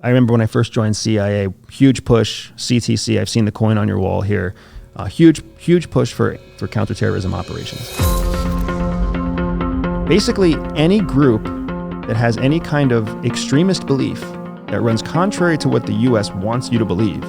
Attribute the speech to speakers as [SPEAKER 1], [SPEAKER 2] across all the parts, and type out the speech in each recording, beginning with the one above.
[SPEAKER 1] I remember when I first joined CIA, huge push, CTC, I've seen the coin on your wall here, huge push for counterterrorism operations. Basically, any group that has any kind of extremist belief that runs contrary to what the US wants you to believe,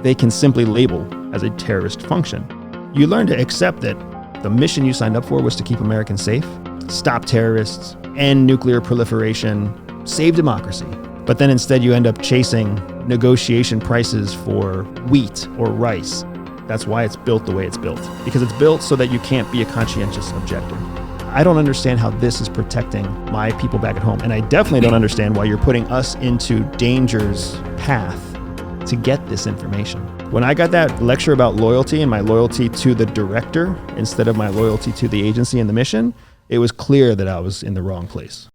[SPEAKER 1] they can simply label as a terrorist function. You learn to accept that the mission you signed up for was to keep Americans safe, stop terrorists, end nuclear proliferation, save democracy. But then instead you end up chasing negotiation prices for wheat or rice. That's why it's built the way it's built, because it's built so that you can't be a conscientious objector. I don't understand how this is protecting my people back at home. And I definitely don't understand why you're putting us into danger's path to get this information. When I got that lecture about loyalty and my loyalty to the director instead of my loyalty to the agency and the mission, it was clear that I was in the wrong place.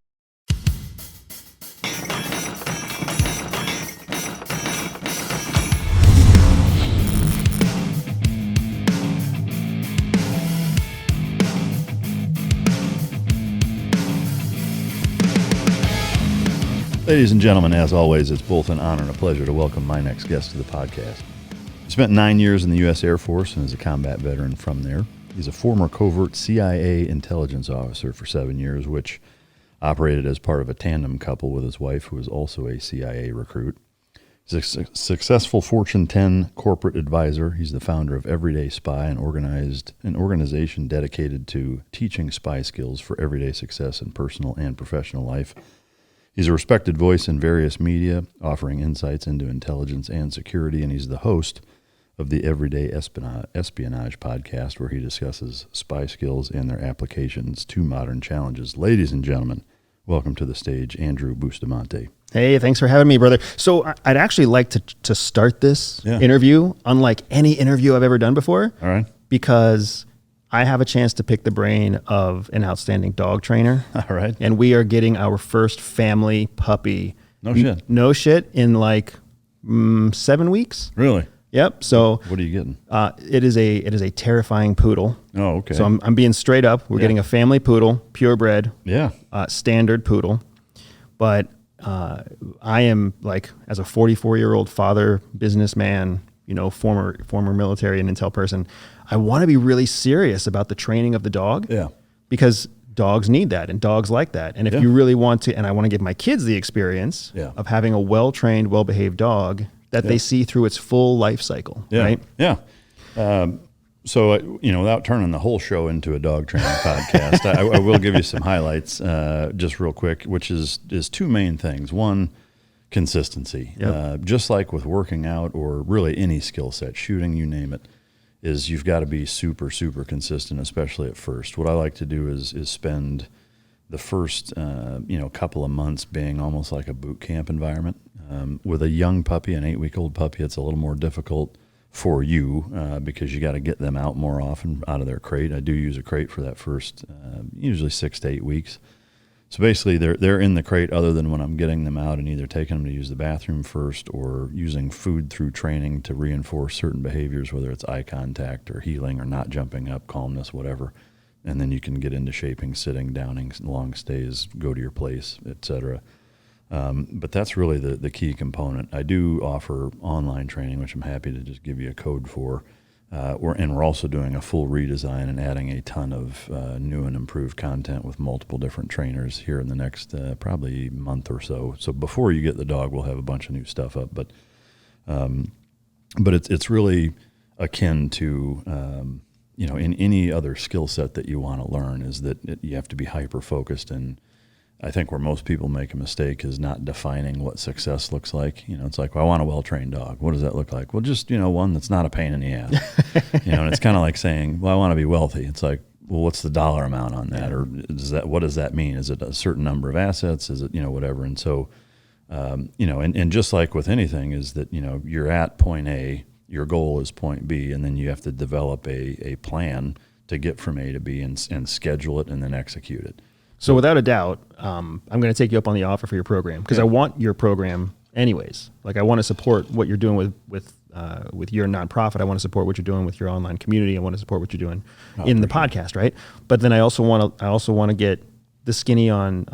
[SPEAKER 2] Ladies and gentlemen, as always, it's both an honor and a pleasure to welcome my next guest to the podcast. He spent 9 years in the U.S. Air Force and is a combat veteran from there. He's a former covert CIA intelligence officer for 7 years, which operated as part of a tandem couple with his wife, who was also a CIA recruit. He's a successful Fortune 10 corporate advisor. He's the founder of Everyday Spy, an organization dedicated to teaching spy skills for everyday success in personal and professional life. He's a respected voice in various media, offering insights into intelligence and security, and he's the host of the Everyday Espionage podcast, where he discusses spy skills and their applications to modern challenges. Ladies and gentlemen, welcome to the stage, Andrew Bustamante.
[SPEAKER 1] Hey, thanks for having me, brother. So I'd actually like to start this interview unlike any interview I've ever done before.
[SPEAKER 2] All right.
[SPEAKER 1] Because I have a chance to pick the brain of an outstanding dog trainer.
[SPEAKER 2] All right.
[SPEAKER 1] And we are getting our first family puppy. No shit in like 7 weeks.
[SPEAKER 2] Really?
[SPEAKER 1] Yep. So
[SPEAKER 2] what are you getting?
[SPEAKER 1] It is a terrifying poodle.
[SPEAKER 2] Oh, okay.
[SPEAKER 1] So I'm being straight up. We're getting a family poodle, purebred.
[SPEAKER 2] Yeah.
[SPEAKER 1] Standard poodle. But I am, like, as a 44-year-old father, businessman, former military and intel person, I want to be really serious about the training of the dog.
[SPEAKER 2] Yeah.
[SPEAKER 1] Because dogs need that and dogs like that. And if you really want to, and I want to give my kids the experience of having a well-trained, well-behaved dog that they see through its full life cycle, right?
[SPEAKER 2] Yeah. So, without turning the whole show into a dog training podcast, I will give you some highlights just real quick, which is two main things. One, consistency. Yep. Just like with working out or really any skill set, shooting, you name it, is you've got to be super, super consistent, especially at first. What I like to do is spend the first, couple of months being almost like a boot camp environment. With a young puppy, an 8-week-old puppy, it's a little more difficult for you because you got to get them out more often out of their crate. I do use a crate for that first, usually 6 to 8 weeks. So basically, they're in the crate other than when I'm getting them out and either taking them to use the bathroom first or using food through training to reinforce certain behaviors, whether it's eye contact or heeling or not jumping up, calmness, whatever. And then you can get into shaping, sitting, downing, long stays, go to your place, etc. But that's really the key component. I do offer online training, which I'm happy to just give you a code for. We're also doing a full redesign and adding a ton of new and improved content with multiple different trainers here in the next probably month or so. So before you get the dog, we'll have a bunch of new stuff up. But it's really akin to in any other skill set that you want to learn, is that you have to be hyper focused. And I think where most people make a mistake is not defining what success looks like. It's like, well, I want a well-trained dog. What does that look like? Well, just, one that's not a pain in the ass. And it's kind of like saying, well, I want to be wealthy. It's like, well, what's the dollar amount on that? Or what does that mean? Is it a certain number of assets? Is it, whatever? And so, and just like with anything is that, you're at point A, your goal is point B, and then you have to develop a plan to get from A to B and schedule it and then execute it.
[SPEAKER 1] So without a doubt, I'm going to take you up on the offer for your program because I want your program anyways. Like, I want to support what you're doing with your nonprofit. I want to support what you're doing with your online community. I want to support what you're doing in the podcast, right? But then I also want to get the skinny on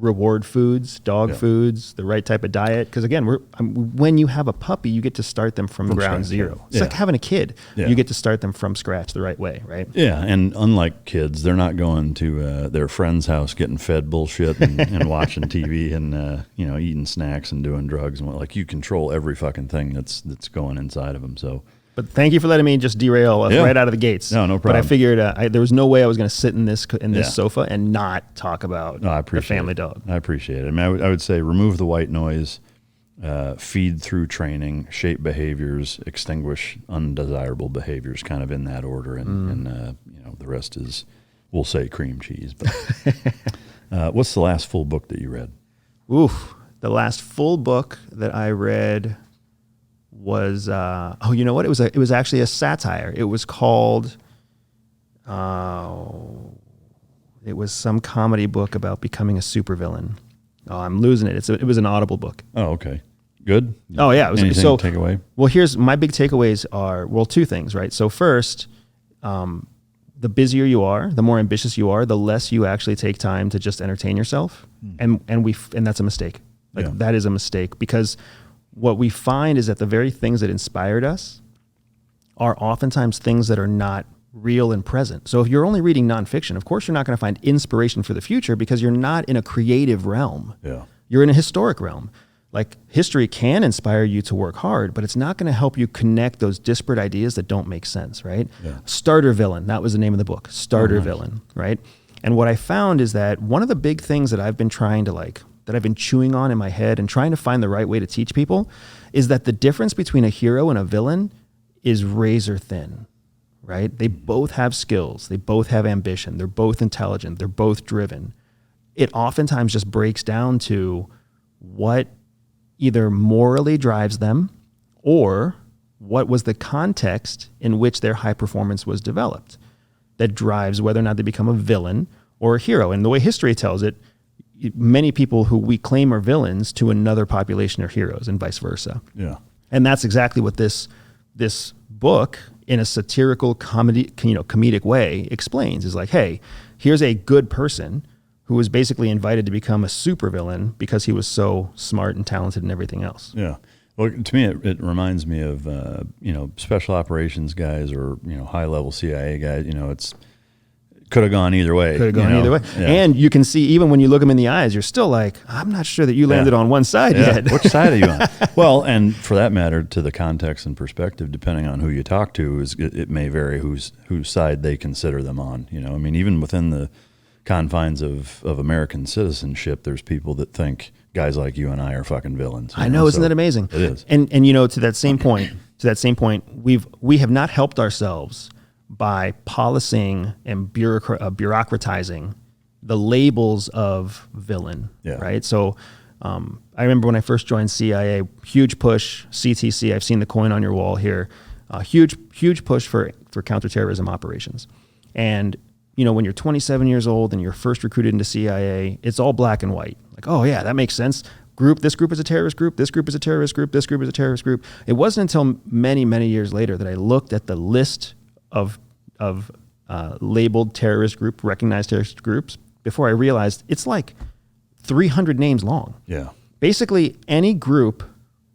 [SPEAKER 1] reward foods, dog foods, the right type of diet. Because again, when you have a puppy, you get to start them from ground zero. It's like having a kid. You get to start them from scratch the right way, right?
[SPEAKER 2] Yeah, and unlike kids, they're not going to their friend's house getting fed bullshit and watching TV and eating snacks and doing drugs and like you control every fucking thing that's going inside of them. So. But
[SPEAKER 1] thank you for letting me just derail right out of the gates.
[SPEAKER 2] No problem.
[SPEAKER 1] But I figured there was no way I was going to sit in this sofa and not talk about the family dog.
[SPEAKER 2] I appreciate it. I mean, I would say remove the white noise, feed through training, shape behaviors, extinguish undesirable behaviors, kind of in that order, and the rest is, we'll say, cream cheese. But what's the last full book that you read?
[SPEAKER 1] Oof, the last full book that I read was you know what? It was actually a satire. It was called it was some comedy book about becoming a supervillain. Oh, I'm losing it. It was an Audible book.
[SPEAKER 2] Oh, okay. Good.
[SPEAKER 1] Oh yeah.
[SPEAKER 2] Anything to take away?
[SPEAKER 1] Well, here's my big takeaways are, two things, right? So first, the busier you are, the more ambitious you are, the less you actually take time to just entertain yourself. And that's a mistake. That is a mistake, because what we find is that the very things that inspired us are oftentimes things that are not real and present. So if you're only reading nonfiction, of course you're not going to find inspiration for the future because you're not in a creative realm.
[SPEAKER 2] Yeah.
[SPEAKER 1] You're in a historic realm. Like, history can inspire you to work hard, but it's not going to help you connect those disparate ideas that don't make sense, right?
[SPEAKER 2] Yeah.
[SPEAKER 1] Starter Villain, that was the name of the book, Starter Villain, right? And what I found is that one of the big things that I've been trying to that I've been chewing on in my head and trying to find the right way to teach people is that the difference between a hero and a villain is razor thin, right? They both have skills. They both have ambition. They're both intelligent. They're both driven. It oftentimes just breaks down to what either morally drives them or what was the context in which their high performance was developed that drives whether or not they become a villain or a hero. And the way history tells it, many people who we claim are villains to another population are heroes, and vice versa.
[SPEAKER 2] Yeah.
[SPEAKER 1] And that's exactly what this book, in a satirical comedic way, explains. Is like, hey, here's a good person who was basically invited to become a supervillain because he was so smart and talented and everything else.
[SPEAKER 2] Yeah. Well, to me, it reminds me of special operations guys or high level CIA guys. It's could have gone either way.
[SPEAKER 1] Could have gone either way. Yeah. And you can see, even when you look them in the eyes, you're still like, I'm not sure that you landed on one side yet.
[SPEAKER 2] Which side are you on? Well, and for that matter, to the context and perspective, depending on who you talk to, it may vary whose side they consider them on. I mean, even within the confines of American citizenship, there's people that think guys like you and I are fucking villains.
[SPEAKER 1] I know, isn't that amazing?
[SPEAKER 2] It is.
[SPEAKER 1] And to that same point, we have not helped ourselves by policing and bureaucratizing the labels of villain, right? So I remember when I first joined CIA, huge push, CTC, I've seen the coin on your wall here, huge push for counterterrorism operations. And when you're 27 years old and you're first recruited into CIA, it's all black and white. Like, oh yeah, that makes sense. This group is a terrorist group, this group is a terrorist group, this group is a terrorist group. It wasn't until many, many years later that I looked at the list of labeled terrorist group, recognized terrorist groups, before I realized it's like 300 names long.
[SPEAKER 2] Yeah.
[SPEAKER 1] Basically, any group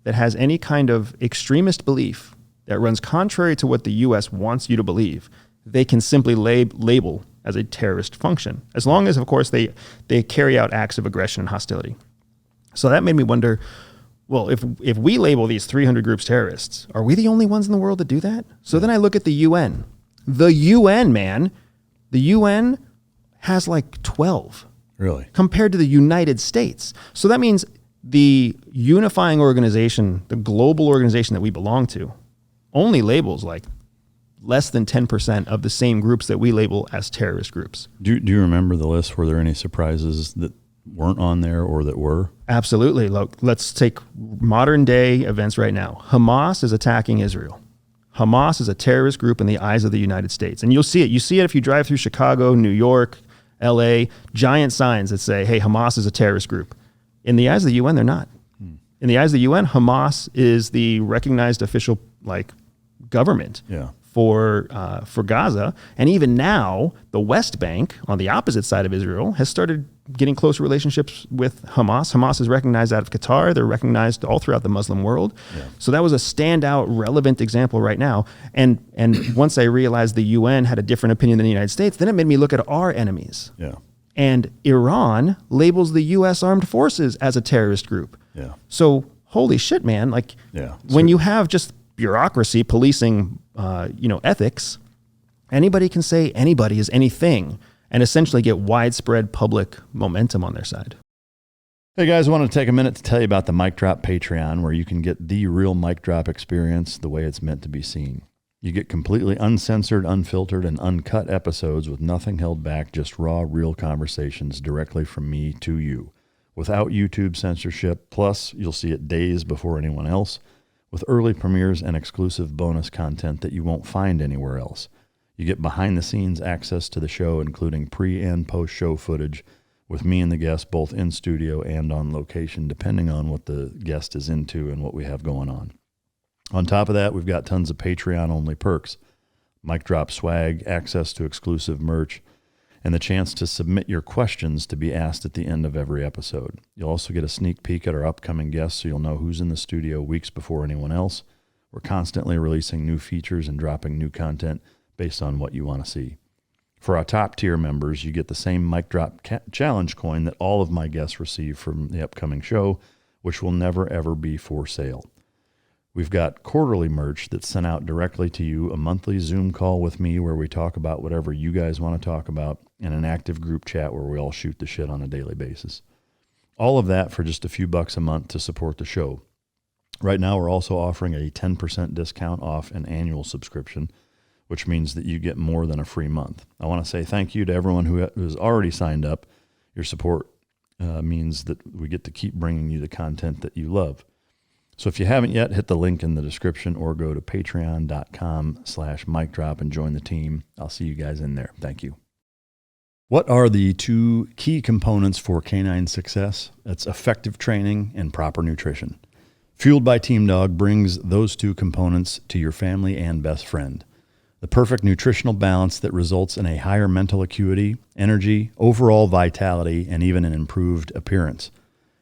[SPEAKER 1] that has any kind of extremist belief that runs contrary to what the U.S. wants you to believe, they can simply label as a terrorist function, as long as, of course, they carry out acts of aggression and hostility. So that made me wonder, well, if we label these 300 groups terrorists, are we the only ones in the world that do that? So then I look at the UN. The UN, man, the UN has like 12.
[SPEAKER 2] Really?
[SPEAKER 1] Compared to the United States. So that means the unifying organization, the global organization that we belong to, only labels like less than 10% of the same groups that we label as terrorist groups.
[SPEAKER 2] Do you remember the list? Were there any surprises that weren't on there or that were?
[SPEAKER 1] Absolutely. Look, let's take modern day events right now. Hamas is attacking Israel. Hamas is a terrorist group in the eyes of the United States. And you'll see it. You see it if you drive through Chicago, New York, LA, giant signs that say, hey, Hamas is a terrorist group. In the eyes of the UN, they're not. In the eyes of the UN, Hamas is the recognized official government for Gaza. And even now, the West Bank, on the opposite side of Israel, has started getting closer relationships with Hamas. Hamas is recognized out of Qatar. They're recognized all throughout the Muslim world. Yeah. So that was a standout, relevant example right now. And once I realized the UN had a different opinion than the United States, then it made me look at our enemies.
[SPEAKER 2] Yeah.
[SPEAKER 1] And Iran labels the U.S. armed forces as a terrorist group.
[SPEAKER 2] Yeah.
[SPEAKER 1] So holy shit, man! Like when you have just bureaucracy policing, ethics, anybody can say anybody is anything, and essentially get widespread public momentum on their side.
[SPEAKER 2] Hey guys, I want to take a minute to tell you about the Mic Drop Patreon, where you can get the real mic drop experience the way it's meant to be seen. You get completely uncensored, unfiltered, and uncut episodes with nothing held back, just raw, real conversations directly from me to you, without YouTube censorship. Plus, you'll see it days before anyone else, with early premieres and exclusive bonus content that you won't find anywhere else. You get behind-the-scenes access to the show, including pre- and post-show footage with me and the guest both in studio and on location, depending on what the guest is into and what we have going on. On top of that, we've got tons of Patreon-only perks, mic drop swag, access to exclusive merch, and the chance to submit your questions to be asked at the end of every episode. You'll also get a sneak peek at our upcoming guests, so you'll know who's in the studio weeks before anyone else. We're constantly releasing new features and dropping new content based on what you want to see. For our top tier members, you get the same mic drop challenge coin that all of my guests receive from the upcoming show, which will never ever be for sale. We've got quarterly merch that's sent out directly to you, a monthly Zoom call with me where we talk about whatever you guys want to talk about, and an active group chat where we all shoot the shit on a daily basis. All of that for just a few bucks a month to support the show. Right now, we're also offering a 10% discount off an annual subscription, which means that you get more than a free month. I want to say thank you to everyone who has already signed up. Your support means that we get to keep bringing you the content that you love. So if you haven't yet, hit the link in the description or go to patreon.com/micdrop and join the team. I'll see you guys in there. Thank you. What are the two key components for canine success? That's effective training and proper nutrition. Fueled by Team Dog brings those two components to your family and best friend. The perfect nutritional balance that results in a higher mental acuity, energy, overall vitality, and even an improved appearance.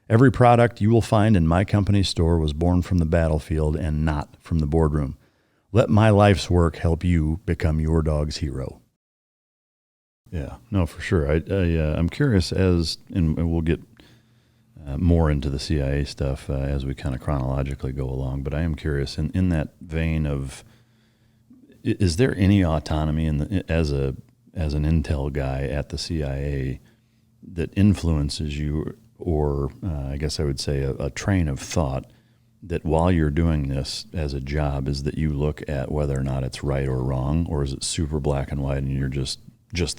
[SPEAKER 2] Every product you will find in my company's store was born from the battlefield and not from the boardroom. Let my life's work help you become your dog's hero. Yeah, no, for sure. I'm curious and we'll get more into the CIA stuff as we kind of chronologically go along, but I am curious in that vein of, is there any autonomy as an intel guy at the CIA that influences you, or I guess I would say a train of thought that while you're doing this as a job is that you look at whether or not it's right or wrong, or is it super black and white and you're just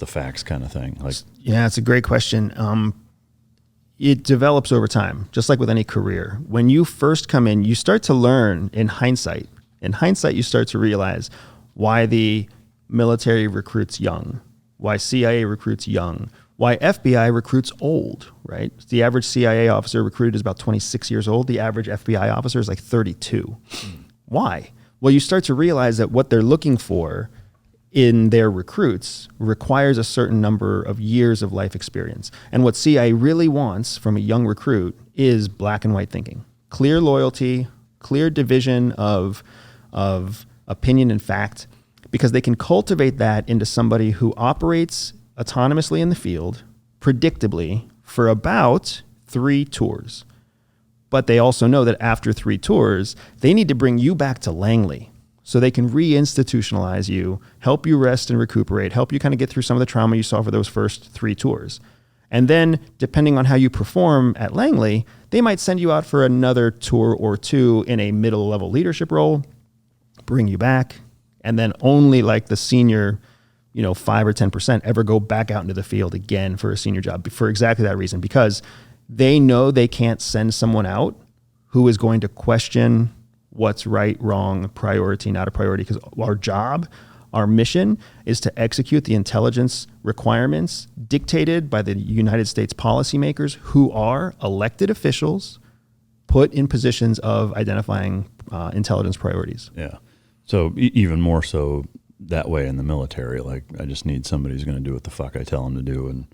[SPEAKER 2] the facts kind of thing? Like,
[SPEAKER 1] yeah, it's a great question. It develops over time, just like with any career. When you first come in, you start to learn in hindsight. In hindsight, you start to realize why the military recruits young, why CIA recruits young, why FBI recruits old, right? The average CIA officer recruited is about 26 years old. The average FBI officer is like 32. Why? Well, you start to realize that what they're looking for in their recruits requires a certain number of years of life experience. And what CIA really wants from a young recruit is black and white thinking, clear loyalty, clear division of opinion and fact, because they can cultivate that into somebody who operates autonomously in the field, predictably, for about 3 tours. But they also know that after 3 tours, they need to bring you back to Langley so they can reinstitutionalize you, help you rest and recuperate, help you kind of get through some of the trauma you saw for those first 3 tours. And then, depending on how you perform at Langley, they might send you out for another tour or 2 in a middle-level leadership role, bring you back, and then only like the senior 5 or 10% ever go back out into the field again for a senior job for exactly that reason, because they know they can't send someone out who is going to question what's right, wrong, priority, not a priority, because our job, our mission is to execute the intelligence requirements dictated by the United States policymakers who are elected officials put in positions of identifying intelligence priorities.
[SPEAKER 2] Yeah. So even more so, that way in the military. Like, I just need somebody who's going to do what the fuck I tell them to do. And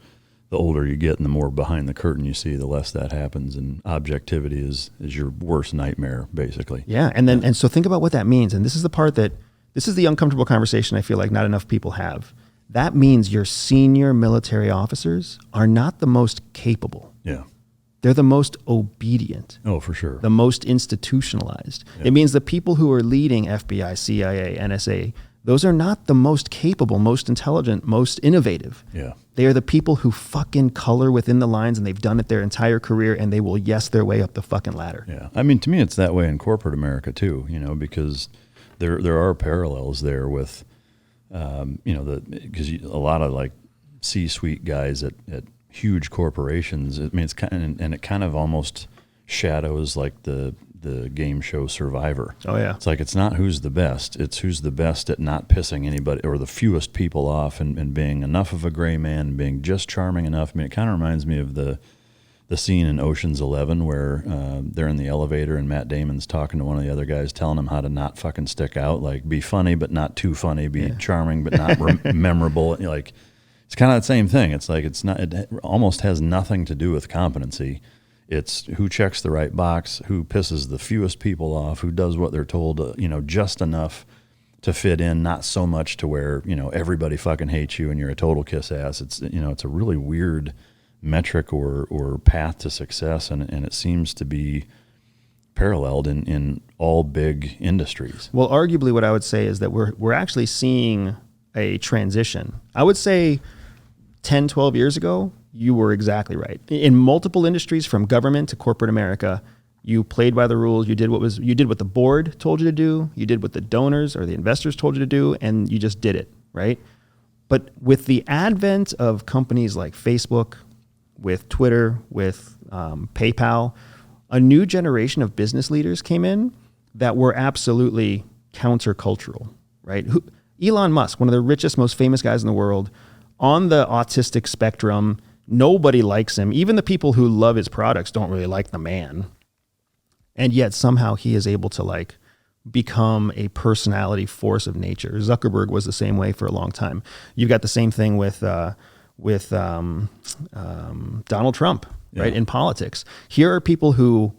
[SPEAKER 2] the older you get and the more behind the curtain you see, the less that happens. And objectivity is your worst nightmare, basically.
[SPEAKER 1] Yeah. And so think about what that means. And this is the uncomfortable conversation I feel like not enough people have. That means your senior military officers are not the most capable.
[SPEAKER 2] Yeah.
[SPEAKER 1] They're the most obedient.
[SPEAKER 2] Oh, for sure.
[SPEAKER 1] The most institutionalized. Yeah. It means the people who are leading FBI, CIA, NSA, those are not the most capable, most intelligent, most innovative.
[SPEAKER 2] Yeah.
[SPEAKER 1] They are the people who fucking color within the lines, and they've done it their entire career, and they will yes their way up the fucking ladder.
[SPEAKER 2] Yeah. I mean, to me, it's that way in corporate America too, because there are parallels there with, because a lot of like C-suite guys at huge corporations. I mean, it kind of almost shadows like the game show Survivor.
[SPEAKER 1] Oh yeah.
[SPEAKER 2] It's like, it's not who's the best, it's who's the best at not pissing anybody or the fewest people off and being enough of a gray man and being just charming enough. I mean, it kind of reminds me of the scene in Ocean's 11 where they're in the elevator and Matt Damon's talking to one of the other guys, telling him how to not fucking stick out, like be funny but not too funny, be charming but not memorable. Like, it's kind of the same thing. It's like, it almost has nothing to do with competency. It's who checks the right box, who pisses the fewest people off, who does what they're told, just enough to fit in, not so much to where, everybody fucking hates you and you're a total kiss ass. It's, it's a really weird metric or path to success. And it seems to be paralleled in all big industries.
[SPEAKER 1] Well, arguably what I would say is that we're actually seeing a transition. I would say 10, 12 years ago, you were exactly right. In multiple industries, from government to corporate America, you played by the rules. You did what the board told you to do. You did what the donors or the investors told you to do, and you just did it, right? But with the advent of companies like Facebook, with Twitter, with PayPal, a new generation of business leaders came in that were absolutely countercultural, right? Elon Musk, one of the richest, most famous guys in the world, on the autistic spectrum, nobody likes him. Even the people who love his products don't really like the man. And yet somehow he is able to become a personality force of nature. Zuckerberg was the same way for a long time. You've got the same thing with Donald Trump, right? In politics. Here are people who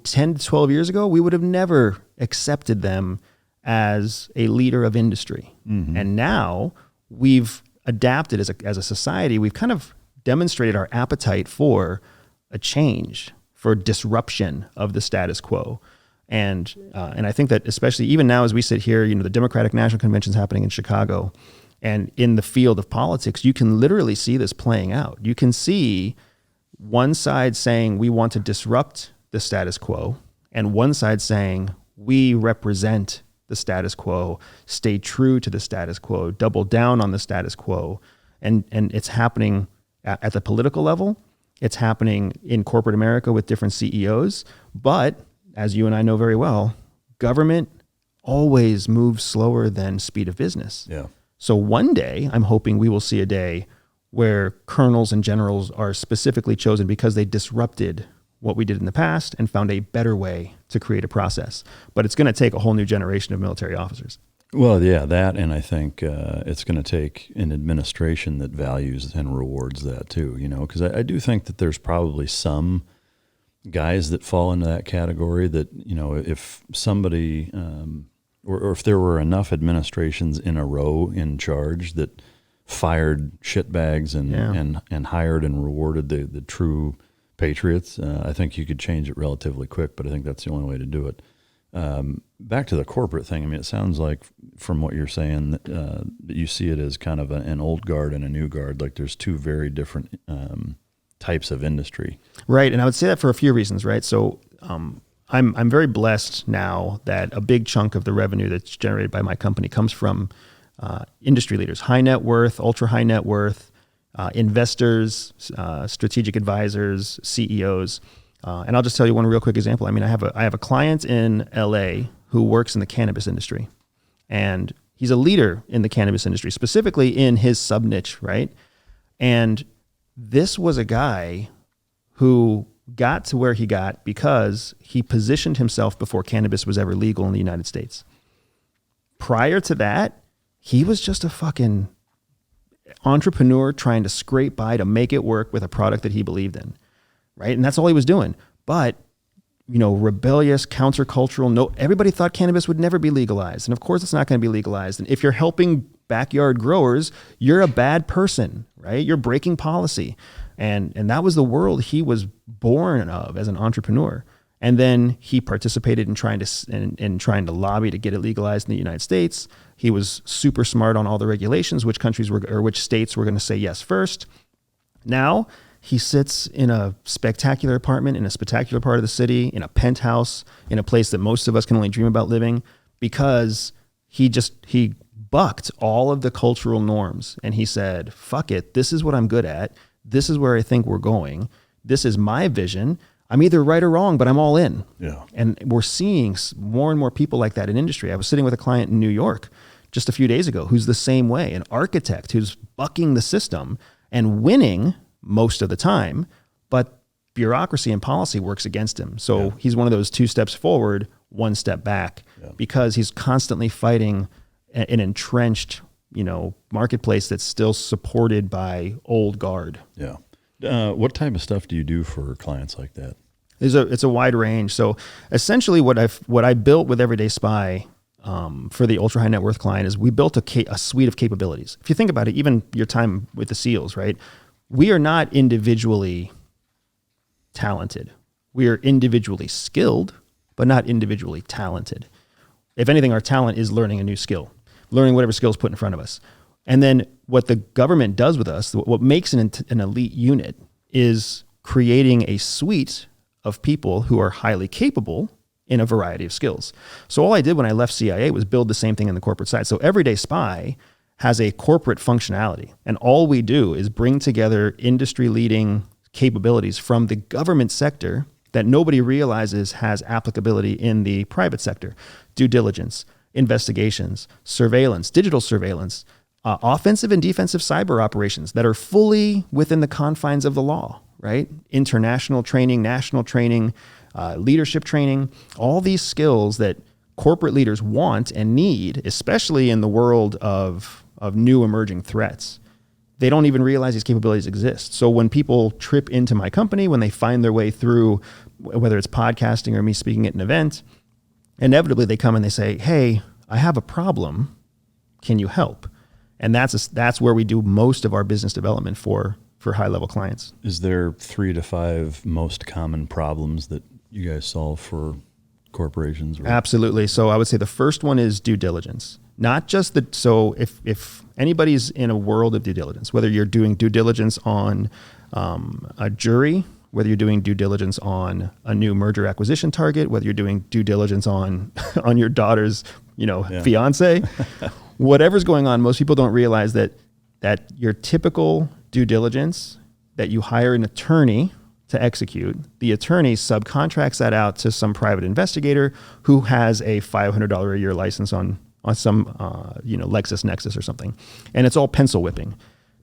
[SPEAKER 1] 10 to 12 years ago, we would have never accepted them as a leader of industry. Mm-hmm. And now we've adapted as a society. We've kind of demonstrated our appetite for a change, for disruption of the status quo. And I think that especially even now as we sit here, the Democratic National Convention's happening in Chicago, and in the field of politics, you can literally see this playing out. You can see one side saying we want to disrupt the status quo, and one side saying we represent the status quo, stay true to the status quo, double down on the status quo. And it's happening at the political level. It's happening in corporate America with different CEOs. But as you and I know very well, government always moves slower than speed of business.
[SPEAKER 2] Yeah.
[SPEAKER 1] So one day, I'm hoping we will see a day where colonels and generals are specifically chosen because they disrupted what we did in the past and found a better way to create a process. But it's going to take a whole new generation of military officers.
[SPEAKER 2] Well, yeah, that, and I think it's going to take an administration that values and rewards that too, because I do think that there's probably some guys that fall into that category that, if somebody, or if there were enough administrations in a row in charge that fired shitbags and hired and rewarded the true patriots, I think you could change it relatively quick, but I think that's the only way to do it. Back to the corporate thing, I mean, it sounds like from what you're saying that you see it as kind of an old guard and a new guard, like there's two very different types of industry. Right, and I would say that for a few reasons, right? So I'm very blessed now that a big chunk of the revenue that's generated by my company comes from industry leaders, high net worth, ultra high net worth, investors, strategic advisors, CEOs. And I'll just tell you one real quick example. I mean, I have a client in LA who works in the cannabis industry, and he's a leader in the cannabis industry, specifically in his sub niche, right? And this was a guy who got to where he got because he positioned himself before cannabis was ever legal in the United States. Prior to that,
[SPEAKER 1] He was just a fucking entrepreneur trying to scrape by to make it work with a product that he believed in, right? And that's all he was doing. But, rebellious, countercultural, everybody thought cannabis would never be legalized. And of course it's not going to be legalized. And if you're helping backyard growers, you're a bad person, right? You're breaking policy. And that was the world he was born of as an entrepreneur. And then he participated in trying to lobby to get it legalized in the United States. He was super smart on all the regulations, which states were going to say yes first. Now he sits in a spectacular apartment in a spectacular part of the city, in a penthouse, in a place that most of us can only dream about living, because he bucked all of the cultural norms. And he said, fuck it, this is what I'm good at. This is where I think we're going. This is my vision. I'm either right or wrong, but I'm all in.
[SPEAKER 2] Yeah.
[SPEAKER 1] And we're seeing more and more people like that in industry. I was sitting with a client in New York just a few days ago who's the same way, an architect who's bucking the system and winning most of the time, but bureaucracy and policy works against him. So he's one of those 2 steps forward, 1 step back, because he's constantly fighting an entrenched, marketplace that's still supported by old guard.
[SPEAKER 2] Yeah. What type of stuff do you do for clients like that?
[SPEAKER 1] It's a wide range. So essentially what I built with Everyday Spy for the ultra high net worth client is we built a suite of capabilities. If you think about it, even your time with the SEALs, right? We are not individually talented. We are individually skilled, but not individually talented. If anything, our talent is learning a new skill, learning whatever skills put in front of us. And then what the government does with us, what makes an elite unit, is creating a suite of people who are highly capable in a variety of skills. So all I did when I left CIA was build the same thing in the corporate side. So Everyday Spy has a corporate functionality, and all we do is bring together industry-leading capabilities from the government sector that nobody realizes has applicability in the private sector. Due diligence, investigations, surveillance, digital surveillance, offensive and defensive cyber operations that are fully within the confines of the law, right? International training, national training, leadership training, all these skills that corporate leaders want and need, especially in the world of new emerging threats. They don't even realize these capabilities exist. So when people trip into my company, when they find their way through, whether it's podcasting or me speaking at an event, inevitably they come and they say, hey, I have a problem. Can you help? And that's where we do most of our business development for high-level clients.
[SPEAKER 2] Is there 3 to 5 most common problems that you guys solve for corporations?
[SPEAKER 1] Absolutely. So I would say the first one is due diligence. Not just so if anybody's in a world of due diligence, whether you're doing due diligence on a jury, whether you're doing due diligence on a new merger acquisition target, whether you're doing due diligence on your daughter's, fiance, whatever's going on, most people don't realize that your typical due diligence, that you hire an attorney to execute, the attorney subcontracts that out to some private investigator who has a $500 a year license on some LexisNexis or something, and it's all pencil whipping.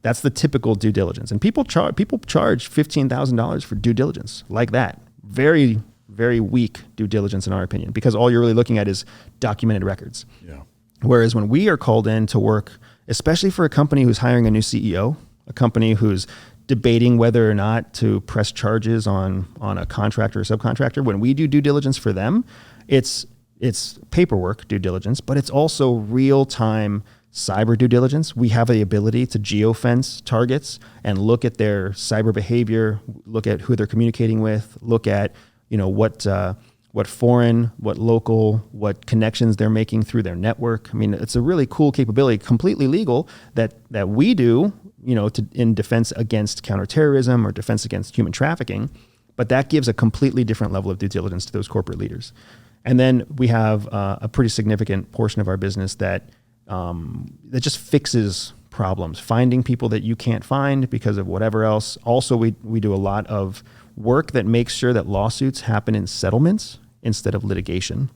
[SPEAKER 1] That's the typical due diligence, and people charge $15,000 for due diligence like that. Very, very weak due diligence in our opinion, because all you're really looking at is documented records.
[SPEAKER 2] Yeah.
[SPEAKER 1] Whereas when we are called in to work, especially for a company who's hiring a new CEO, a company who's debating whether or not to press charges on a contractor or subcontractor, when we do due diligence for them, it's paperwork due diligence, but it's also real-time cyber due diligence. We have the ability to geofence targets and look at their cyber behavior, look at who they're communicating with, look at what foreign, what local, what connections they're making through their network. I mean, it's a really cool capability, completely legal, that we do, in defense against counterterrorism or defense against human trafficking. But that gives a completely different level of due diligence to those corporate leaders. And then we have a pretty significant portion of our business that just fixes problems, finding people that you can't find because of whatever else. Also, we do a lot of work that makes sure that lawsuits happen in settlements instead of litigation,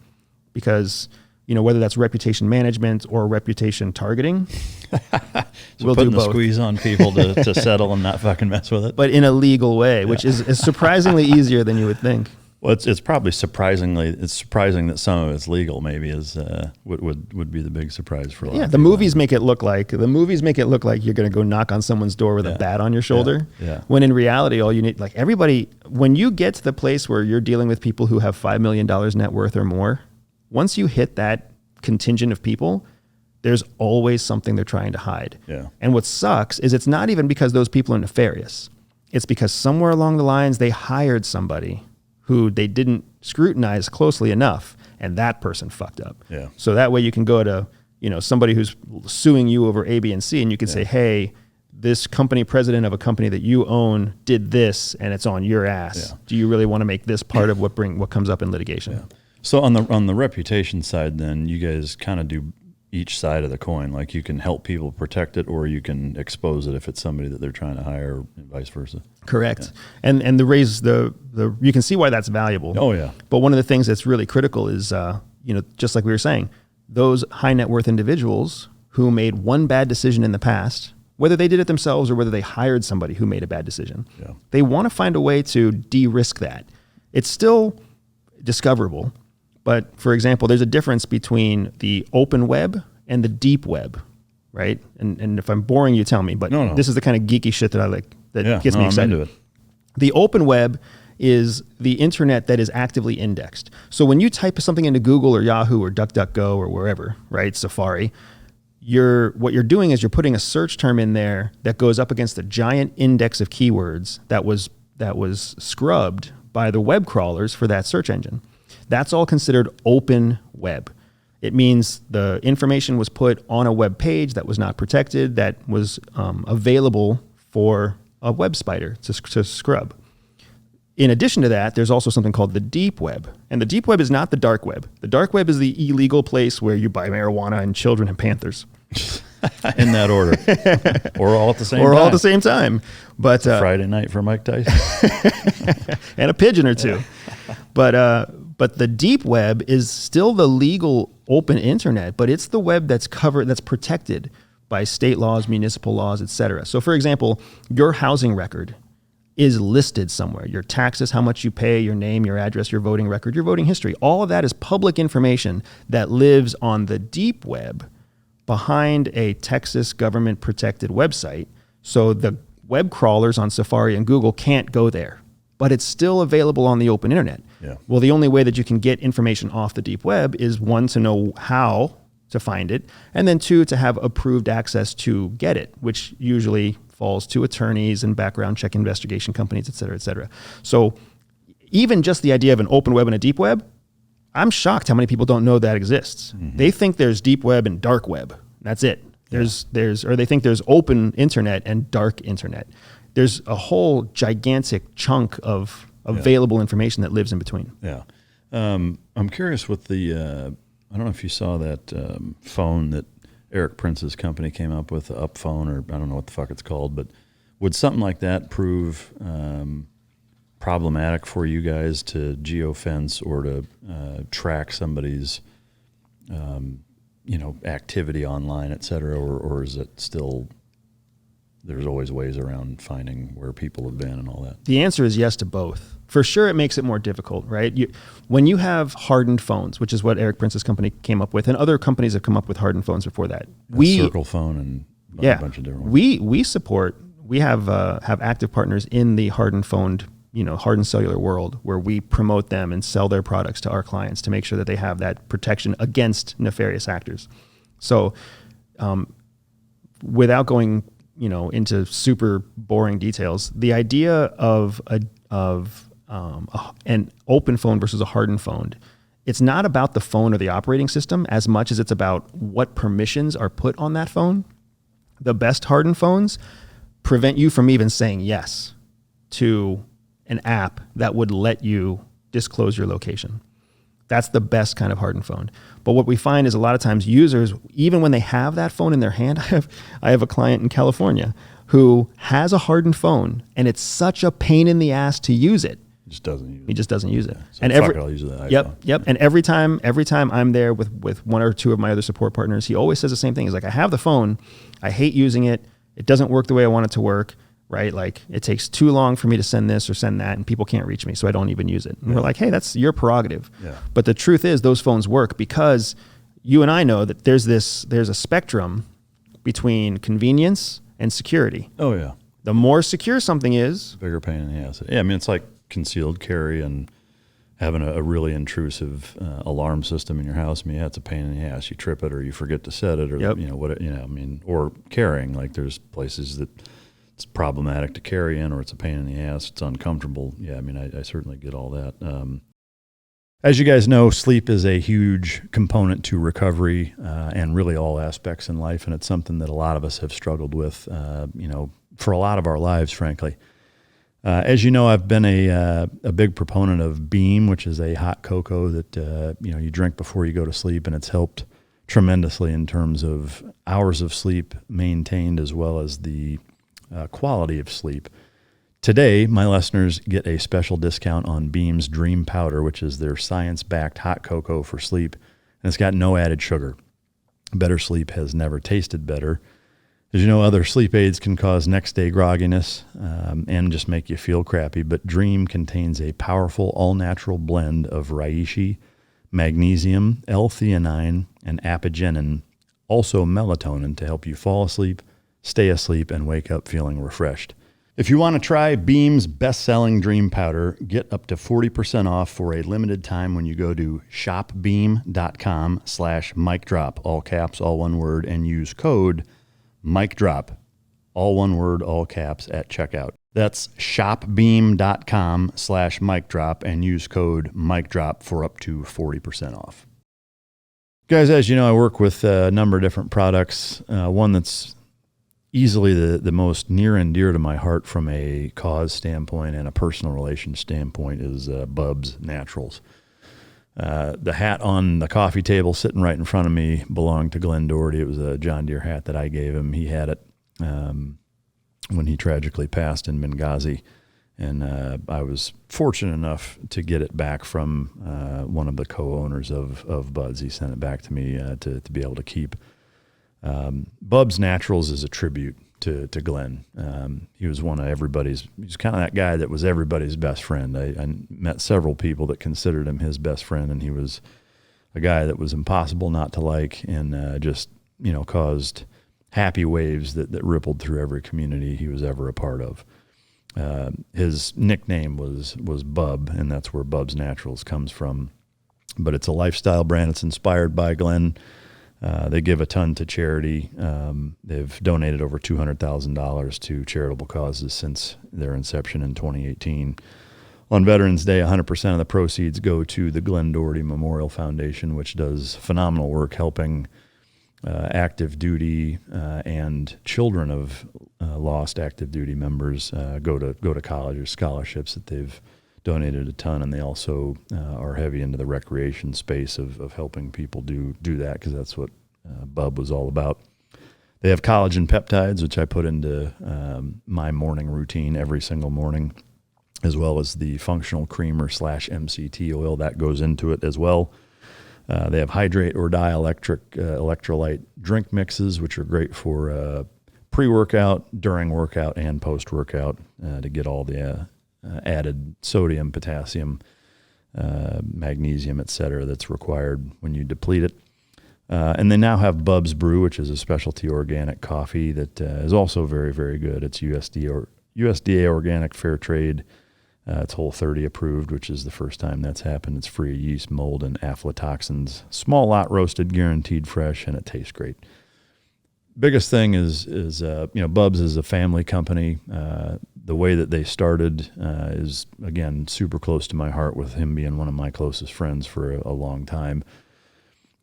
[SPEAKER 1] because whether that's reputation management or reputation targeting,
[SPEAKER 2] so
[SPEAKER 1] we'll
[SPEAKER 2] putting
[SPEAKER 1] do
[SPEAKER 2] the
[SPEAKER 1] both.
[SPEAKER 2] squeeze on people to settle and not fucking mess with it.
[SPEAKER 1] But in a legal way, which is surprisingly easier than you would think.
[SPEAKER 2] Well, it's probably surprising that some of it's legal. Maybe is would be the big surprise for a lot.
[SPEAKER 1] Yeah,
[SPEAKER 2] of
[SPEAKER 1] the
[SPEAKER 2] people.
[SPEAKER 1] movies make it look like you're going to go knock on someone's door with a bat on your shoulder.
[SPEAKER 2] Yeah.
[SPEAKER 1] When in reality, all you need, like everybody, when you get to the place where you're dealing with people who have $5 million net worth or more, once you hit that contingent of people, there's always something they're trying to hide.
[SPEAKER 2] Yeah.
[SPEAKER 1] And what sucks is it's not even because those people are nefarious. It's because somewhere along the lines they hired somebody who they didn't scrutinize closely enough, and that person fucked up.
[SPEAKER 2] Yeah.
[SPEAKER 1] So that way you can go to, somebody who's suing you over A, B, and C, and you can say, hey, this company president of a company that you own did this, and it's on your ass.
[SPEAKER 2] Yeah.
[SPEAKER 1] Do you really want to make this part of what comes up in litigation?
[SPEAKER 2] Yeah. So on the reputation side, then you guys kind of do each side of the coin. Like you can help people protect it, or you can expose it if it's somebody that they're trying to hire, and vice versa.
[SPEAKER 1] Correct. Yeah. And the raise the you can see why that's valuable.
[SPEAKER 2] Oh yeah.
[SPEAKER 1] But one of the things that's really critical is just like we were saying, those high net worth individuals who made one bad decision in the past, whether they did it themselves or whether they hired somebody who made a bad decision, they want to find a way to de-risk that. It's still discoverable. But for example, there's a difference between the open web and the deep web, right? And if I'm boring you, tell me. But This is the kind of geeky shit that I like, that gets me excited.
[SPEAKER 2] I'm into it.
[SPEAKER 1] The open web is the internet that is actively indexed. So when you type something into Google or Yahoo or DuckDuckGo or wherever, right, Safari, what you're doing is you're putting a search term in there that goes up against a giant index of keywords that was scrubbed by the web crawlers for that search engine. That's all considered open web. It means the information was put on a web page that was not protected, that was available for a web spider to scrub. In addition to that, there's also something called the deep web. And the deep web is not the dark web. The dark web is the illegal place where you buy marijuana and children and panthers.
[SPEAKER 2] In that order. Or all at the same time.
[SPEAKER 1] Or all at the same time. But
[SPEAKER 2] Friday night for Mike Tyson.
[SPEAKER 1] And a pigeon or two. But the deep web is still the legal open internet, but it's the web that's covered, that's protected by state laws, municipal laws, et cetera. So for example, your housing record is listed somewhere. Your taxes, how much you pay, your name, your address, your voting record, your voting history. All of that is public information that lives on the deep web behind a Texas government protected website. So the web crawlers on Safari and Google can't go there, but it's still available on the open internet.
[SPEAKER 2] Yeah.
[SPEAKER 1] Well, the only way that you can get information off the deep web is one, to know how to find it, and then two, to have approved access to get it, which usually falls to attorneys and background check investigation companies, et cetera, et cetera. So even just the idea of an open web and a deep web, I'm shocked how many people don't know that exists. Mm-hmm. They think there's deep web and dark web. That's it. Or they think there's open internet and dark internet. There's a whole gigantic chunk of available information that lives in between.
[SPEAKER 2] Yeah. I'm curious with the, I don't know if you saw that phone that Eric Prince's company came up with, the Up phone, or I don't know what the fuck it's called, but would something like that prove problematic for you guys to geofence or to track somebody's, activity online, et cetera, or is it still, there's always ways around finding where people have been and all that?
[SPEAKER 1] The answer is yes to both. For sure, it makes it more difficult, right? When you have hardened phones, which is what Eric Prince's company came up with, and other companies have come up with hardened phones before that.
[SPEAKER 2] Circle phone and a bunch of different ones.
[SPEAKER 1] We have active partners in the hardened cellular world, where we promote them and sell their products to our clients to make sure that they have that protection against nefarious actors. So without going into super boring details, the idea of an open phone versus a hardened phone, it's not about the phone or the operating system as much as it's about what permissions are put on that phone. The best hardened phones prevent you from even saying yes to an app that would let you disclose your location. That's the best kind of hardened phone. But what we find is a lot of times users, even when they have that phone in their hand, I have a client in California who has a hardened phone, and it's such a pain in the ass to use it.
[SPEAKER 2] He just doesn't use it.
[SPEAKER 1] He just doesn't use it.
[SPEAKER 2] So I'll use the iPhone.
[SPEAKER 1] Yep. And every time I'm there with one or two of my other support partners, he always says the same thing. He's like, I have the phone, I hate using it, it doesn't work the way I want it to work. right? Like it takes too long for me to send this or send that, and people can't reach me, so I don't even use it. And we're like, hey, that's your prerogative.
[SPEAKER 2] Yeah.
[SPEAKER 1] But the truth is those phones work because you and I know that there's a spectrum between convenience and security.
[SPEAKER 2] Oh, yeah.
[SPEAKER 1] The more secure something is,
[SPEAKER 2] bigger pain in the ass. Yeah, I mean, it's like concealed carry and having a really intrusive alarm system in your house. I mean, yeah, it's a pain in the ass. You trip it or you forget to set it, or or carrying. Like there's places that it's problematic to carry in, or it's a pain in the ass. It's uncomfortable. Yeah, I mean, I certainly get all that. As you guys know, sleep is a huge component to recovery and really all aspects in life, and it's something that a lot of us have struggled with, for a lot of our lives, frankly. As you know, I've been a big proponent of Beam, which is a hot cocoa that you drink before you go to sleep, and it's helped tremendously in terms of hours of sleep maintained as well as the quality of sleep. Today, my listeners get a special discount on Beam's Dream Powder, which is their science-backed hot cocoa for sleep, and it's got no added sugar. Better sleep has never tasted better. As you know, other sleep aids can cause next-day grogginess and just make you feel crappy, but Dream contains a powerful all-natural blend of reishi, magnesium, L-theanine, and apigenin, also melatonin, to help you fall asleep, stay asleep, and wake up feeling refreshed. If you want to try Beam's best-selling Dream Powder, get up to 40% off for a limited time when you go to shopbeam.com/micdrop, all caps, all one word, and use code MicDrop, all one word, all caps, at checkout. That's shopbeam.com/micdrop and use code MicDrop for up to 40% off. Guys, as you know, I work with a number of different products. One that's easily the most near and dear to my heart from a cause standpoint and a personal relation standpoint is Bubs Naturals. The hat on the coffee table sitting right in front of me belonged to Glenn Doherty. It was a John Deere hat that I gave him. He had it when he tragically passed in Benghazi. And I was fortunate enough to get it back from one of the co-owners of Bubs. He sent it back to me to be able to keep. Bubs Naturals is a tribute to Glenn. He was one of everybody's, he was kind of that guy that was everybody's best friend. I met several people that considered him his best friend, and he was a guy that was impossible not to like, and just, caused happy waves that rippled through every community he was ever a part of. His nickname was Bub, and that's where Bubs Naturals comes from. But it's a lifestyle brand. It's inspired by Glenn. They give a ton to charity. They've donated over $200,000 to charitable causes since their inception in 2018. On Veterans Day, 100% of the proceeds go to the Glenn Doherty Memorial Foundation, which does phenomenal work helping active duty and children of lost active duty members go to college or scholarships that they've donated a ton, and they also are heavy into the recreation space of helping people do that, because that's what Bub was all about. They have collagen peptides, which I put into my morning routine every single morning, as well as the functional creamer / MCT oil that goes into it as well. They have hydrate or die electrolyte drink mixes, which are great for pre-workout, during workout, and post-workout to get all the added sodium, potassium, magnesium, etc. that's required when you deplete it. And they now have Bubs Brew, which is a specialty organic coffee that is also very, very good. It's USDA organic, fair trade. It's Whole30 approved, which is the first time that's happened. It's free of yeast, mold, and aflatoxins. Small lot roasted, guaranteed fresh, and it tastes great. Biggest thing is Bubs is a family company. The way that they started is, again, super close to my heart, with him being one of my closest friends for a long time.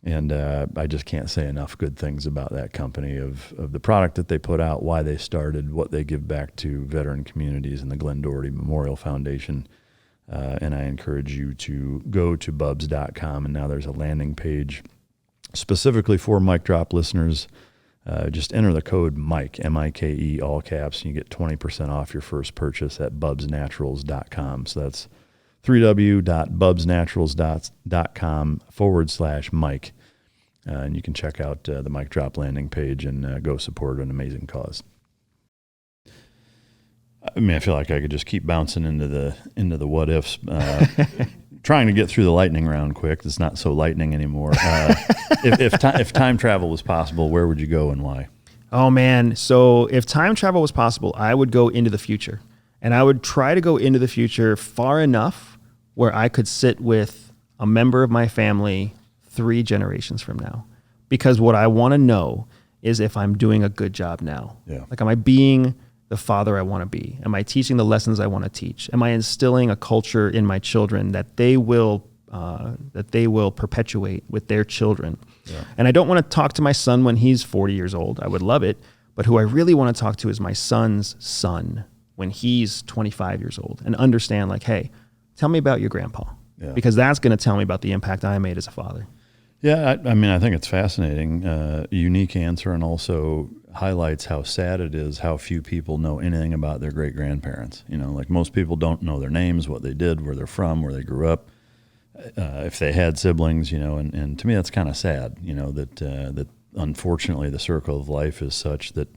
[SPEAKER 2] And I just can't say enough good things about that company, of the product that they put out, why they started, what they give back to veteran communities and the Glenn Doherty Memorial Foundation. And I encourage you to go to bubs.com, and now there's a landing page specifically for Mic Drop listeners. Just enter the code Mike, M-I-K-E, all caps, and you get 20% off your first purchase at bubsnaturals.com. So that's www.bubsnaturals.com/Mike. And you can check out the Mic Drop landing page and go support an amazing cause. I mean, I feel like I could just keep bouncing into the what ifs, trying to get through the lightning round quick. It's not so lightning anymore. If time travel was possible, where would you go and why?
[SPEAKER 1] Oh man. So if time travel was possible, I would go into the future, and I would try to go into the future far enough where I could sit with a member of my family 3 generations from now. Because what I want to know is if I'm doing a good job now.
[SPEAKER 2] Yeah.
[SPEAKER 1] Like, am I being the father I want to be? Am I teaching the lessons I want to teach? Am I instilling a culture in my children that they will perpetuate with their children? Yeah. And I don't want to talk to my son when he's 40 years old. I would love it. But who I really want to talk to is my son's son when he's 25 years old, and understand, like, hey, tell me about your grandpa. Yeah. Because that's going to tell me about the impact I made as a father.
[SPEAKER 2] Yeah, I mean, I think it's fascinating, unique answer, and also highlights how sad it is how few people know anything about their great-grandparents. You know, like, most people don't know their names, what they did, where they're from, where they grew up, if they had siblings, you know, and to me that's kind of sad, you know, that unfortunately the circle of life is such that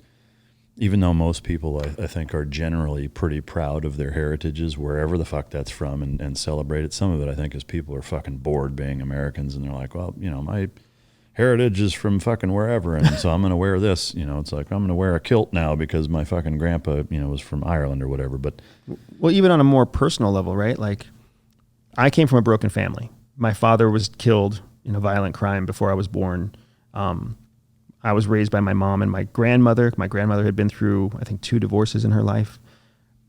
[SPEAKER 2] even though most people, I think, are generally pretty proud of their heritages, wherever the fuck that's from, and celebrate it, some of it, I think, is people are fucking bored being Americans, and they're like, well, you know, my heritage is from fucking wherever, and so I'm going to wear this. You know, it's like, I'm going to wear a kilt now because my fucking grandpa, you know, was from Ireland or whatever. But
[SPEAKER 1] well, even on a more personal level, right? Like, I came from a broken family. My father was killed in a violent crime before I was born. I was raised by my mom and my grandmother. My grandmother had been through, I think, 2 divorces in her life.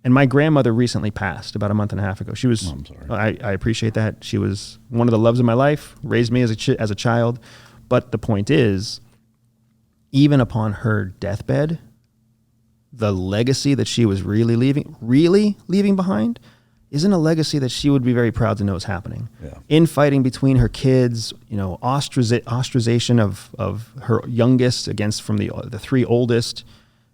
[SPEAKER 1] And my grandmother recently passed about a month and a half ago. She was,
[SPEAKER 2] I'm sorry.
[SPEAKER 1] I appreciate that. She was one of the loves of my life, raised me as a child. But the point is, even upon her deathbed, the legacy that she was really leaving behind isn't a legacy that she would be very proud to know is happening. Yeah. Infighting between her kids, you know, ostracization of her youngest from the 3 oldest,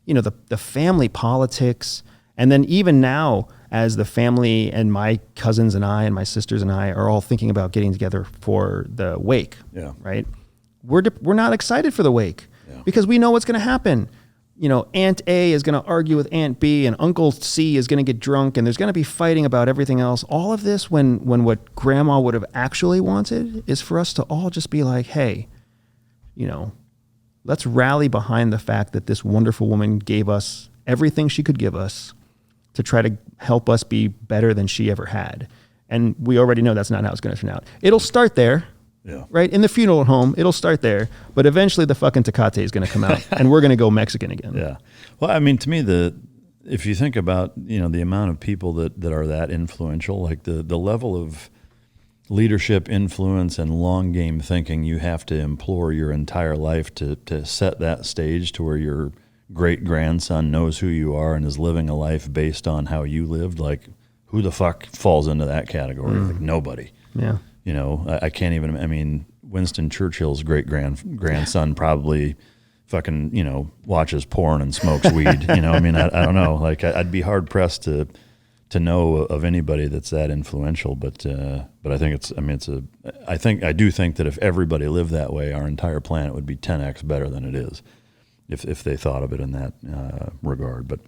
[SPEAKER 1] you know, the family politics. And then even now, as the family and my cousins and I and my sisters and I are all thinking about getting together for the wake, right? We're not excited for the wake because we know what's going to happen. You know, Aunt A is going to argue with Aunt B, and Uncle C is going to get drunk, and there's going to be fighting about everything else. All of this, when what Grandma would have actually wanted is for us to all just be like, hey, you know, let's rally behind the fact that this wonderful woman gave us everything she could give us to try to help us be better than she ever had. And we already know that's not how it's going to turn out. It'll start there. Yeah. Right? In the funeral home, it'll start there, but eventually the fucking Tecate is going to come out and we're going to go Mexican again.
[SPEAKER 2] Yeah. Well, I mean, to me, if you think about, you know, the amount of people that are that influential, like the level of leadership, influence, and long game thinking you have to employ your entire life to set that stage to where your great-grandson knows who you are and is living a life based on how you lived, like, who the fuck falls into that category? Like, nobody.
[SPEAKER 1] Yeah.
[SPEAKER 2] You know, I can't even, I mean, Winston Churchill's great-grandson probably fucking, you know, watches porn and smokes weed. You know, I mean, I don't know. Like, I'd be hard-pressed to know of anybody that's that influential. But I think I do think that if everybody lived that way, our entire planet would be 10x better than it is if they thought of it in that regard. But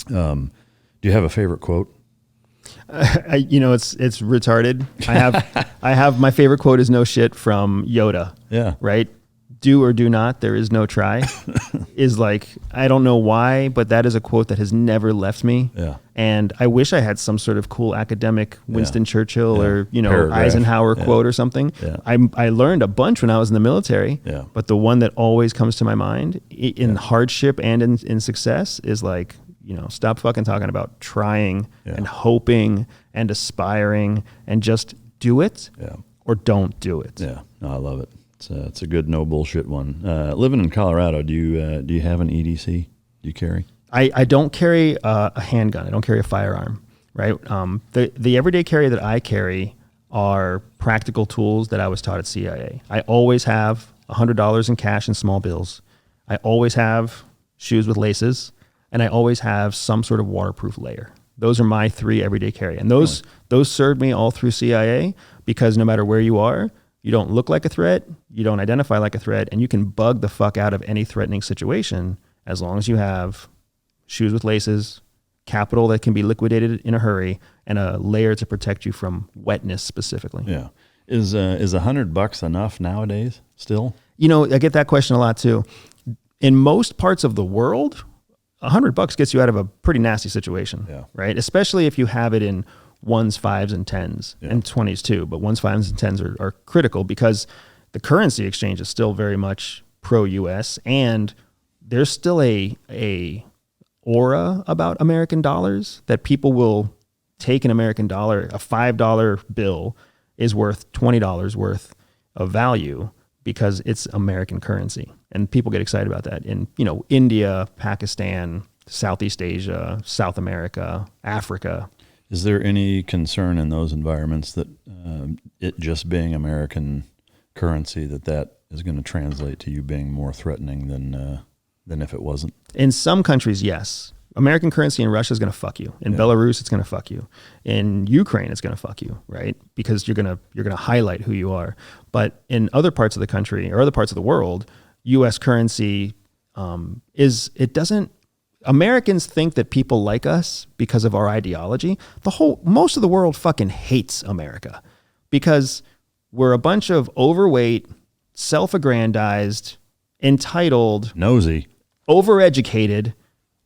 [SPEAKER 2] do you have a favorite quote?
[SPEAKER 1] You know, it's retarded. I have my favorite quote is no shit from Yoda.
[SPEAKER 2] Yeah.
[SPEAKER 1] Right? Do or do not, there is no try. Is like, I don't know why, but that is a quote that has never left me. Yeah. And I wish I had some sort of cool academic Winston Churchill or, you know, paragraph. Eisenhower quote or something. Yeah. I learned a bunch when I was in the military, but the one that always comes to my mind in hardship and in success is like, you know, stop fucking talking about trying and hoping and aspiring, and just do it or don't do it.
[SPEAKER 2] Yeah, no, I love it. It's a good no bullshit one. Living in Colorado, do you have an EDC? Do you carry?
[SPEAKER 1] I don't carry a handgun. I don't carry a firearm. Right. The everyday carry that I carry are practical tools that I was taught at CIA. I always have $100 in cash and small bills. I always have shoes with laces. And I always have some sort of waterproof layer. Those are my 3 everyday carry. And those served me all through CIA, because no matter where you are, you don't look like a threat, you don't identify like a threat, and you can bug the fuck out of any threatening situation as long as you have shoes with laces, capital that can be liquidated in a hurry, and a layer to protect you from wetness specifically.
[SPEAKER 2] Yeah. Is $100 enough nowadays still?
[SPEAKER 1] You know, I get that question a lot too. In most parts of the world, $100 gets you out of a pretty nasty situation, right? Especially if you have it in ones, fives, and tens, and 20s too. But ones, fives, and tens are critical because the currency exchange is still very much pro-U.S. and there's still a aura about American dollars that people will take an American dollar. A $5 bill is worth $20 worth of value because it's American currency. And people get excited about that in, you know, India, Pakistan, Southeast Asia, South America, Africa.
[SPEAKER 2] Is there any concern in those environments that it just being American currency, that is going to translate to you being more threatening than if it wasn't?
[SPEAKER 1] In some countries, yes. American currency in Russia is going to fuck you. In Belarus, it's going to fuck you. In Ukraine, it's going to fuck you, right? Because you're going to highlight who you are. But in other parts of the country or other parts of the world, U.S. currency Americans think that people like us because of our ideology. Most of the world fucking hates America because we're a bunch of overweight, self-aggrandized, entitled,
[SPEAKER 2] nosy,
[SPEAKER 1] overeducated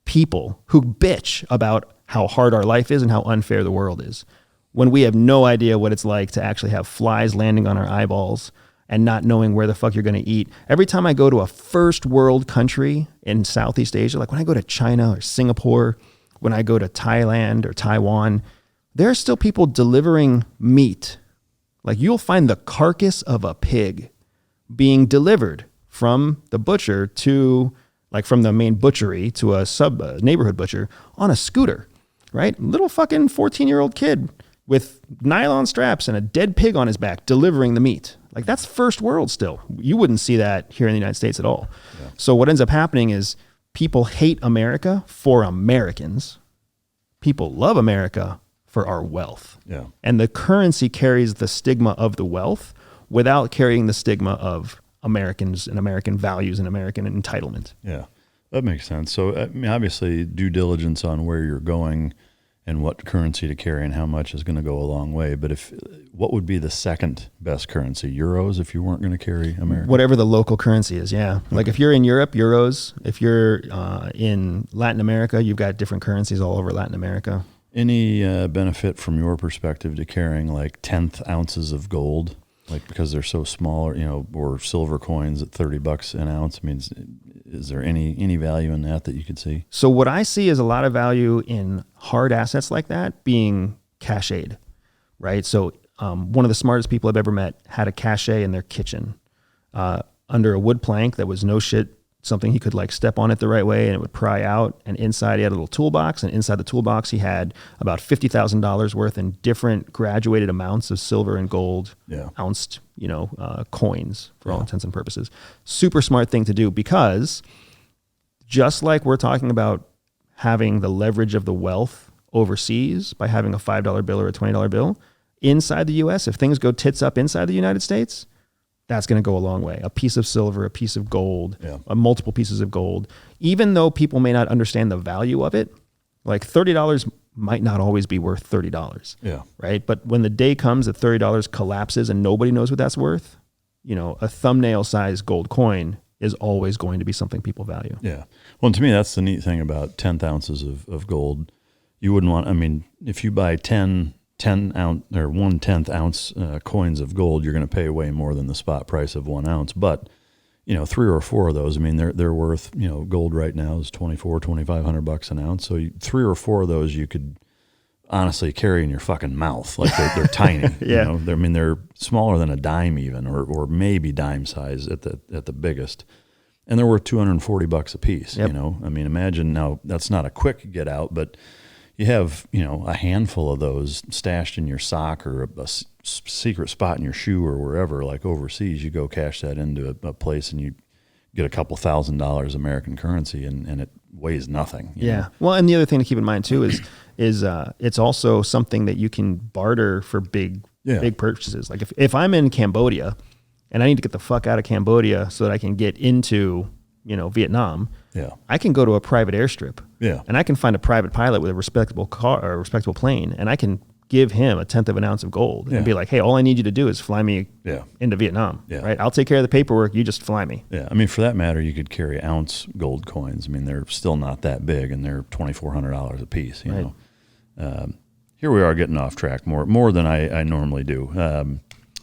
[SPEAKER 1] people who bitch about how hard our life is and how unfair the world is, when we have no idea what it's like to actually have flies landing on our eyeballs and not knowing where the fuck you're going to eat. Every time I go to a first world country in Southeast Asia, like when I go to China or Singapore, when I go to Thailand or Taiwan, there are still people delivering meat. Like you'll find the carcass of a pig being delivered from the butcher to, like from the main butchery to a neighborhood butcher on a scooter, right? Little fucking 14-year-old kid with nylon straps and a dead pig on his back delivering the meat. Like that's first world still. You wouldn't see that here in the United States at all. Yeah. So what ends up happening is people hate America for Americans. People love America for our wealth. Yeah. And the currency carries the stigma of the wealth without carrying the stigma of Americans and American values and American entitlement.
[SPEAKER 2] Yeah, that makes sense. So I mean, obviously due diligence on where you're going and what currency to carry and how much is going to go a long way. But what would be the second best currency? Euros if you weren't going to carry America?
[SPEAKER 1] Whatever the local currency is, yeah. Okay. Like if you're in Europe, euros. If you're in Latin America, you've got different currencies all over Latin America.
[SPEAKER 2] Any benefit from your perspective to carrying like 1/10 ounces of gold? Like because they're so small, or silver coins at $30 an ounce. I mean, is there any value in that you could see?
[SPEAKER 1] So what I see is a lot of value in hard assets like that being cached, right? So one of the smartest people I've ever met had a cache in their kitchen under a wood plank that was no shit, something he could like step on it the right way and it would pry out. And inside he had a little toolbox, and inside the toolbox he had about $50,000 worth in different graduated amounts of silver and gold, ounced, coins for all intents and purposes. Super smart thing to do, because just like we're talking about having the leverage of the wealth overseas by having a $5 bill or a $20 bill, inside the US, if things go tits up inside the United States, that's going to go a long way. A piece of silver, a piece of gold, multiple pieces of gold. Even though people may not understand the value of it, like $30 might not always be worth $30. Yeah. Right. But when the day comes that $30 collapses and nobody knows what that's worth, a thumbnail sized gold coin is always going to be something people value.
[SPEAKER 2] Yeah. Well, to me, that's the neat thing about 1/10 ounces of gold. You wouldn't want, if you buy 10 ounce or 1/10 ounce coins of gold, you're going to pay way more than the spot price of 1 ounce. But 3 or 4 of those, they're worth, gold right now is $2,500 an ounce. So 3 or 4 of those you could honestly carry in your fucking mouth. Like they're tiny.
[SPEAKER 1] Yeah.
[SPEAKER 2] They're smaller than a dime even, or maybe dime size at the biggest. And they're worth $240 a piece. Yep. Imagine now that's not a quick get out, but you have, a handful of those stashed in your sock or a secret spot in your shoe or wherever, like overseas. You go cash that into a place and you get a couple $1,000s American currency and it weighs nothing. You know?
[SPEAKER 1] Well, and the other thing to keep in mind too is it's also something that you can barter for big purchases. Like if I'm in Cambodia and I need to get the fuck out of Cambodia so that I can get into, Vietnam,
[SPEAKER 2] Yeah.
[SPEAKER 1] I can go to a private airstrip.
[SPEAKER 2] Yeah.
[SPEAKER 1] And I can find a private pilot with a respectable car or a respectable plane, and I can give him 1/10 of an ounce of gold and be like, hey, all I need you to do is fly me into Vietnam.
[SPEAKER 2] Yeah.
[SPEAKER 1] Right? I'll take care of the paperwork. You just fly me.
[SPEAKER 2] Yeah. I mean, for that matter, you could carry ounce gold coins. I mean, they're still not that big, and they're $2,400 a piece, you know. Here we are getting off track more than I normally do.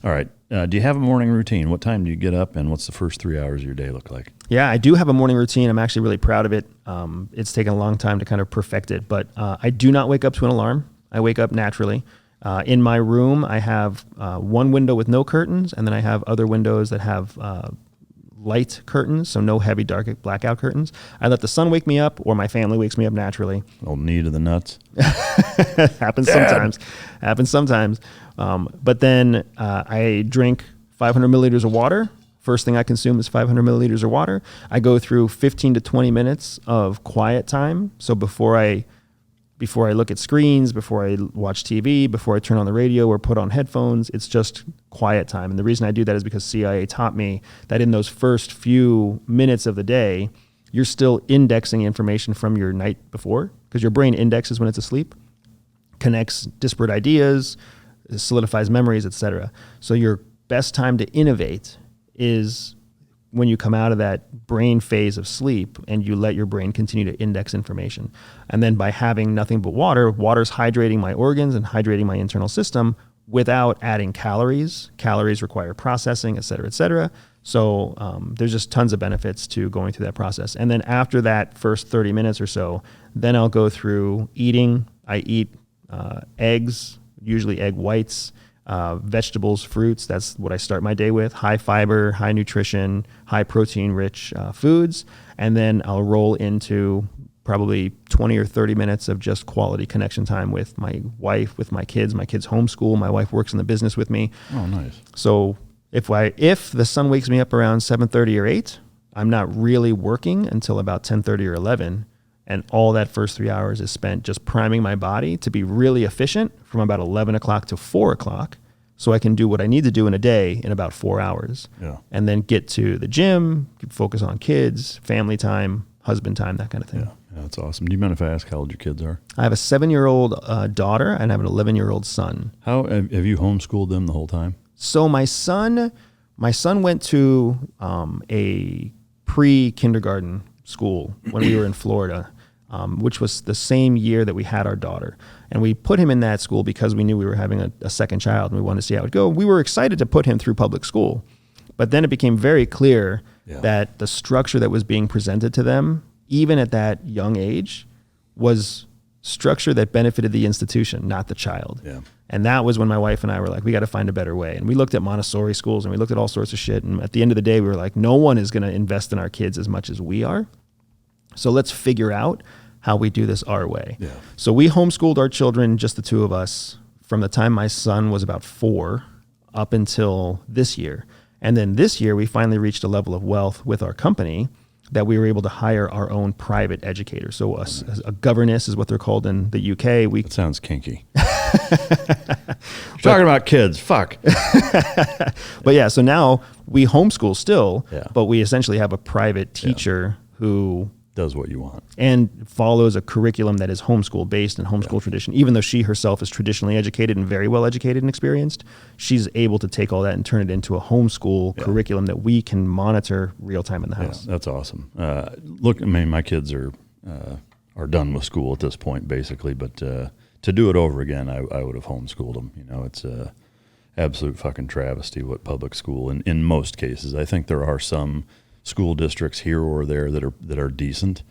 [SPEAKER 2] All right. Do you have a morning routine? What time do you get up, and what's the first 3 hours of your day look like?
[SPEAKER 1] Yeah, I do have a morning routine. I'm actually really proud of it. It's taken a long time to kind of perfect it, but I do not wake up to an alarm. I wake up naturally. In my room, I have one window with no curtains, and then I have other windows that have light curtains, so no heavy, dark blackout curtains. I let the sun wake me up, or my family wakes me up naturally.
[SPEAKER 2] Old knee to the nuts.
[SPEAKER 1] Happens sometimes. But then I drink 500 milliliters of water. First thing I consume is 500 milliliters of water. I go through 15 to 20 minutes of quiet time. So before I look at screens, before I watch TV, before I turn on the radio or put on headphones, it's just quiet time. And the reason I do that is because CIA taught me that in those first few minutes of the day, you're still indexing information from your night before, because your brain indexes when it's asleep, connects disparate ideas, solidifies memories, etc. So your best time to innovate is when you come out of that brain phase of sleep and you let your brain continue to index information. And then by having nothing but water's hydrating my organs and hydrating my internal system without adding calories. Calories require processing, et cetera, et cetera. So there's just tons of benefits to going through that process. And then after that first 30 minutes or so, then I'll go through eating. I eat eggs, usually egg whites, vegetables, fruits. That's what I start my day with. High fiber, high nutrition, high protein rich foods. And then I'll roll into probably 20 or 30 minutes of just quality connection time with my wife, with my kids. My kids homeschool. My wife works in the business with me.
[SPEAKER 2] Oh, nice.
[SPEAKER 1] So if the sun wakes me up around 7:30 or 8, I'm not really working until about 10:30 or 11. And all that first 3 hours is spent just priming my body to be really efficient from about 11 o'clock to 4 o'clock, so I can do what I need to do in a day in about 4 hours.
[SPEAKER 2] Yeah.
[SPEAKER 1] And then get to the gym, focus on kids, family time, husband time, that kind of thing.
[SPEAKER 2] Yeah, that's awesome. Do you mind if I ask how old your kids are?
[SPEAKER 1] I have a 7-year-old daughter and I have an 11-year-old son.
[SPEAKER 2] How have you homeschooled them the whole time?
[SPEAKER 1] So my son went to a pre-kindergarten school when we were in Florida. Which was the same year that we had our daughter. And we put him in that school because we knew we were having a second child and we wanted to see how it would go. We were excited to put him through public school. But then it became very clear that the structure that was being presented to them, even at that young age, was structure that benefited the institution, not the child.
[SPEAKER 2] Yeah.
[SPEAKER 1] And that was when my wife and I were like, we got to find a better way. And we looked at Montessori schools and we looked at all sorts of shit. And at the end of the day, we were like, no one is going to invest in our kids as much as we are. So let's figure out how we do this our way.
[SPEAKER 2] Yeah.
[SPEAKER 1] So we homeschooled our children, just the two of us, from the time my son was about 4 up until this year. And then this year, we finally reached a level of wealth with our company that we were able to hire our own private educator. So a governess is what they're called in the UK.
[SPEAKER 2] That sounds kinky. Talking about kids, fuck.
[SPEAKER 1] But yeah, so now we homeschool still,
[SPEAKER 2] Yeah.
[SPEAKER 1] but we essentially have a private teacher who
[SPEAKER 2] does what you want
[SPEAKER 1] and follows a curriculum that is homeschool based and homeschool tradition. Even though she herself is traditionally educated and very well educated and experienced, she's able to take all that and turn it into a homeschool curriculum that we can monitor real time in the house.
[SPEAKER 2] That's awesome. Look, I mean, my kids are done with school at this point, basically. But to do it over again, I would have homeschooled them. You know, it's a absolute fucking travesty what public school in most cases. I think there are some school districts here or there that are decent,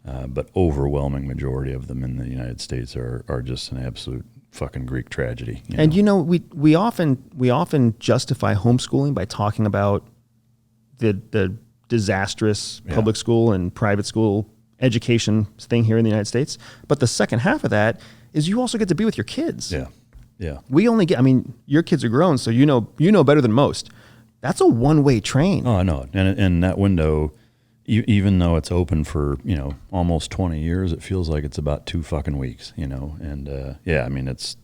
[SPEAKER 2] but overwhelming majority of them in the United States are just an absolute fucking Greek tragedy.
[SPEAKER 1] And you know, we often justify homeschooling by talking about the disastrous public school and private school education thing here in the United States. But the second half of that is you also get to be with your kids.
[SPEAKER 2] Yeah. Yeah.
[SPEAKER 1] We only get, I mean, your kids are grown, so you know better than most. That's a one-way train.
[SPEAKER 2] Oh, I know. And that window, even though it's open for, almost 20 years, it feels like it's about 2 fucking weeks, And I mean, it's,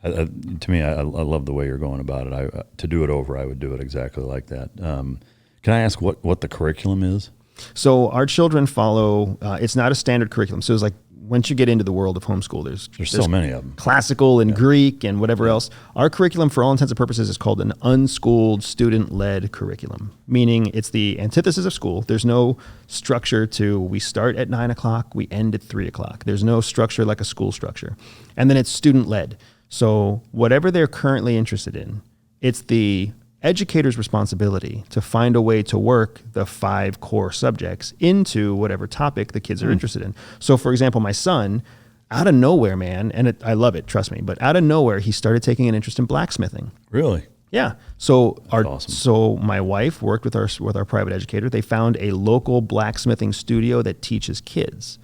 [SPEAKER 2] to me, I love the way you're going about it. To do it over, I would do it exactly like that. Can I ask what the curriculum is?
[SPEAKER 1] So our children follow, it's not a standard curriculum. So it's like, once you get into the world of homeschool, there's
[SPEAKER 2] so many of them.
[SPEAKER 1] Classical and Greek and whatever else. Our curriculum, for all intents and purposes, is called an unschooled, student-led curriculum, meaning it's the antithesis of school. There's no structure to, we start at 9 o'clock, we end at 3 o'clock. There's no structure like a school structure. And then it's student-led. So whatever they're currently interested in, it's the educator's responsibility to find a way to work the 5 core subjects into whatever topic the kids are interested in. So for example, my son, out of nowhere, man, and I love it, trust me, but out of nowhere, he started taking an interest in blacksmithing.
[SPEAKER 2] Really?
[SPEAKER 1] Yeah. So
[SPEAKER 2] awesome.
[SPEAKER 1] So my wife worked with our private educator. They found a local blacksmithing studio that teaches kids.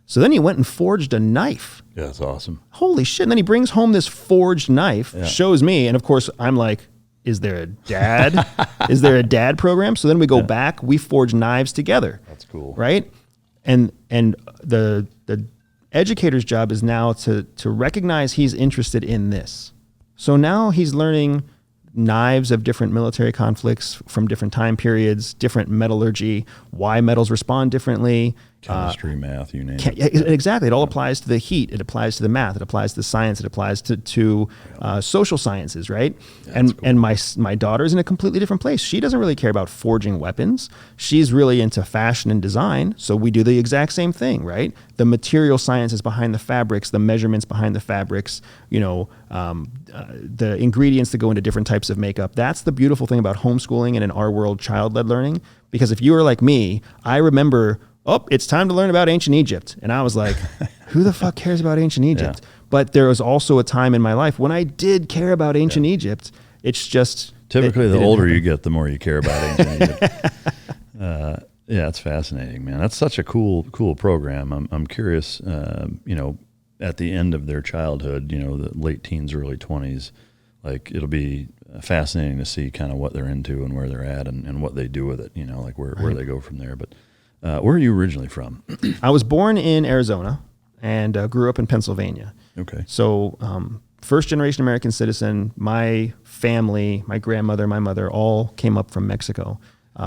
[SPEAKER 1] So then he went and forged a knife.
[SPEAKER 2] Yeah, that's awesome.
[SPEAKER 1] Holy shit. And then he brings home this forged knife, shows me, and of course I'm like, is there a dad? Is there a dad program? So then we go back, we forge knives together.
[SPEAKER 2] That's cool.
[SPEAKER 1] Right? And the educator's job is now to recognize he's interested in this. So now he's learning knives of different military conflicts from different time periods, different metallurgy, why metals respond differently.
[SPEAKER 2] Chemistry, math, you name it.
[SPEAKER 1] Exactly. It all applies to the heat. It applies to the math. It applies to the science. It applies to social sciences, right?
[SPEAKER 2] Yeah,
[SPEAKER 1] and my daughter's in a completely different place. She doesn't really care about forging weapons. She's really into fashion and design. So we do the exact same thing, right? The material sciences behind the fabrics, the measurements behind the fabrics, the ingredients that go into different types of makeup. That's the beautiful thing about homeschooling and in our world, child-led learning. Because if you were like me, I remember, it's time to learn about ancient Egypt. And I was like, who the fuck cares about ancient Egypt? Yeah. But there was also a time in my life when I did care about ancient Egypt. It's just...
[SPEAKER 2] Typically, the older you get, the more you care about ancient Egypt. Yeah, it's fascinating, man. That's such a cool program. I'm curious, at the end of their childhood, the late teens, early 20s, like it'll be fascinating to see kind of what they're into and where they're at and what they do with it, like where they go from there. But where are you originally from?
[SPEAKER 1] I was born in Arizona and grew up in Pennsylvania.
[SPEAKER 2] Okay.
[SPEAKER 1] So first generation American citizen, my family, my grandmother, my mother, all came up from Mexico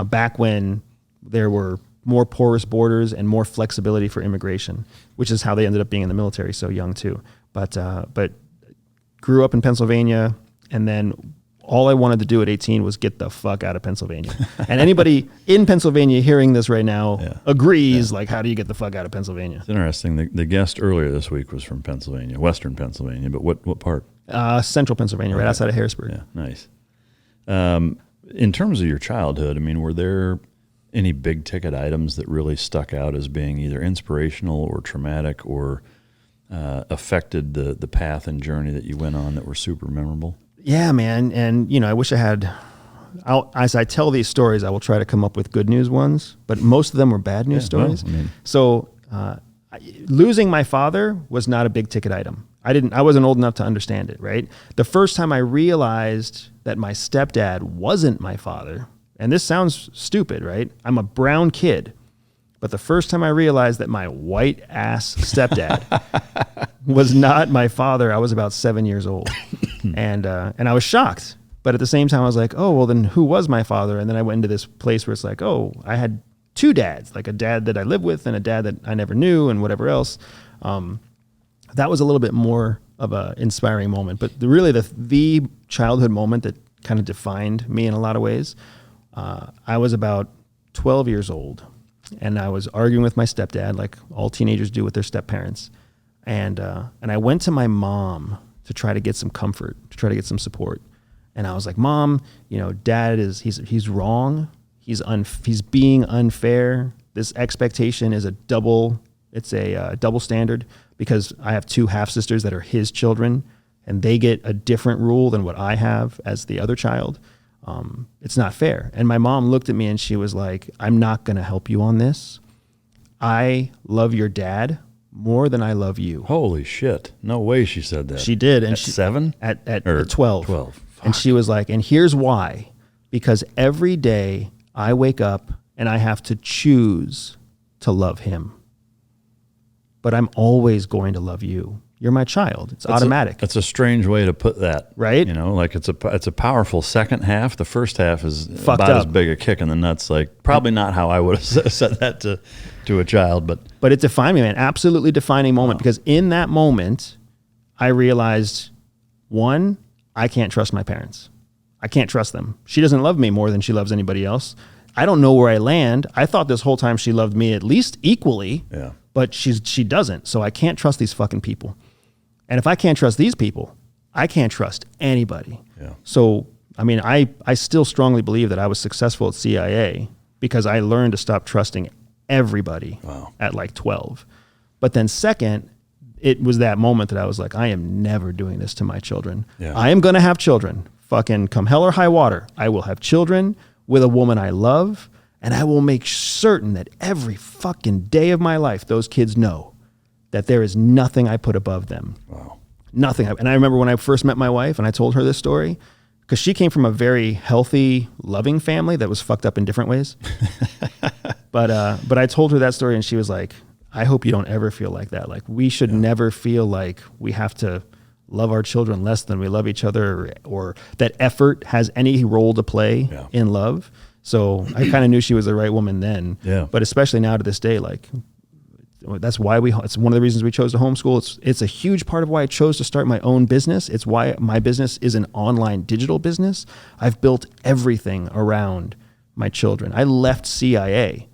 [SPEAKER 1] back when there were more porous borders and more flexibility for immigration, which is how they ended up being in the military so young too. But grew up in Pennsylvania, and then all I wanted to do at 18 was get the fuck out of Pennsylvania. And anybody in Pennsylvania hearing this right now agrees, like, how do you get the fuck out of Pennsylvania?
[SPEAKER 2] It's interesting. The guest earlier this week was from Pennsylvania, Western Pennsylvania, but what part?
[SPEAKER 1] Central Pennsylvania, right outside of Harrisburg.
[SPEAKER 2] Yeah, nice. In terms of your childhood, I mean, were there any big ticket items that really stuck out as being either inspirational or traumatic or affected the path and journey that you went on that were super memorable?
[SPEAKER 1] Yeah, man. And, I wish I had, as I tell these stories, I will try to come up with good news ones, but most of them were bad news stories. Well, so losing my father was not a big ticket item. I wasn't old enough to understand it, right? The first time I realized that my stepdad wasn't my father, and this sounds stupid, right? I'm a brown kid. But the first time I realized that my white ass stepdad was not my father, I was about 7 years old. And I was shocked. But at the same time, I was like, oh, well, then who was my father? And then I went into this place where it's like, oh, I had 2 dads, like a dad that I lived with and a dad that I never knew and whatever else. That was a little bit more of an inspiring moment. But really the childhood moment that kind of defined me in a lot of ways, I was about 12 years old. And I was arguing with my stepdad, like all teenagers do with their step-parents. And I went to my mom to try to get some comfort, to try to get some support. And I was like, Mom, Dad he's wrong. He's being unfair. This expectation is a double standard because I have 2 half-sisters that are his children, and they get a different rule than what I have as the other child. It's not fair. And my mom looked at me and she was like, I'm not going to help you on this. I love your dad more than I love you.
[SPEAKER 2] Holy shit. No way she said that.
[SPEAKER 1] She did. And
[SPEAKER 2] at 7?
[SPEAKER 1] At 12.
[SPEAKER 2] 12. Fuck.
[SPEAKER 1] And she was like, and here's why. Because every day I wake up and I have to choose to love him. But I'm always going to love you. you're my child. It's automatic.
[SPEAKER 2] That's a strange way to put that,
[SPEAKER 1] right?
[SPEAKER 2] You know, like it's a powerful second half. The first half is
[SPEAKER 1] Fucked
[SPEAKER 2] about
[SPEAKER 1] up.
[SPEAKER 2] as big a kick in the nuts. Like probably not how I would have said that to a child, but
[SPEAKER 1] it defined me, man. Absolutely defining moment, because in that moment, I realized, one, I can't trust my parents. I can't trust them. She doesn't love me more than she loves anybody else. I don't know where I land. I thought this whole time she loved me at least equally, but she doesn't. So I can't trust these fucking people. And if I can't trust these people, I can't trust anybody.
[SPEAKER 2] Yeah.
[SPEAKER 1] So, I mean, I still strongly believe that I was successful at CIA because I learned to stop trusting everybody at like 12. But then second, it was that moment that I was like, I am never doing this to my children.
[SPEAKER 2] Yeah.
[SPEAKER 1] I am going to have children. Fucking come hell or high water. I will have children with a woman I love, and I will make certain that every fucking day of my life, those kids know that there is nothing I put above them.
[SPEAKER 2] Wow.
[SPEAKER 1] Nothing. And I remember when I first met my wife and I told her this story, because she came from a very healthy, loving family that was fucked up in different ways. But I told her that story and she was like, I hope you don't ever feel like that. Like, we should never feel like we have to love our children less than we love each other, or that effort has any role to play in love. So I kind of knew she was the right woman then.
[SPEAKER 2] Yeah.
[SPEAKER 1] But especially now to this day, like, that's why it's one of the reasons we chose to homeschool. It's a huge part of why I chose to start my own business. It's why my business is an online digital business. I've built everything around my children. I left CIA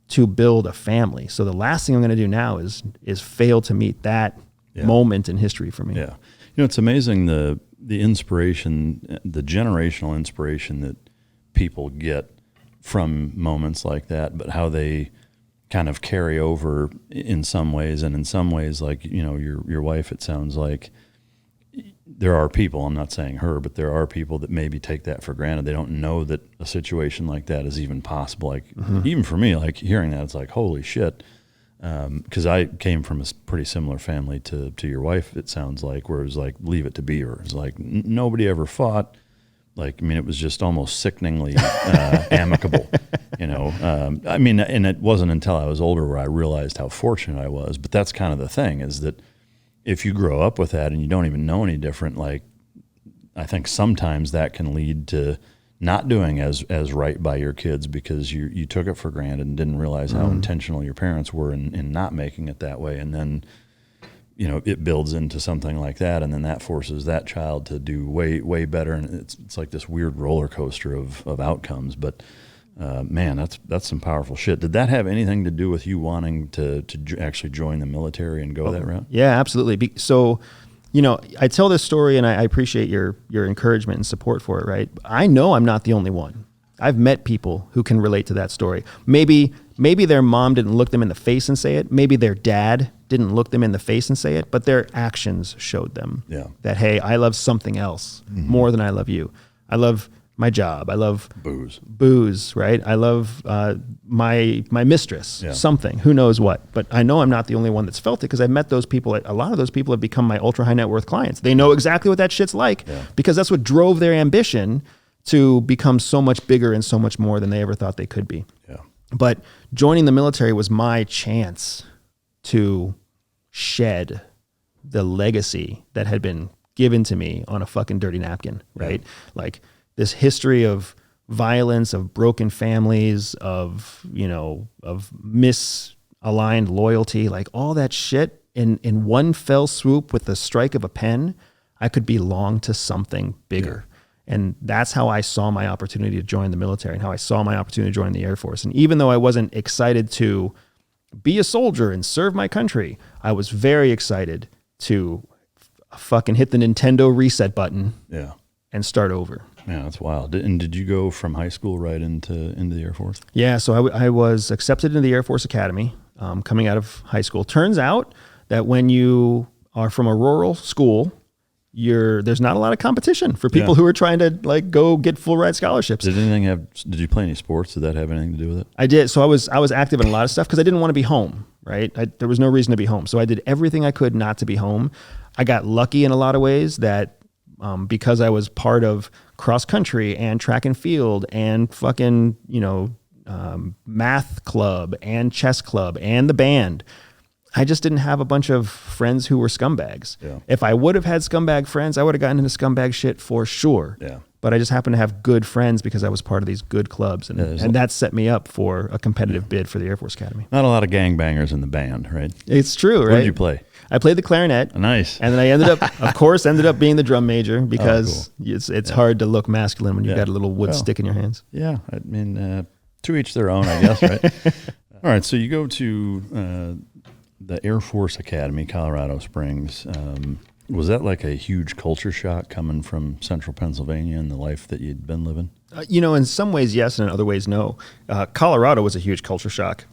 [SPEAKER 1] to build a family. So the last thing I'm going to do now is fail to meet that moment in history for me.
[SPEAKER 2] Yeah. You know, it's amazing the inspiration, the generational inspiration that people get from moments like that, but how they kind of carry over in some ways. And in some ways, like, you know, your wife, it sounds like there are people, I'm not saying her, but there are people that maybe take that for granted. They don't know that a situation like that is even possible. Like, even for me, like hearing that, it's like, holy shit. Because I came from a pretty similar family to your wife, it sounds like, where it was like, leave it to Beaver. It's like nobody ever fought. Like, I mean, it was just almost sickeningly amicable, you know. I mean, and it wasn't until I was older where I realized how fortunate I was. But that's kind of the thing, is that if you grow up with that and you don't even know any different, like, I think sometimes that can lead to not doing as right by your kids because you took it for granted and didn't realize how intentional your parents were in not making it that way. And then, you know, it builds into something like that, and then that forces that child to do way better. And it's like this weird roller coaster of outcomes. But man, that's some powerful shit. Did that have anything to do with you wanting to actually join the military and go that route?
[SPEAKER 1] Yeah, absolutely. So, you know, I tell this story and I appreciate your encouragement and support for it, right? I know I'm not the only one. I've met people who can relate to that story. Maybe their mom didn't look them in the face and say it. Maybe their dad didn't look them in the face and say it, but their actions showed them that, hey, I love something else more than I love you. I love my job. I love booze, right? I love my mistress, something, who knows what. But I know I'm not the only one that's felt it, because I've met those people. A lot of those people have become my ultra high net worth clients. They know exactly what that shit's like because that's what drove their ambition to become so much bigger and so much more than they ever thought they could be. Yeah. But joining the military was my chance to shed the legacy that had been given to me on a fucking dirty napkin, right? Like, this history of violence, of broken families, of, you know, of misaligned loyalty, like all that shit in one fell swoop with the strike of a pen, I could belong to something bigger. And that's how I saw my opportunity to join the military and how I saw my opportunity to join the Air Force. And even though I wasn't excited to be a soldier and serve my country, I was very excited to fucking hit the Nintendo reset button and start over.
[SPEAKER 2] Yeah, that's wild. And did you go from high school right into the Air Force? Yeah,
[SPEAKER 1] so I was accepted into the Air Force Academy coming out of high school. Turns out that when you are from a rural school, there's not a lot of competition for people who are trying to like go get full ride scholarships.
[SPEAKER 2] Did you play any sports? Did that have anything to do with it?
[SPEAKER 1] I did. So I was active in a lot of stuff because I didn't want to be home, right? There was no reason to be home. So I did everything I could not to be home. I got lucky in a lot of ways that because I was part of cross country and track and field and fucking, you know, math club and chess club and the band, I just didn't have a bunch of friends who were scumbags.
[SPEAKER 2] Yeah.
[SPEAKER 1] If I would have had scumbag friends, I would have gotten into scumbag shit for sure.
[SPEAKER 2] Yeah.
[SPEAKER 1] But I just happened to have good friends because I was part of these good clubs. And that set me up for a competitive bid for the Air Force Academy.
[SPEAKER 2] Not a lot of gangbangers in the band, right?
[SPEAKER 1] It's true, right?
[SPEAKER 2] What did you play?
[SPEAKER 1] I played the clarinet.
[SPEAKER 2] Nice.
[SPEAKER 1] And then I ended up being the drum major because it's hard to look masculine when you've got a little wood stick in your hands.
[SPEAKER 2] Yeah. I mean, to each their own, I guess, right? All right. So you go to the Air Force Academy, Colorado Springs. Was that like a huge culture shock coming from central Pennsylvania and the life that you'd been living?
[SPEAKER 1] In some ways, yes, and in other ways, no. Colorado was a huge culture shock.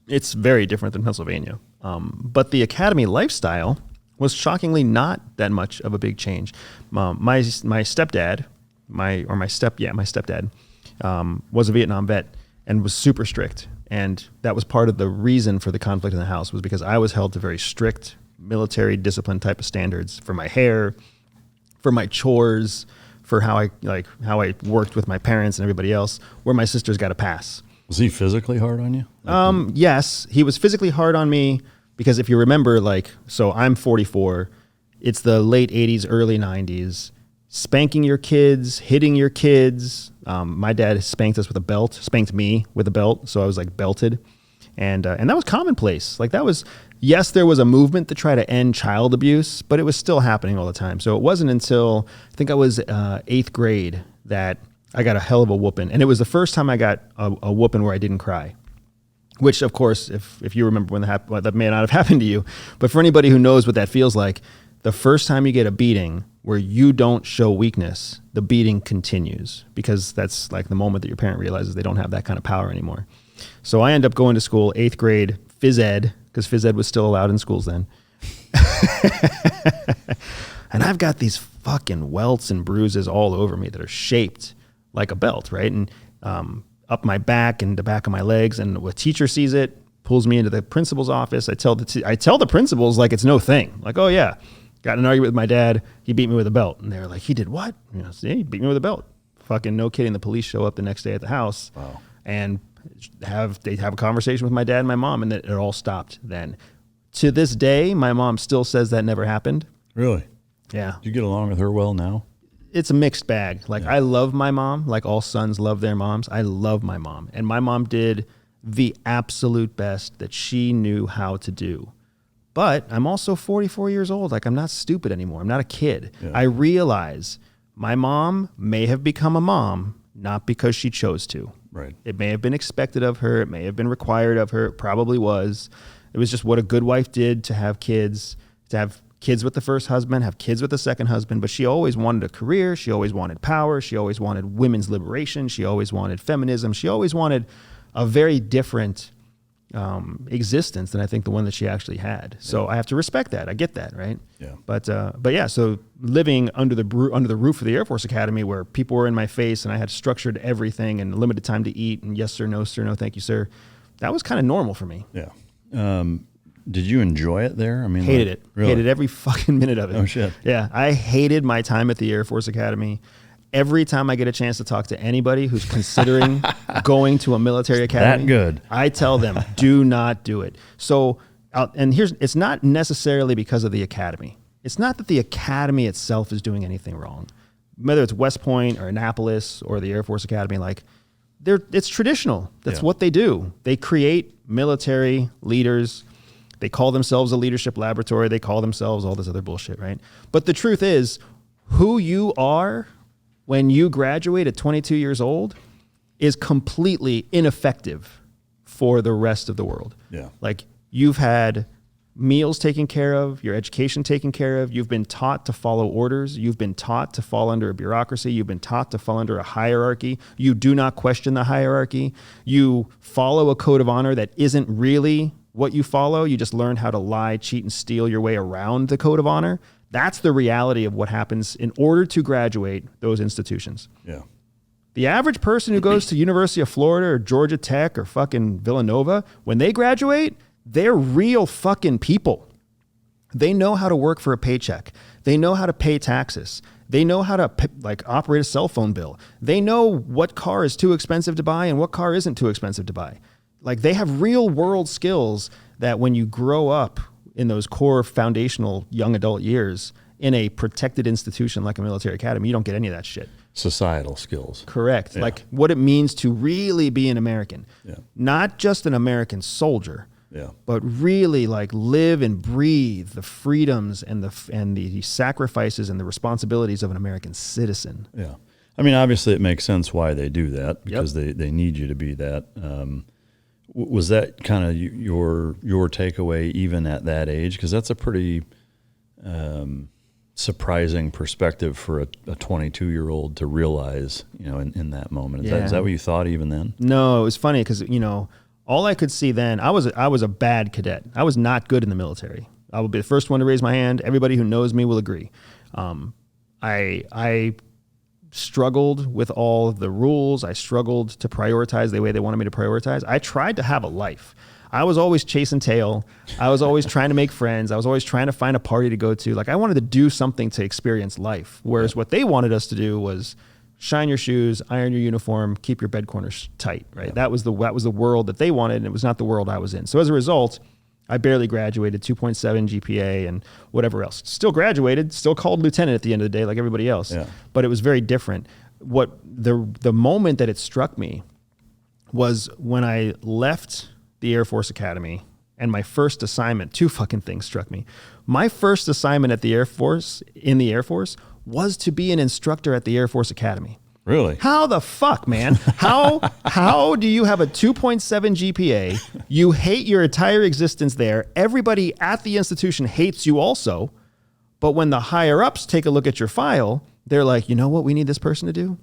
[SPEAKER 1] It's very different than Pennsylvania. But the academy lifestyle was shockingly not that much of a big change. My stepdad, my stepdad was a Vietnam vet and was super strict. And that was part of the reason for the conflict in the house, was because I was held to very strict military discipline type of standards for my hair, for my chores, for how I worked with my parents and everybody else, where my sisters got a pass.
[SPEAKER 2] Was he physically hard on you?
[SPEAKER 1] Yes, he was physically hard on me because if you remember, so I'm 44, it's the late 80s, early 90s, spanking your kids, hitting your kids. My dad spanked me with a belt. So I was belted. And that was commonplace. Yes, there was a movement to try to end child abuse, but it was still happening all the time. So it wasn't until I think I was 8th grade that I got a hell of a whooping. And it was the first time I got a whooping where I didn't cry, which of course, if you remember when that may not have happened to you, but for anybody who knows what that feels like, the first time you get a beating where you don't show weakness, the beating continues, because that's the moment that your parent realizes they don't have that kind of power anymore. So I end up going to school, 8th grade, phys ed, because phys ed was still allowed in schools then. And I've got these fucking welts and bruises all over me that are shaped like a belt, right? And up my back and the back of my legs, and a teacher sees it, pulls me into the principal's office. I tell the principals like it's no thing. Oh yeah, got in an argument with my dad. He beat me with a belt. And they're like, he did what? Yeah, he beat me with a belt. Fucking no kidding. The police show up the next day at the house.
[SPEAKER 2] Wow.
[SPEAKER 1] And they have a conversation with my dad and my mom, and it all stopped then. To this day, my mom still says that never happened.
[SPEAKER 2] Really?
[SPEAKER 1] Yeah.
[SPEAKER 2] Do you get along with her well now?
[SPEAKER 1] It's a mixed bag. I love my mom, like all sons love their moms. I love my mom. And my mom did the absolute best that she knew how to do. But I'm also 44 years old. I'm not stupid anymore. I'm not a kid. Yeah. I realize my mom may have become a mom, not because she chose to.
[SPEAKER 2] Right.
[SPEAKER 1] It may have been expected of her. It may have been required of her. It probably was. It was just what a good wife did to have kids with the first husband, have kids with the second husband. But she always wanted a career. She always wanted power. She always wanted women's liberation. She always wanted feminism. She always wanted a very different existence than I think the one that she actually had. So I have to respect that. I get that, right?
[SPEAKER 2] Yeah.
[SPEAKER 1] But yeah, so living under the roof of the Air Force Academy, where people were in my face and I had structured everything and limited time to eat and yes sir, no thank you sir, that was kind of normal for me.
[SPEAKER 2] Yeah. Did you enjoy it there? I mean,
[SPEAKER 1] hated it.
[SPEAKER 2] Really?
[SPEAKER 1] Hated every fucking minute of it.
[SPEAKER 2] Oh shit.
[SPEAKER 1] Yeah, I hated my time at the Air Force Academy. Every time I get a chance to talk to anybody who's considering going to a military academy,
[SPEAKER 2] that good.
[SPEAKER 1] I tell them, do not do it. So, and it's not necessarily because of the academy. It's not that the academy itself is doing anything wrong. Whether it's West Point or Annapolis or the Air Force Academy, it's traditional. That's what they do. They create military leaders. They call themselves a leadership laboratory. They call themselves all this other bullshit, right? But the truth is, who you are when you graduate at 22 years old is completely ineffective for the rest of the world.
[SPEAKER 2] Yeah.
[SPEAKER 1] You've had meals taken care of, your education taken care of, you've been taught to follow orders, you've been taught to fall under a bureaucracy, you've been taught to fall under a hierarchy, you do not question the hierarchy, you follow a code of honor that isn't really what you follow, you just learn how to lie, cheat, and steal your way around the code of honor. That's the reality of what happens in order to graduate those institutions.
[SPEAKER 2] Yeah.
[SPEAKER 1] The average person who goes to University of Florida or Georgia Tech or fucking Villanova, when they graduate, they're real fucking people. They know how to work for a paycheck. They know how to pay taxes. They know how to operate a cell phone bill. They know what car is too expensive to buy and what car isn't too expensive to buy. They have real world skills that when you grow up in those core foundational young adult years in a protected institution like a military academy, you don't get any of that shit.
[SPEAKER 2] Societal skills.
[SPEAKER 1] Correct.
[SPEAKER 2] Yeah.
[SPEAKER 1] Like what it means to really be an American.
[SPEAKER 2] Yeah.
[SPEAKER 1] Not just an American soldier,
[SPEAKER 2] Yeah.
[SPEAKER 1] but really like live and breathe the freedoms and the sacrifices and the responsibilities of an American citizen.
[SPEAKER 2] Yeah. I mean, obviously it makes sense why they do that, because they need you to be that. Was that kind of your takeaway even at that age? Because that's a pretty surprising perspective for a 22-year-old to realize, in that moment. Is that what you thought even then?
[SPEAKER 1] No, it was funny because, all I could see then, I was a bad cadet. I was not good in the military. I will be the first one to raise my hand. Everybody who knows me will agree. I struggled with all of the rules. I struggled to prioritize the way they wanted me to prioritize. I tried to have a life. I was always chasing tail. I was always trying to make friends. I was always trying to find a party to go to. Like I wanted to do something to experience life. Whereas what they wanted us to do was shine your shoes, iron your uniform, keep your bed corners tight, right? Yeah. That was the world that they wanted, and it was not the world I was in. So as a result, I barely graduated, 2.7 GPA and whatever else. Still graduated, still called lieutenant at the end of the day like everybody else. Yeah. But it was very different. What the moment that it struck me was when I left the Air Force Academy and my first assignment, two fucking things struck me. My first assignment at the Air Force, was to be an instructor at the Air Force Academy.
[SPEAKER 2] Really?
[SPEAKER 1] How the fuck, man? How do you have a 2.7 GPA? You hate your entire existence there. Everybody at the institution hates you also. But when the higher ups take a look at your file, they're like, you know what we need this person to do?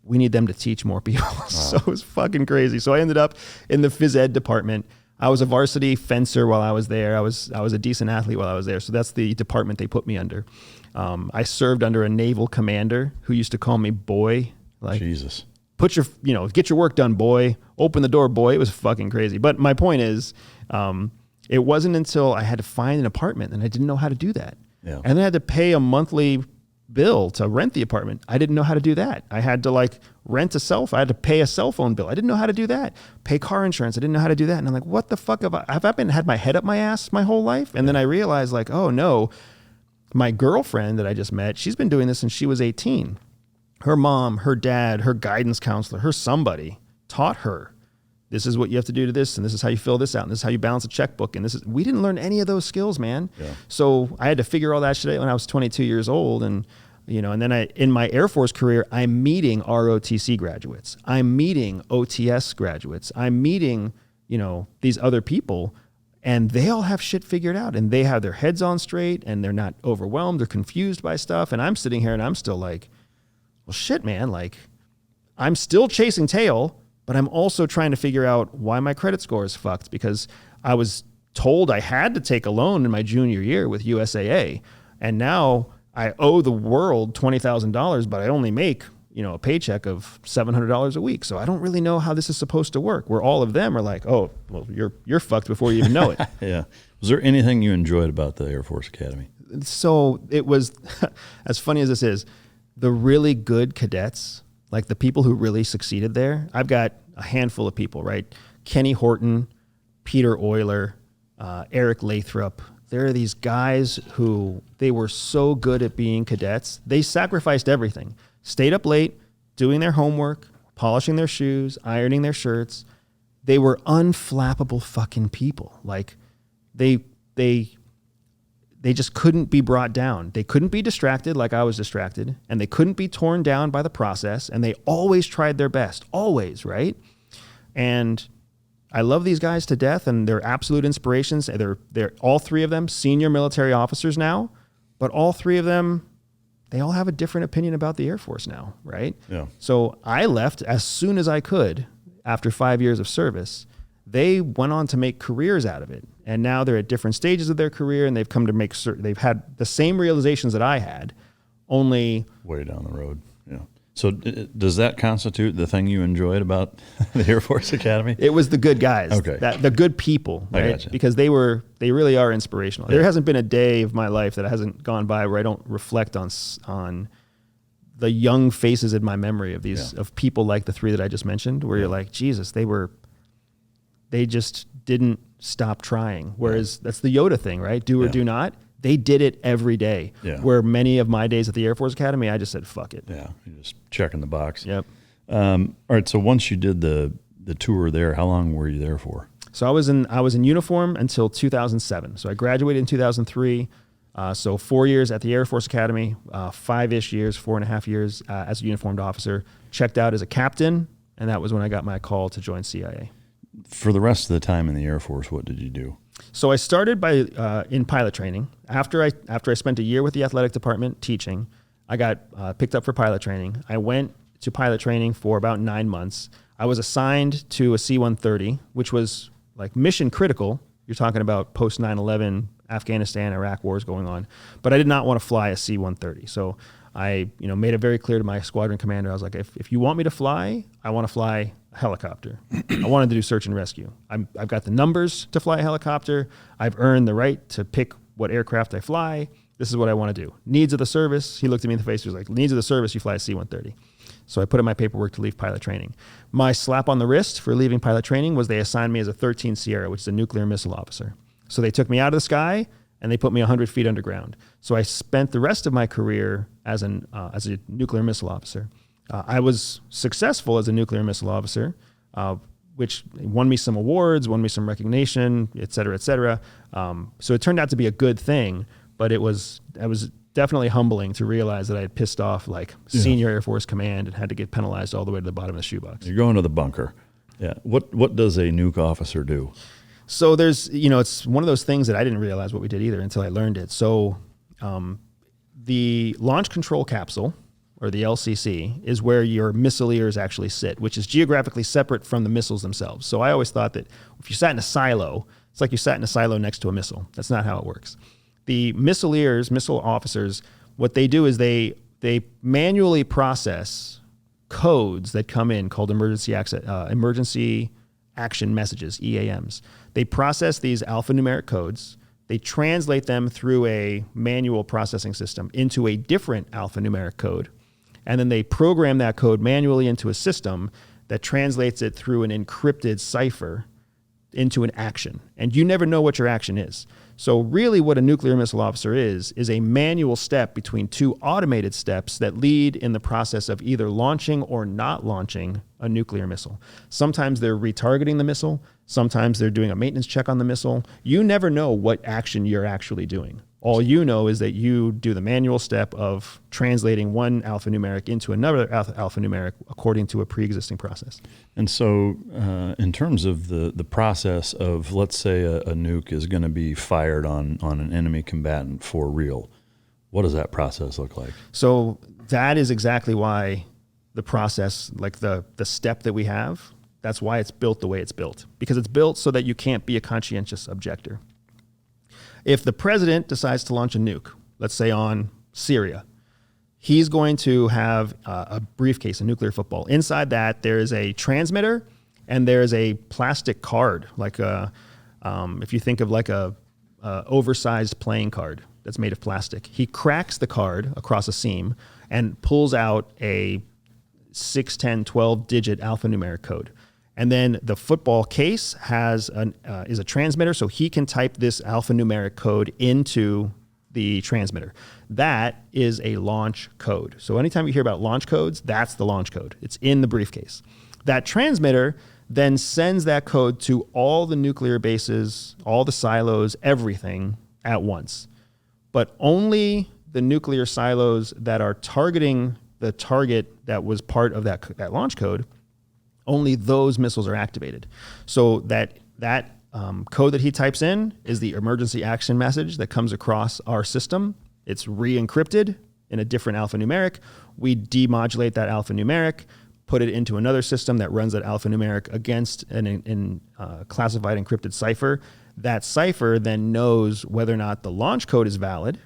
[SPEAKER 1] We need them to teach more people. Wow. So it was fucking crazy. So I ended up in the phys ed department. I was a varsity fencer while I was there. I was a decent athlete while I was there. So that's the department they put me under. I served under a naval commander who used to call me boy. Like,
[SPEAKER 2] Jesus.
[SPEAKER 1] Get your work done, boy. Open the door, boy. It was fucking crazy. But my point is, it wasn't until I had to find an apartment and I didn't know how to do that. Yeah. And then I had to pay a monthly bill to rent the apartment. I didn't know how to do that. I had to I had to pay a cell phone bill. I didn't know how to do that. Pay car insurance. I didn't know how to do that. And I'm like, what the fuck have I had my head up my ass my whole life? And then I realized like, oh no, my girlfriend that I just met, she's been doing this since she was 18. Her mom, her dad, her guidance counselor, her somebody taught her, this is what you have to do to this, and this is how you fill this out, and this is how you balance a checkbook, and we didn't learn any of those skills, man. Yeah. So I had to figure all that shit out when I was 22 years old, and then in my Air Force career, I'm meeting ROTC graduates, I'm meeting OTS graduates, I'm meeting, these other people, and they all have shit figured out, and they have their heads on straight, and they're not overwhelmed or confused by stuff, and I'm sitting here and I'm still like, well, shit, man, like I'm still chasing tail, but I'm also trying to figure out why my credit score is fucked, because I was told I had to take a loan in my junior year with USAA. And now I owe the world $20,000, but I only make, a paycheck of $700 a week. So I don't really know how this is supposed to work, where all of them are like, oh, well, you're fucked before you even know it.
[SPEAKER 2] Yeah. Was there anything you enjoyed about the Air Force Academy?
[SPEAKER 1] So it was, as funny as this is, the really good cadets, like the people who really succeeded there, I've got a handful of people, right? Kenny Horton, Peter Euler, Eric Lathrop. There are these guys who they were so good at being cadets. They sacrificed everything. Stayed up late, doing their homework, polishing their shoes, ironing their shirts. They were unflappable fucking people. Like they just couldn't be brought down. They couldn't be distracted like I was distracted, and they couldn't be torn down by the process, and they always tried their best, always, right? And I love these guys to death, and they're absolute inspirations. They're all three of them senior military officers now, but all three of them, they all have a different opinion about the Air Force now, right? Yeah. So I left as soon as I could after 5 years of service. They went on to make careers out of it. And now they're at different stages of their career, and they've come to make certain they've had the same realizations that I had, only
[SPEAKER 2] way down the road. Yeah. So does that constitute the thing you enjoyed about the Air Force Academy?
[SPEAKER 1] It was the good guys,
[SPEAKER 2] okay.
[SPEAKER 1] The good people, right?
[SPEAKER 2] I gotcha.
[SPEAKER 1] Because they really are inspirational. Yeah. There hasn't been a day of my life that hasn't gone by where I don't reflect on the young faces in my memory of these of people like the three that I just mentioned, where you're like, Jesus, they just didn't stop trying. Whereas that's the Yoda thing, right? Do or do not. They did it every day.
[SPEAKER 2] Yeah.
[SPEAKER 1] Where many of my days at the Air Force Academy, I just said, fuck it.
[SPEAKER 2] Yeah, you're just checking the box.
[SPEAKER 1] Yep.
[SPEAKER 2] All right, so once you did the tour there, how long were you there for?
[SPEAKER 1] So I was in uniform until 2007. So I graduated in 2003. So 4 years at the Air Force Academy, 5-ish years, 4.5 years as a uniformed officer. Checked out as a captain, and that was when I got my call to join CIA.
[SPEAKER 2] For the rest of the time in the Air Force, what did you do?
[SPEAKER 1] So I started in pilot training. After I spent a year with the athletic department teaching, I got picked up for pilot training. I went to pilot training for about 9 months. I was assigned to a C-130, which was like mission critical. You're talking about post 9/11 Afghanistan, Iraq wars going on, but I did not want to fly a C-130. So I, made it very clear to my squadron commander. I was like, if you want me to fly, I want to fly a helicopter. I wanted to do search and rescue. I've got the numbers to fly a helicopter. I've earned the right to pick what aircraft I fly. This is what I want to do. Needs of the service. He looked at me in the face. He was like, needs of the service, you fly a C-130. So I put in my paperwork to leave pilot training. My slap on the wrist for leaving pilot training was they assigned me as a 13 Sierra, which is a nuclear missile officer. So they took me out of the sky and they put me 100 feet underground. So I spent the rest of my career as a nuclear missile officer. I was successful as a nuclear missile officer, which won me some awards, won me some recognition, et cetera, et cetera. So it turned out to be a good thing, but it was definitely humbling to realize that I had pissed off senior Air Force command and had to get penalized all the way to the bottom of the shoebox.
[SPEAKER 2] You're going to the bunker. Yeah. What does a nuke officer do?
[SPEAKER 1] So there's, it's one of those things that I didn't realize what we did either until I learned it. So the launch control capsule, or the LCC, is where your missileers actually sit, which is geographically separate from the missiles themselves. So I always thought that if you sat in a silo, it's like you sat in a silo next to a missile. That's not how it works. The missileers, missile officers, what they do is they manually process codes that come in called emergency action messages, EAMs. They process these alphanumeric codes. They translate them through a manual processing system into a different alphanumeric code. And then they program that code manually into a system that translates it through an encrypted cipher into an action. And you never know what your action is. So really what a nuclear missile officer is a manual step between two automated steps that lead in the process of either launching or not launching a nuclear missile. Sometimes they're retargeting the missile. Sometimes they're doing a maintenance check on the missile. You never know what action you're actually doing. All you know is that you do the manual step of translating one alphanumeric into another alphanumeric according to a pre-existing process.
[SPEAKER 2] And so in terms of the process of, let's say a nuke is going to be fired on an enemy combatant for real, what does that process look like? So
[SPEAKER 1] that is exactly why the process, like the step that we have, that's why it's built the way it's built. Because it's built so that you can't be a conscientious objector. If the president decides to launch a nuke, let's say on Syria, he's going to have a briefcase, a nuclear football. Inside that, there is a transmitter and there is a plastic card, if you think of like a oversized playing card that's made of plastic. He cracks the card across a seam and pulls out a 6, 10, 12-digit alphanumeric code. And then the football case is a transmitter, so he can type this alphanumeric code into the transmitter. That is a launch code. So anytime you hear about launch codes, that's the launch code. It's in the briefcase. That transmitter then sends that code to all the nuclear bases, all the silos, everything at once. But only the nuclear silos that are targeting the target that was part of that launch code, only those missiles are activated. So that code that he types in is the emergency action message that comes across our system. It's re-encrypted in a different alphanumeric. We demodulate that alphanumeric, put it into another system that runs that alphanumeric against an classified encrypted cipher. That cipher then knows whether or not the launch code is valid,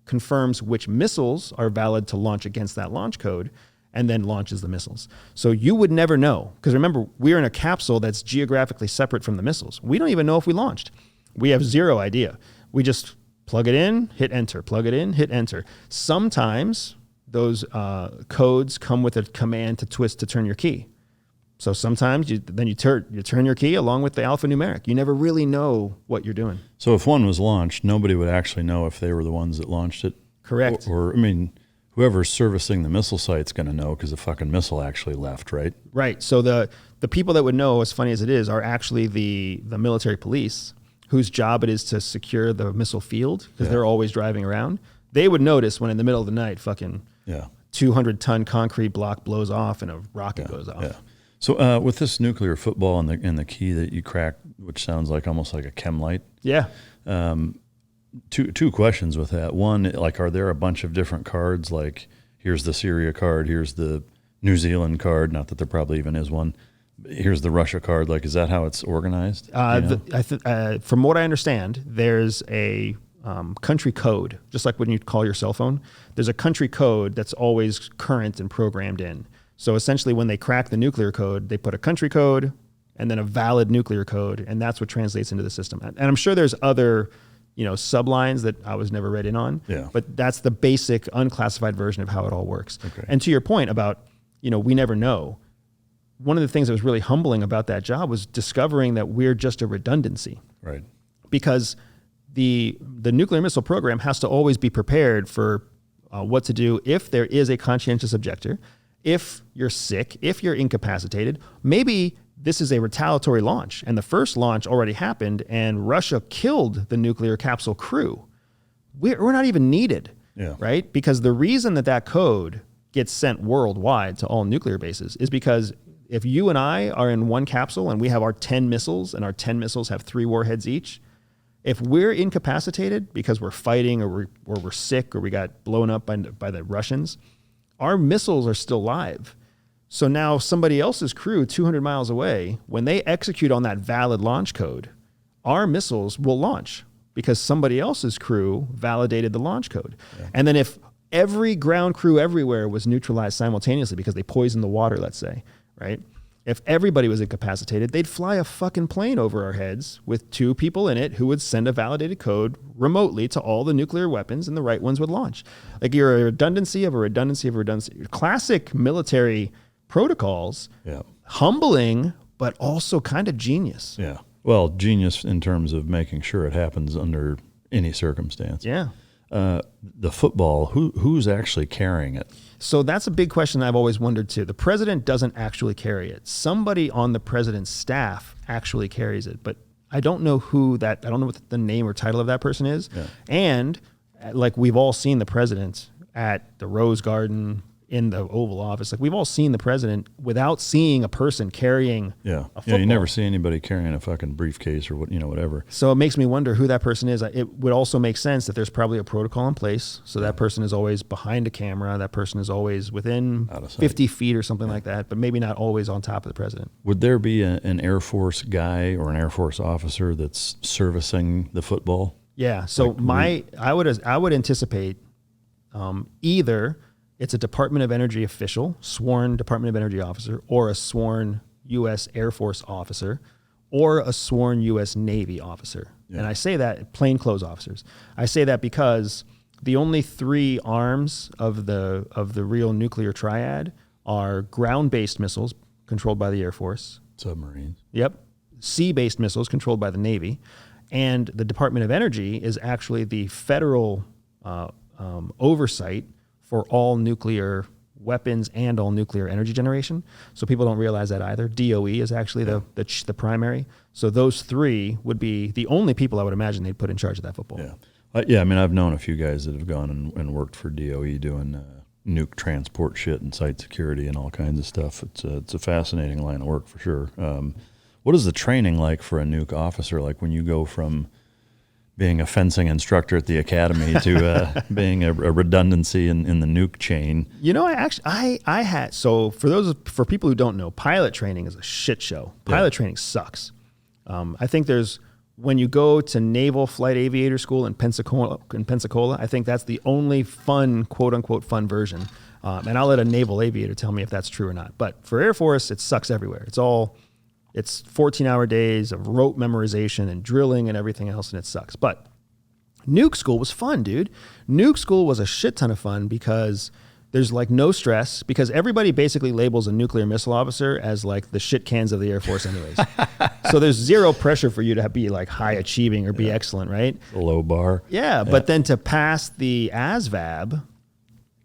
[SPEAKER 1] confirms which missiles are valid to launch against that launch code, and then launches the missiles. So you would never know, because remember, we're in a capsule that's geographically separate from the missiles. We don't even know if we launched. We have zero idea. We just plug it in, hit enter, plug it in, hit enter. Sometimes those codes come with a command to twist to turn your key. So sometimes you turn your key along with the alphanumeric. You never really know what you're doing.
[SPEAKER 2] So if one was launched, nobody would actually know if they were the ones that launched it.
[SPEAKER 1] Correct.
[SPEAKER 2] Or I mean, whoever's servicing the missile site's going to know because the fucking missile actually left, right?
[SPEAKER 1] Right. So the people that would know, as funny as it is, are actually the military police, whose job it is to secure the missile field because they're always driving around. They would notice when in the middle of the night, fucking 200-ton concrete block blows off and a rocket goes off.
[SPEAKER 2] Yeah. So with this nuclear football and the key that you cracked, which sounds like almost like a chem light.
[SPEAKER 1] Yeah.
[SPEAKER 2] Two questions with that. One, like, are there a bunch of different cards? Like, here's the Syria card, here's the New Zealand card. Not that there probably even is one. Here's the Russia card. Like, is that how it's organized?
[SPEAKER 1] From what I understand, there's a country code, just like when you call your cell phone. There's a country code that's always current and programmed in. So essentially, when they crack the nuclear code, they put a country code and then a valid nuclear code, and that's what translates into the system. And I'm sure there's other, sublines that I was never read in on.
[SPEAKER 2] Yeah.
[SPEAKER 1] But that's the basic unclassified version of how it all works.
[SPEAKER 2] Okay.
[SPEAKER 1] And to your point about, we never know. One of the things that was really humbling about that job was discovering that we're just a redundancy.
[SPEAKER 2] Right.
[SPEAKER 1] Because the nuclear missile program has to always be prepared for what to do if there is a conscientious objector, if you're sick, if you're incapacitated. Maybe this is a retaliatory launch, and the first launch already happened, and Russia killed the nuclear capsule crew. We're not even needed, right? Because the reason that code gets sent worldwide to all nuclear bases is because if you and I are in one capsule and we have our 10 missiles, and our 10 missiles have 3 warheads each, if we're incapacitated because we're fighting or we're sick or we got blown up by the Russians, our missiles are still live. So now somebody else's crew 200 miles away, when they execute on that valid launch code, our missiles will launch because somebody else's crew validated the launch code. Yeah. And then if every ground crew everywhere was neutralized simultaneously because they poisoned the water, let's say, right? If everybody was incapacitated, they'd fly a fucking plane over our heads with 2 people in it who would send a validated code remotely to all the nuclear weapons, and the right ones would launch. Like, you're a redundancy of a redundancy of a redundancy. Classic military protocols, humbling, but also kind of genius.
[SPEAKER 2] Yeah. Well, genius in terms of making sure it happens under any circumstance.
[SPEAKER 1] Yeah.
[SPEAKER 2] The football, who's actually carrying it?
[SPEAKER 1] So that's a big question I've always wondered too. The president doesn't actually carry it. Somebody on the president's staff actually carries it, but I don't know I don't know what the name or title of that person is. Yeah. And like, we've all seen the president at the Rose Garden, in the Oval Office. Like, we've all seen the president without seeing a person carrying a football.
[SPEAKER 2] Yeah, you never see anybody carrying a fucking briefcase or whatever.
[SPEAKER 1] So it makes me wonder who that person is. It would also make sense that there's probably a protocol in place. So that person is always behind a camera. That person is always within 50 feet or something like that, but maybe not always on top of the president.
[SPEAKER 2] Would there be an Air Force guy or an Air Force officer that's servicing the football?
[SPEAKER 1] Yeah. So I would anticipate either it's a Department of Energy official, sworn Department of Energy officer, or a sworn U.S. Air Force officer, or a sworn U.S. Navy officer. Yeah. And I say that, plainclothes officers. I say that because the only 3 arms of the real nuclear triad are ground-based missiles controlled by the Air Force.
[SPEAKER 2] Submarines.
[SPEAKER 1] Yep. Sea-based missiles controlled by the Navy. And the Department of Energy is actually the federal oversight for all nuclear weapons and all nuclear energy generation. So people don't realize that either. DOE is actually the primary. So those 3 would be the only people I would imagine they'd put in charge of that football.
[SPEAKER 2] Yeah. I mean, I've known a few guys that have gone and worked for DOE doing nuke transport shit and site security and all kinds of stuff. It's a fascinating line of work for sure. What is the training like for a nuke officer? Like, when you go from being a fencing instructor at the academy to being a redundancy in the nuke chain.
[SPEAKER 1] I had, so for people who don't know, pilot training is a shit show. Pilot training sucks. I think when you go to Naval Flight Aviator School in Pensacola, I think that's the only fun, quote unquote, fun version. And I'll let a naval aviator tell me if that's true or not. But for Air Force, it sucks everywhere. It's 14-hour days of rote memorization and drilling and everything else, and it sucks. But nuke school was fun, dude. Nuke school was a shit ton of fun because There's like no stress because everybody basically labels a nuclear missile officer as like the shit cans of the Air Force anyways. So there's zero pressure for you to be like high achieving or be excellent, right?
[SPEAKER 2] A low bar.
[SPEAKER 1] Yeah, but then to pass the ASVAB,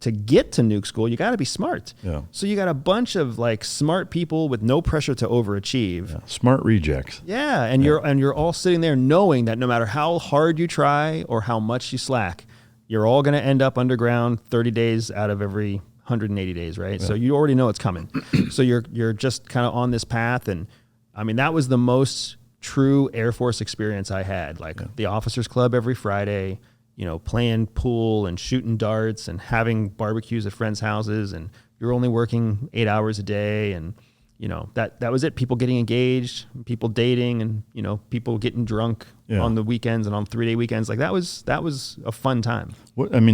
[SPEAKER 1] to get to nuke school, you got to be smart.
[SPEAKER 2] Yeah.
[SPEAKER 1] So you got a bunch of like smart people with no pressure to overachieve.
[SPEAKER 2] Yeah. Smart rejects.
[SPEAKER 1] Yeah, and you're all sitting there knowing that no matter how hard you try or how much you slack, you're all going to end up underground 30 days out of every 180 days, right? Yeah. So you already know it's coming. So you're just kind of on this path, and I mean that was the most true Air Force experience I had. Like the officers club every Friday, you know, playing pool and shooting darts and having barbecues at friends' houses, and you're only working 8 hours a day, and you know that was it. People getting engaged, people dating, and you know people getting drunk on the weekends and on 3-day weekends. Like that was a fun time.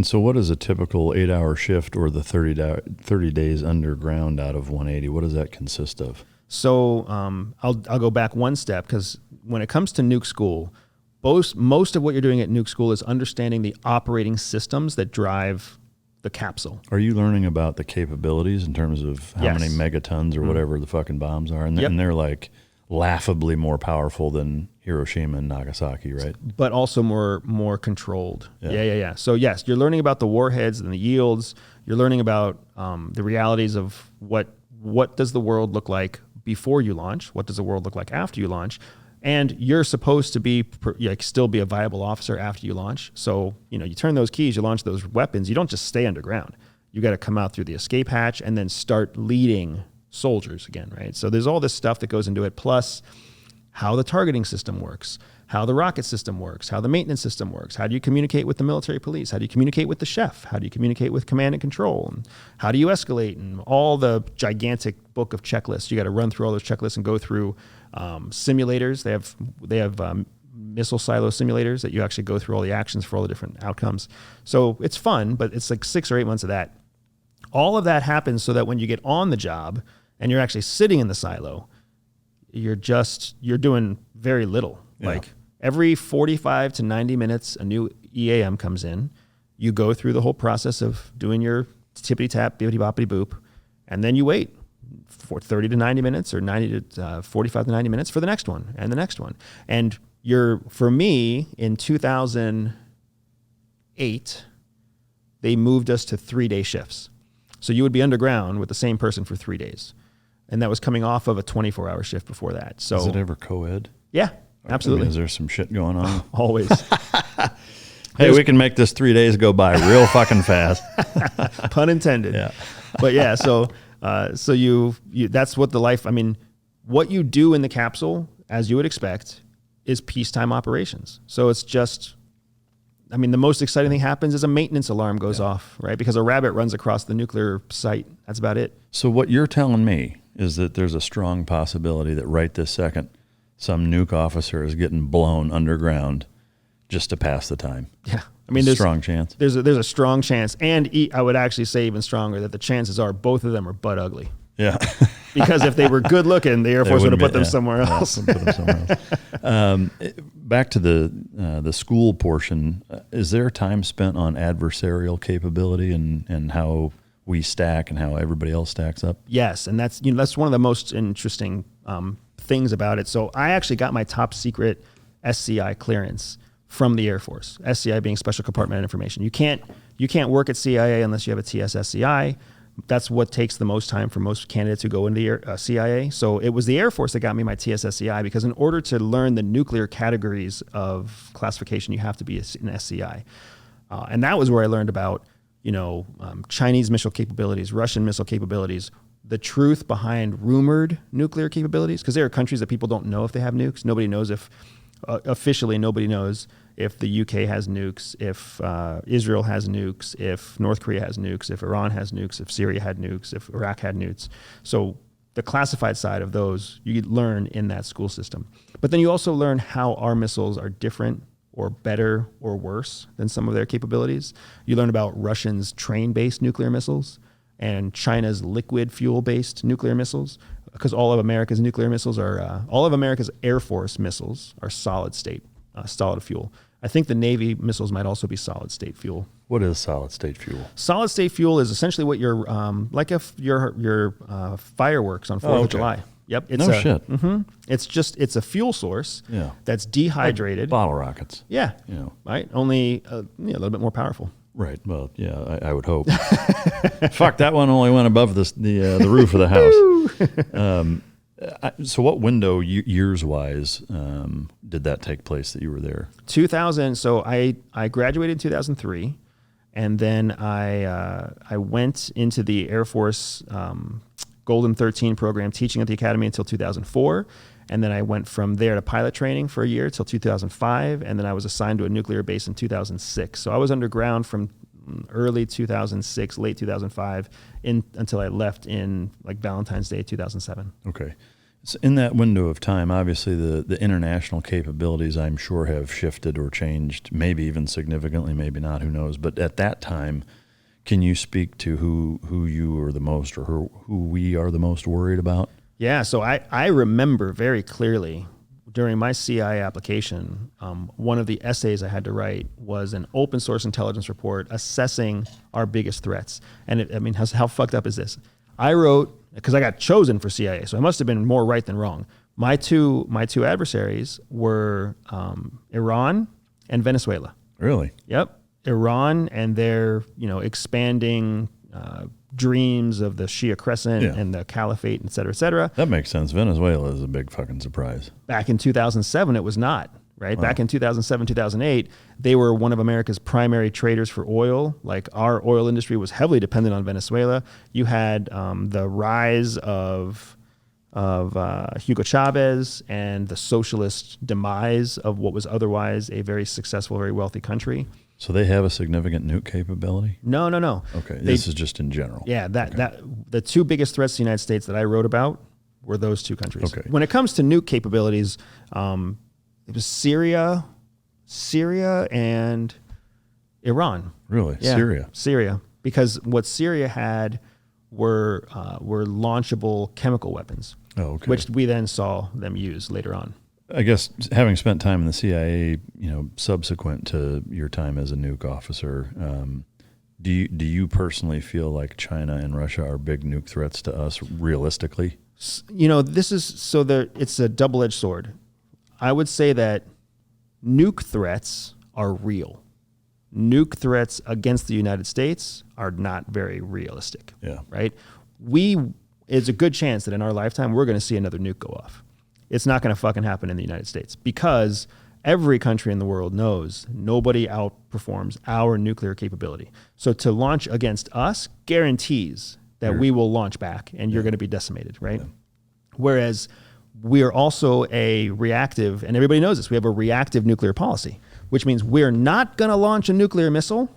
[SPEAKER 2] So what is a typical 8-hour shift or the 30 days underground out of 180? What does that consist of?
[SPEAKER 1] So I'll go back one step, because when it comes to nuke school, most of what you're doing at nuke school is understanding the operating systems that drive the capsule.
[SPEAKER 2] Are you learning about the capabilities in terms of how many megatons or whatever the fucking bombs are? And, and they're like laughably more powerful than Hiroshima and Nagasaki, right?
[SPEAKER 1] But also more controlled. Yeah. So yes, you're learning about the warheads and the yields. You're learning about the realities of what does the world look like before you launch? What does the world look like after you launch? And you're supposed to be still be a viable officer after you launch. So, you know, you turn those keys, you launch those weapons. You don't just stay underground. You got to come out through the escape hatch and then start leading soldiers again, right? So there's all this stuff that goes into it, plus how the targeting system works, how the rocket system works, how the maintenance system works. How do you communicate with the military police? How do you communicate with the chef? How do you communicate with command and control? And how do you escalate? And all the gigantic book of checklists. You got to run through all those checklists and go through simulators. They have missile silo simulators that you actually go through all the actions for all the different outcomes. So it's fun, but it's like 6 or 8 months of that. All of that happens so that when you get on the job and you're actually sitting in the silo, you're doing very little. Yeah. Like every 45 to 90 minutes, a new EAM comes in. You go through the whole process of doing your tippity tap, bippity boppity boop, and then you wait for 30 to 90 minutes or 90 to 45 to 90 minutes for the next one and the next one. And for me, in 2008, they moved us to 3-day shifts. So you would be underground with the same person for 3 days. And that was coming off of a 24-hour shift before that. So
[SPEAKER 2] is it ever co-ed?
[SPEAKER 1] Yeah, absolutely.
[SPEAKER 2] I mean, is there some shit going on?
[SPEAKER 1] Always.
[SPEAKER 2] Hey, we can make this 3 days go by real fucking fast.
[SPEAKER 1] Pun intended.
[SPEAKER 2] Yeah.
[SPEAKER 1] But yeah, so you that's what the life, I mean, what you do in the capsule, as you would expect, is peacetime operations. So it's just, I mean, the most exciting thing happens is a maintenance alarm goes off, right? Because a rabbit runs across the nuclear site. That's about it.
[SPEAKER 2] So what you're telling me is that there's a strong possibility that right this second, some nuke officer is getting blown underground just to pass the time.
[SPEAKER 1] Yeah. I mean, there's a strong chance. There's a strong chance. And I would actually say even stronger that the chances are both of them are butt ugly.
[SPEAKER 2] Yeah.
[SPEAKER 1] Because if they were good looking, the Air Force would have put them somewhere else.
[SPEAKER 2] Back to the school portion, is there time spent on adversarial capability and how we stack and how everybody else stacks up?
[SPEAKER 1] Yes, and that's one of the most interesting things about it. So I actually got my top secret SCI clearance from the Air Force. SCI being Special Compartmented Information. You can't work at CIA unless you have a TS-SCI. That's what takes the most time for most candidates who go into the CIA. So it was the Air Force that got me my TS-SCI, because in order to learn the nuclear categories of classification, you have to be an SCI. And that was where I learned about, Chinese missile capabilities, Russian missile capabilities, the truth behind rumored nuclear capabilities, because there are countries that people don't know if they have nukes. Nobody knows officially nobody knows if the UK has nukes, if Israel has nukes, if North Korea has nukes, if Iran has nukes, if Syria had nukes, if Iraq had nukes. So the classified side of those you learn in that school system. But then you also learn how our missiles are different or better or worse than some of their capabilities. You learn about Russians' train-based nuclear missiles and China's liquid fuel-based nuclear missiles, because all of America's nuclear missiles are, all of America's Air Force missiles are solid state, solid fuel. I think the Navy missiles might also be solid state fuel.
[SPEAKER 2] What is solid state fuel?
[SPEAKER 1] Solid state fuel is essentially what your like if your fireworks on 4th of July. Yep. It's
[SPEAKER 2] shit.
[SPEAKER 1] It's a fuel source that's dehydrated.
[SPEAKER 2] Like bottle rockets.
[SPEAKER 1] Yeah. Right. Only a little bit more powerful.
[SPEAKER 2] Right. Well, yeah, I would hope. Fuck, that one only went above the roof of the house. So what window, years-wise, did that take place that you were there? 2000. So I graduated in 2003, and then I went into the Air Force Golden 13 program teaching at the academy until 2004. And then I went from there to pilot training for a year till 2005. And then I was assigned to a nuclear base in 2006. So I was underground from early 2006, late 2005, until I left in like Valentine's Day 2007. Okay. So in that window of time, obviously the international capabilities, I'm sure, have shifted or changed, maybe even significantly, maybe not, who knows. But at that time, can you speak to who you are the most, or who we are the most worried about? Yeah,
[SPEAKER 1] so I remember very clearly during my CIA application, one of the essays I had to write was an open source intelligence report assessing our biggest threats. And how fucked up is this? I wrote, because I got chosen for CIA, so I must have been more right than wrong. My two adversaries were Iran and Venezuela.
[SPEAKER 2] Really?
[SPEAKER 1] Yep. Iran and their expanding dreams of the Shia Crescent and the Caliphate, et cetera, et cetera.
[SPEAKER 2] That makes sense. Venezuela is a big fucking surprise.
[SPEAKER 1] Back in 2007, it was not, right? Wow. Back in 2007, 2008, they were one of America's primary traders for oil. Like, our oil industry was heavily dependent on Venezuela. You had the rise of Hugo Chavez and the socialist demise of what was otherwise a very successful, very wealthy country.
[SPEAKER 2] So they have a significant nuke capability?
[SPEAKER 1] No.
[SPEAKER 2] Okay, this is just in general.
[SPEAKER 1] Yeah, the two biggest threats to the United States that I wrote about were those two countries.
[SPEAKER 2] Okay.
[SPEAKER 1] When it comes to nuke capabilities, it was Syria and Iran.
[SPEAKER 2] Really?
[SPEAKER 1] Yeah, Syria. Because what Syria had were launchable chemical weapons, which we then saw them use later on.
[SPEAKER 2] I guess having spent time in the CIA, subsequent to your time as a nuke officer, do you personally feel like China and Russia are big nuke threats to us realistically? It's a double-edged sword. I would say that nuke threats are real. Nuke threats against the United States are not very realistic. Yeah.
[SPEAKER 1] Right? It's a good chance that in our lifetime we're going to see another nuke go off. It's not going to fucking happen in the United States because every country in the world knows nobody outperforms our nuclear capability. So to launch against us guarantees that we will launch back and you're going to be decimated, right? Yeah. Whereas we are also a reactive, and everybody knows this, we have a reactive nuclear policy, which means we're not going to launch a nuclear missile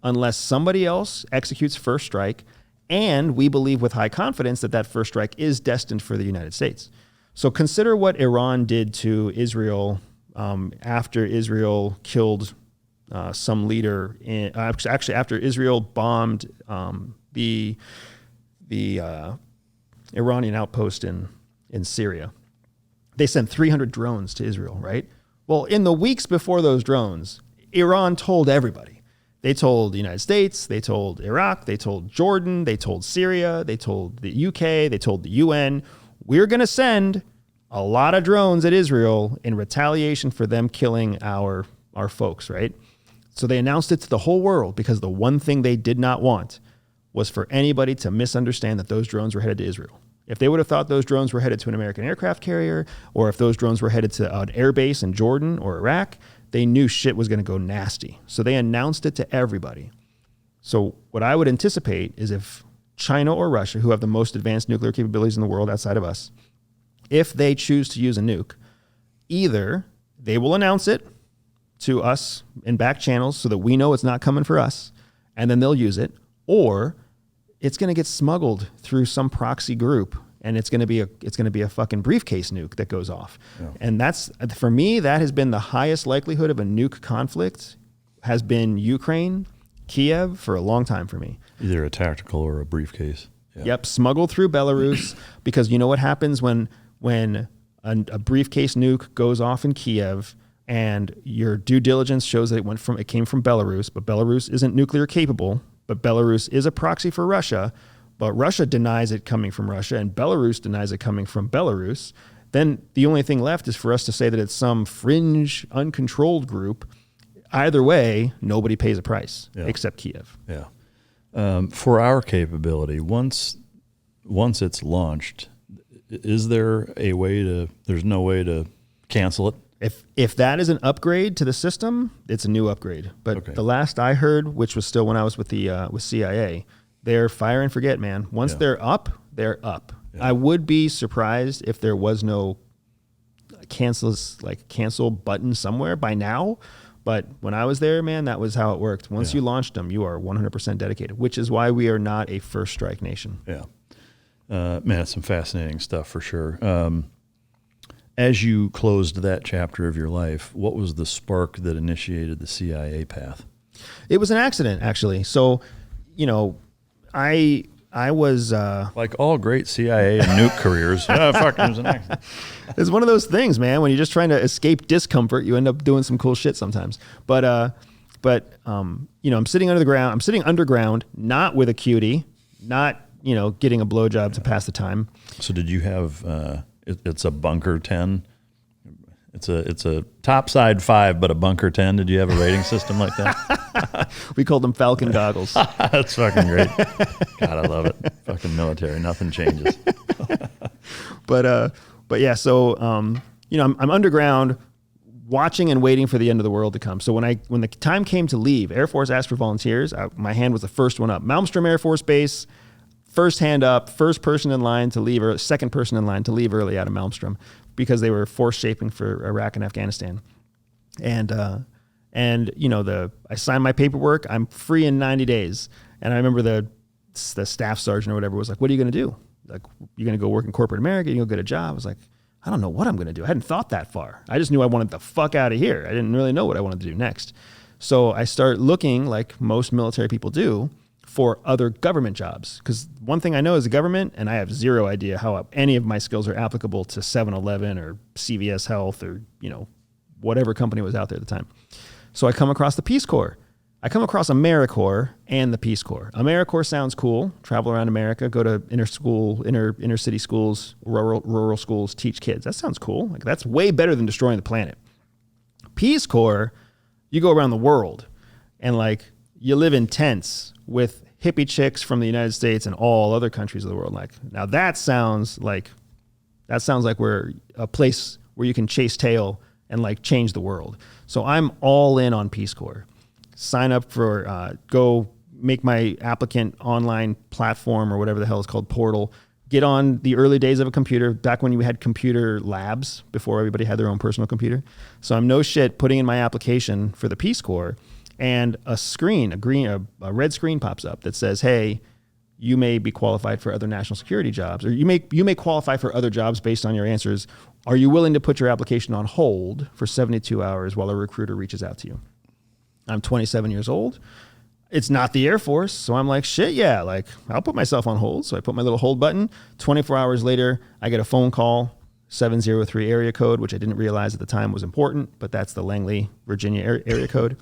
[SPEAKER 1] unless somebody else executes first strike, and we believe with high confidence that first strike is destined for the United States. So consider what Iran did to Israel after Israel killed some leader. After Israel bombed the Iranian outpost in Syria, they sent 300 drones to Israel, right? Well, in the weeks before those drones, Iran told everybody. They told the United States, they told Iraq, they told Jordan, they told Syria, they told the UK, they told the UN, we're going to send a lot of drones at Israel in retaliation for them killing our folks, right? So they announced it to the whole world because the one thing they did not want was for anybody to misunderstand that those drones were headed to Israel. If they would have thought those drones were headed to an American aircraft carrier, or if those drones were headed to an air base in Jordan or Iraq, they knew shit was going to go nasty. So they announced it to everybody. So what I would anticipate is if China or Russia, who have the most advanced nuclear capabilities in the world outside of us, if they choose to use a nuke, either they will announce it to us in back channels so that we know it's not coming for us, and then they'll use it, or it's going to get smuggled through some proxy group, and it's going to be a fucking briefcase nuke that goes off. Yeah. And that's, for me, that has been the highest likelihood of a nuke conflict, has been Ukraine, Kiev, for a long time for me.
[SPEAKER 2] Either a tactical or a briefcase.
[SPEAKER 1] Yeah. Yep, smuggled through Belarus, because you know what happens when a briefcase nuke goes off in Kiev and your due diligence shows that it came from Belarus, but Belarus isn't nuclear capable, but Belarus is a proxy for Russia, but Russia denies it coming from Russia and Belarus denies it coming from Belarus, then the only thing left is for us to say that it's some fringe, uncontrolled group. Either way, nobody pays a price except Kiev.
[SPEAKER 2] Yeah. For our capability, once it's launched, is there a way there's no way to cancel it?
[SPEAKER 1] If that is an upgrade to the system, it's a new upgrade. But the last I heard, which was still when I was with CIA, they're fire and forget, man. Once they're up, they're up. Yeah. I would be surprised if there was no cancel button somewhere by now. But when I was there, man, that was how it worked. Once you launched them, you are 100% dedicated, which is why we are not a first strike nation.
[SPEAKER 2] Yeah. Man, it's some fascinating stuff for sure. As you closed that chapter of your life, what was the spark that initiated the CIA path?
[SPEAKER 1] It was an accident, actually. So, I was...
[SPEAKER 2] like all great CIA and nuke careers. Fuck, it was an accident.
[SPEAKER 1] It's one of those things, man. When you're just trying to escape discomfort, you end up doing some cool shit sometimes. But I'm sitting under the ground. I'm sitting underground, not with a cutie, not, getting a blowjob to pass the time.
[SPEAKER 2] So did you have... It's a bunker 10. It's a topside 5, but a bunker 10. Did you have a rating system like that?
[SPEAKER 1] We called them Falcon goggles.
[SPEAKER 2] That's fucking great. God, I love it. Fucking military. Nothing changes.
[SPEAKER 1] But yeah. So I'm underground, watching and waiting for the end of the world to come. So when the time came to leave, Air Force asked for volunteers. My hand was the first one up. Malmstrom Air Force Base. First hand up, first person in line to leave, or second person in line to leave early out of Malmstrom because they were force shaping for Iraq and Afghanistan. And I signed my paperwork. I'm free in 90 days. And I remember the staff sergeant or whatever was like, "What are you going to do? Like, you're going to go work in corporate America? You're going to go get a job?" I was like, "I don't know what I'm going to do." I hadn't thought that far. I just knew I wanted the fuck out of here. I didn't really know what I wanted to do next. So I start looking, like most military people do, for other government jobs. Because one thing I know is the government, and I have zero idea how any of my skills are applicable to 7-Eleven or CVS Health or, whatever company was out there at the time. So I come across the Peace Corps. I come across AmeriCorps and the Peace Corps. AmeriCorps sounds cool. Travel around America, go to inner city schools, rural schools, teach kids. That sounds cool. Like, that's way better than destroying the planet. Peace Corps, you go around the world and you live in tents with hippie chicks from the United States and all other countries of the world. Now that sounds like we're a place where you can chase tail and change the world. So I'm all in on Peace Corps. Sign up for, go make my applicant online platform or whatever the hell it's called, portal. Get on the early days of a computer, back when you had computer labs before everybody had their own personal computer. So I'm no shit putting in my application for the Peace Corps, and a red screen pops up that says, "Hey, you may be qualified for other national security jobs, or you may qualify for other jobs based on your answers. Are you willing to put your application on hold for 72 hours while a recruiter reaches out to you?" I'm 27 years old. It's not the Air Force, so I'm like, shit, yeah, I'll put myself on hold. So I put my little hold button. 24 hours later, I get a phone call, 703 area code, which I didn't realize at the time was important, but that's the Langley, Virginia area code.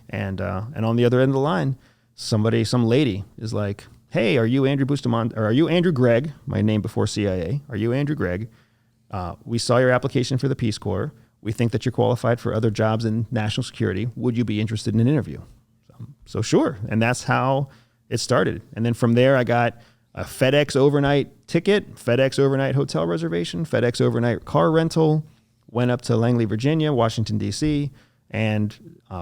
[SPEAKER 1] And on the other end of the line, some lady is like, "Hey, are you Andrew Bustamante, or are you Andrew Gregg?" My name before CIA. "Are you Andrew Gregg? We saw your application for the Peace Corps. We think that you're qualified for other jobs in national security. Would you be interested in an interview?" So sure. And that's how it started. And then from there, I got a FedEx overnight ticket, FedEx overnight hotel reservation, FedEx overnight car rental, went up to Langley, Virginia, Washington, D.C., and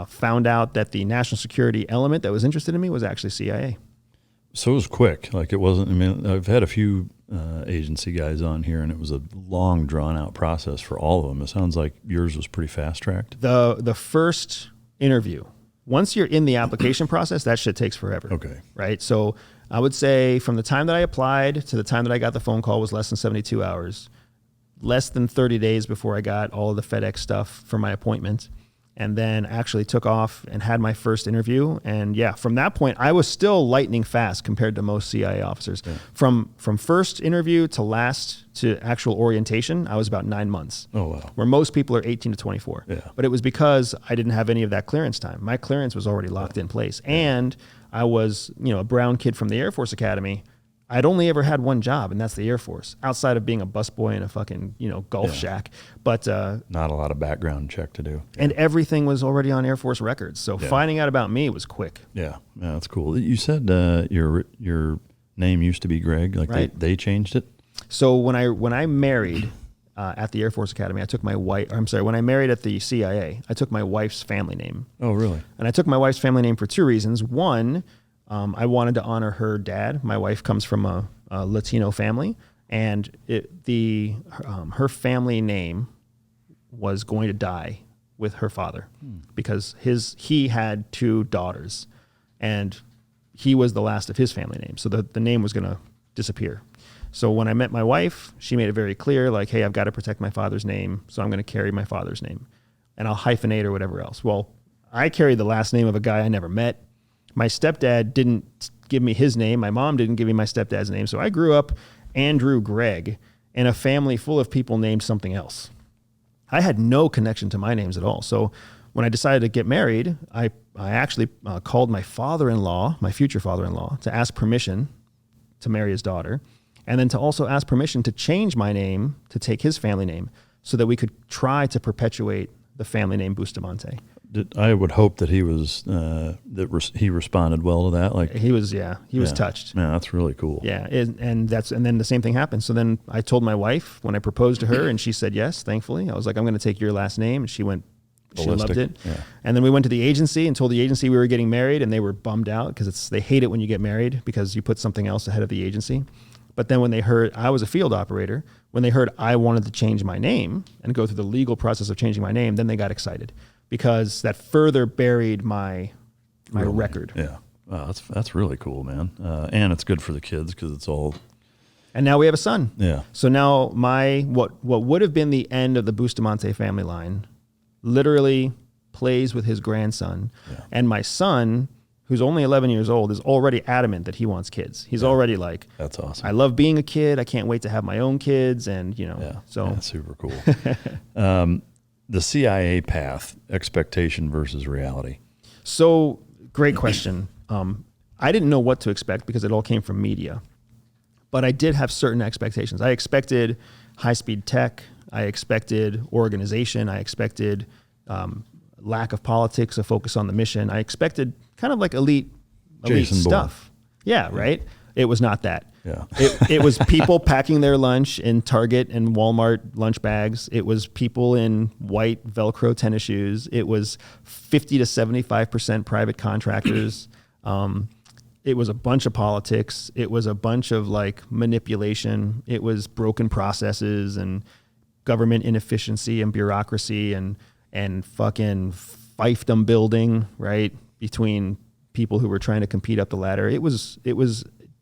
[SPEAKER 1] found out that the national security element that was interested in me was actually CIA.
[SPEAKER 2] So it was quick. It wasn't, I've had a few agency guys on here, and it was a long, drawn-out process for all of them. It sounds like yours was pretty fast-tracked.
[SPEAKER 1] The first interview, once you're in the application process, that shit takes forever.
[SPEAKER 2] Okay.
[SPEAKER 1] Right? So I would say from the time that I applied to the time that I got the phone call was less than 72 hours, less than 30 days before I got all of the FedEx stuff for my appointment. and then actually took off and had my first interview. And yeah, from that point, I was still lightning fast compared to most CIA officers. Yeah. From first interview to last to actual orientation, I was about 9 months.
[SPEAKER 2] Oh, wow.
[SPEAKER 1] Where most people are 18 to 24.
[SPEAKER 2] Yeah.
[SPEAKER 1] But it was because I didn't have any of that clearance time. My clearance was already locked in place. Yeah. And I was, a brown kid from the Air Force Academy. I'd only ever had one job, and that's the Air Force, outside of being a busboy in a fucking, golf shack. But
[SPEAKER 2] not a lot of background check to do. Yeah.
[SPEAKER 1] And everything was already on Air Force records. So finding out about me was quick.
[SPEAKER 2] Yeah, that's cool. You said your name used to be Greg. Like right. they changed it?
[SPEAKER 1] So when I married at the Air Force Academy, I took my wife. I'm sorry. When I married at the CIA, I took my wife's family name.
[SPEAKER 2] Oh, really?
[SPEAKER 1] And I took my wife's family name for two reasons. One, I wanted to honor her dad. My wife comes from a Latino family, and her family name was going to die with her father because he had two daughters, and he was the last of his family name. So the name was going to disappear. So when I met my wife, she made it very clear, like, hey, I've got to protect my father's name, so I'm going to carry my father's name, and I'll hyphenate or whatever else. Well, I carried the last name of a guy I never met. My stepdad didn't give me his name. My mom didn't give me my stepdad's name. So I grew up Andrew Gregg in a family full of people named something else. I had no connection to my names at all. So when I decided to get married, I actually called my father-in-law, my future father-in-law, to ask permission to marry his daughter, and then to also ask permission to change my name to take his family name so that we could try to perpetuate the family name Bustamante.
[SPEAKER 2] I would hope that he was he responded well to that. Like
[SPEAKER 1] he was touched.
[SPEAKER 2] Yeah, that's really cool.
[SPEAKER 1] Yeah, and then the same thing happened. So then I told my wife when I proposed to her, and she said yes. Thankfully, I was like, I'm going to take your last name, and she went. Ballistic. She loved it. Yeah. And then we went to the agency and told the agency we were getting married, and they were bummed out because they hate it when you get married because you put something else ahead of the agency. But then when they heard I was a field operator, when they heard I wanted to change my name and go through the legal process of changing my name, then they got excited. Because that further buried my record.
[SPEAKER 2] Yeah, wow, that's really cool, man. And it's good for the kids because it's all.
[SPEAKER 1] And now we have a son.
[SPEAKER 2] Yeah.
[SPEAKER 1] So now what would have been the end of the Bustamante family line, literally plays with his grandson, and my son, who's only 11 years old, is already adamant that he wants kids. He's already like,
[SPEAKER 2] that's awesome.
[SPEAKER 1] I love being a kid. I can't wait to have my own kids, and so
[SPEAKER 2] super cool. The CIA path, expectation versus reality.
[SPEAKER 1] So great question. I didn't know what to expect because it all came from media, but I did have certain expectations. I expected high-speed tech. I expected organization. I expected lack of politics, a focus on the mission. I expected kind of like elite stuff. Yeah, right? It was not that.
[SPEAKER 2] Yeah.
[SPEAKER 1] It was people packing their lunch in Target and Walmart lunch bags. It was people in white Velcro tennis shoes. It was 50 to 75% private contractors. It was a bunch of politics. It was a bunch of like manipulation. It was broken processes and government inefficiency and bureaucracy and fucking fiefdom building, right? Between people who were trying to compete up the ladder. It was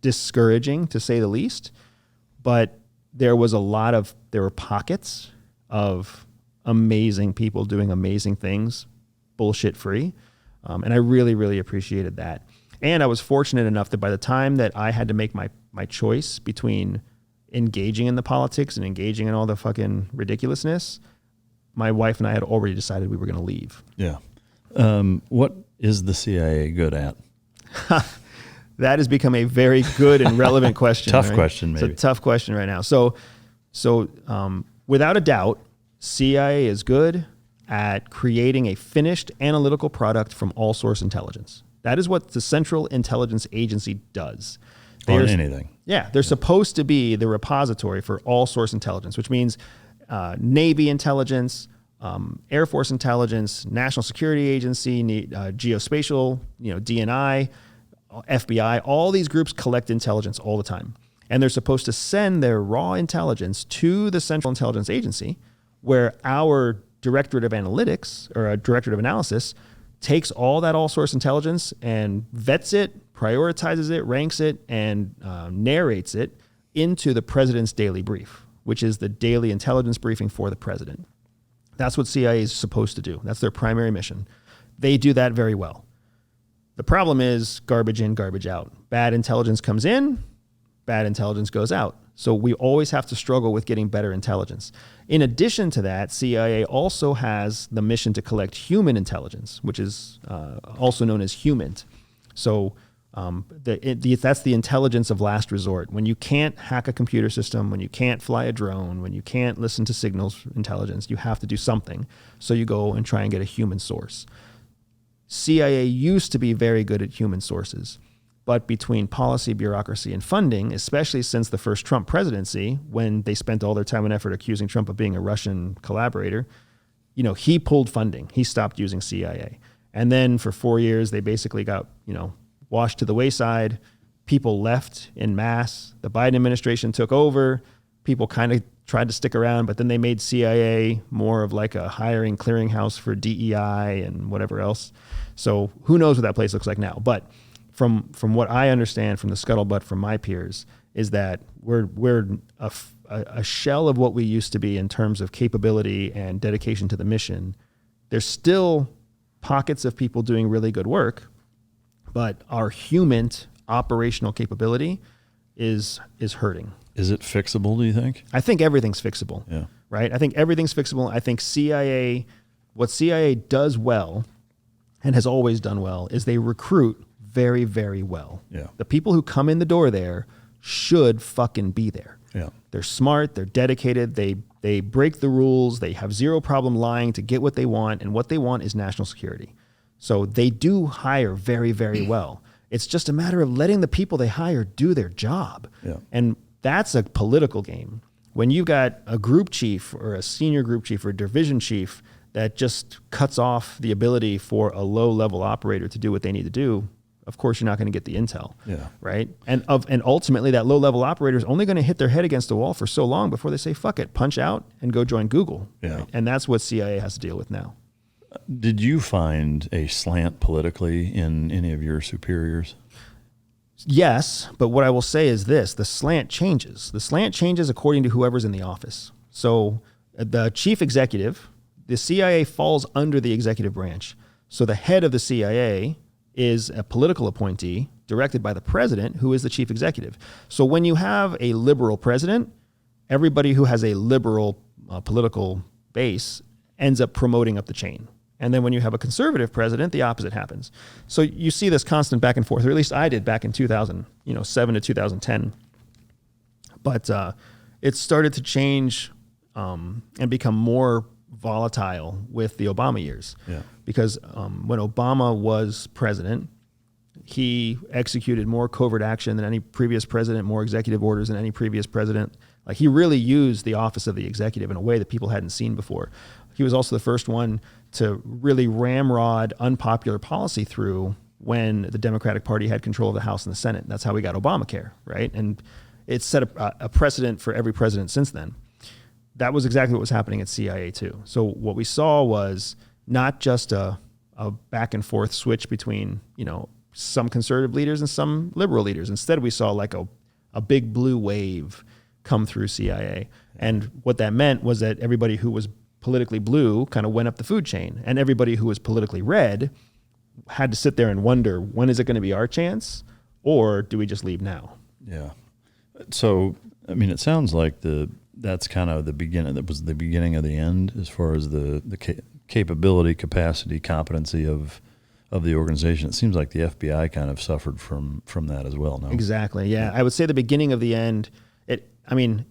[SPEAKER 1] discouraging to say the least, but there were pockets of amazing people doing amazing things, bullshit free. And I really, really appreciated that. And I was fortunate enough that by the time that I had to make my choice between engaging in the politics and engaging in all the fucking ridiculousness, my wife and I had already decided we were going to leave.
[SPEAKER 2] Yeah. What is the CIA good at?
[SPEAKER 1] That has become a very good and relevant question.
[SPEAKER 2] Tough question, maybe.
[SPEAKER 1] It's a tough question right now. So without a doubt, CIA is good at creating a finished analytical product from all source intelligence. That is what the Central Intelligence Agency does.
[SPEAKER 2] On anything.
[SPEAKER 1] Yeah, they're supposed to be the repository for all source intelligence, which means Navy intelligence, Air Force intelligence, National Security Agency, geospatial, DNI, FBI, all these groups collect intelligence all the time. And they're supposed to send their raw intelligence to the Central Intelligence Agency, where our Directorate of Analytics or a Directorate of Analysis takes all that all source intelligence and vets it, prioritizes it, ranks it, and narrates it into the president's daily brief, which is the daily intelligence briefing for the president. That's what CIA is supposed to do. That's their primary mission. They do that very well. The problem is garbage in, garbage out. Bad intelligence comes in, bad intelligence goes out. So we always have to struggle with getting better intelligence. In addition to that, CIA also has the mission to collect human intelligence, which is also known as HUMINT. So that's the intelligence of last resort. When you can't hack a computer system, when you can't fly a drone, when you can't listen to signals intelligence, you have to do something. So you go and try and get a human source. CIA used to be very good at human sources, but between policy, bureaucracy, and funding, especially since the first Trump presidency, when they spent all their time and effort accusing Trump of being a Russian collaborator, he pulled funding. He stopped using CIA. And then for 4 years, they basically got, washed to the wayside. People left en masse. The Biden administration took over. People kind of tried to stick around, but then they made CIA more of like a hiring clearinghouse for DEI and whatever else. So who knows what that place looks like now. But from what I understand from the scuttlebutt from my peers is that we're a shell of what we used to be in terms of capability and dedication to the mission. There's still pockets of people doing really good work, but our human operational capability is hurting.
[SPEAKER 2] Is it fixable, do you think?
[SPEAKER 1] I think everything's fixable.
[SPEAKER 2] Yeah.
[SPEAKER 1] Right? I think everything's fixable. I think what CIA does well and has always done well is they recruit very, very well.
[SPEAKER 2] Yeah.
[SPEAKER 1] The people who come in the door there should fucking be there.
[SPEAKER 2] Yeah.
[SPEAKER 1] They're smart, they're dedicated, they break the rules, they have zero problem lying to get what they want, and what they want is national security. So they do hire very, very well. It's just a matter of letting the people they hire do their job.
[SPEAKER 2] Yeah.
[SPEAKER 1] And that's a political game. When you've got a group chief or a senior group chief or a division chief that just cuts off the ability for a low-level operator to do what they need to do, of course you're not going to get the intel, right? And ultimately that low-level operator is only going to hit their head against the wall for so long before they say, fuck it, punch out and go join Google.
[SPEAKER 2] Yeah.
[SPEAKER 1] Right? And that's what CIA has to deal with now.
[SPEAKER 2] Did you find a slant politically in any of your superiors?
[SPEAKER 1] Yes, but what I will say is this, the slant changes. The slant changes according to whoever's in the office. So the chief executive, the CIA falls under the executive branch. So the head of the CIA is a political appointee directed by the president, who is the chief executive. So when you have a liberal president, everybody who has a liberal political base ends up promoting up the chain. And then when you have a conservative president, the opposite happens. So you see this constant back and forth, or at least I did back in 2007 to 2010. But it started to change and become more volatile with the Obama years.
[SPEAKER 2] Yeah.
[SPEAKER 1] Because when Obama was president, he executed more covert action than any previous president, more executive orders than any previous president. Like, he really used the office of the executive in a way that people hadn't seen before. He was also the first one to really ramrod unpopular policy through when the Democratic Party had control of the House and the Senate. That's how we got Obamacare, right? And it set a precedent for every president since then. That was exactly what was happening at CIA too. So what we saw was not just a back and forth switch between, some conservative leaders and some liberal leaders. Instead, we saw like a big blue wave come through CIA. And what that meant was that everybody who was politically blue kind of went up the food chain, and everybody who was politically red had to sit there and wonder, when is it going to be our chance, or do we just leave now?
[SPEAKER 2] Yeah. So, I mean, it sounds like that's kind of the beginning. That was the beginning of the end as far as the capability, capacity, competency of the organization. It seems like the FBI kind of suffered from that as well. No?
[SPEAKER 1] Exactly. Yeah. I would say the beginning of the end.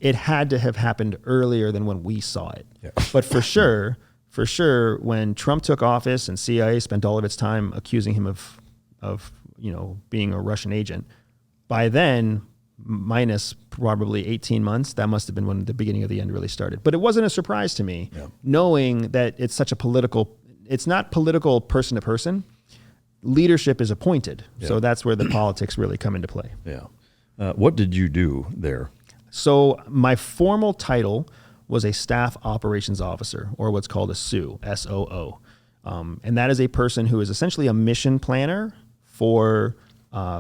[SPEAKER 1] It had to have happened earlier than when we saw it. Yeah. But for sure, when Trump took office and CIA spent all of its time accusing him of being a Russian agent, by then, minus probably 18 months, that must have been when the beginning of the end really started. But it wasn't a surprise to me, knowing that it's such it's not political person to person. Leadership is appointed. Yeah. So that's where the politics really come into play.
[SPEAKER 2] Yeah. What did you do there?
[SPEAKER 1] So my formal title was a staff operations officer, or what's called a SOO, S-O-O. And that is a person who is essentially a mission planner for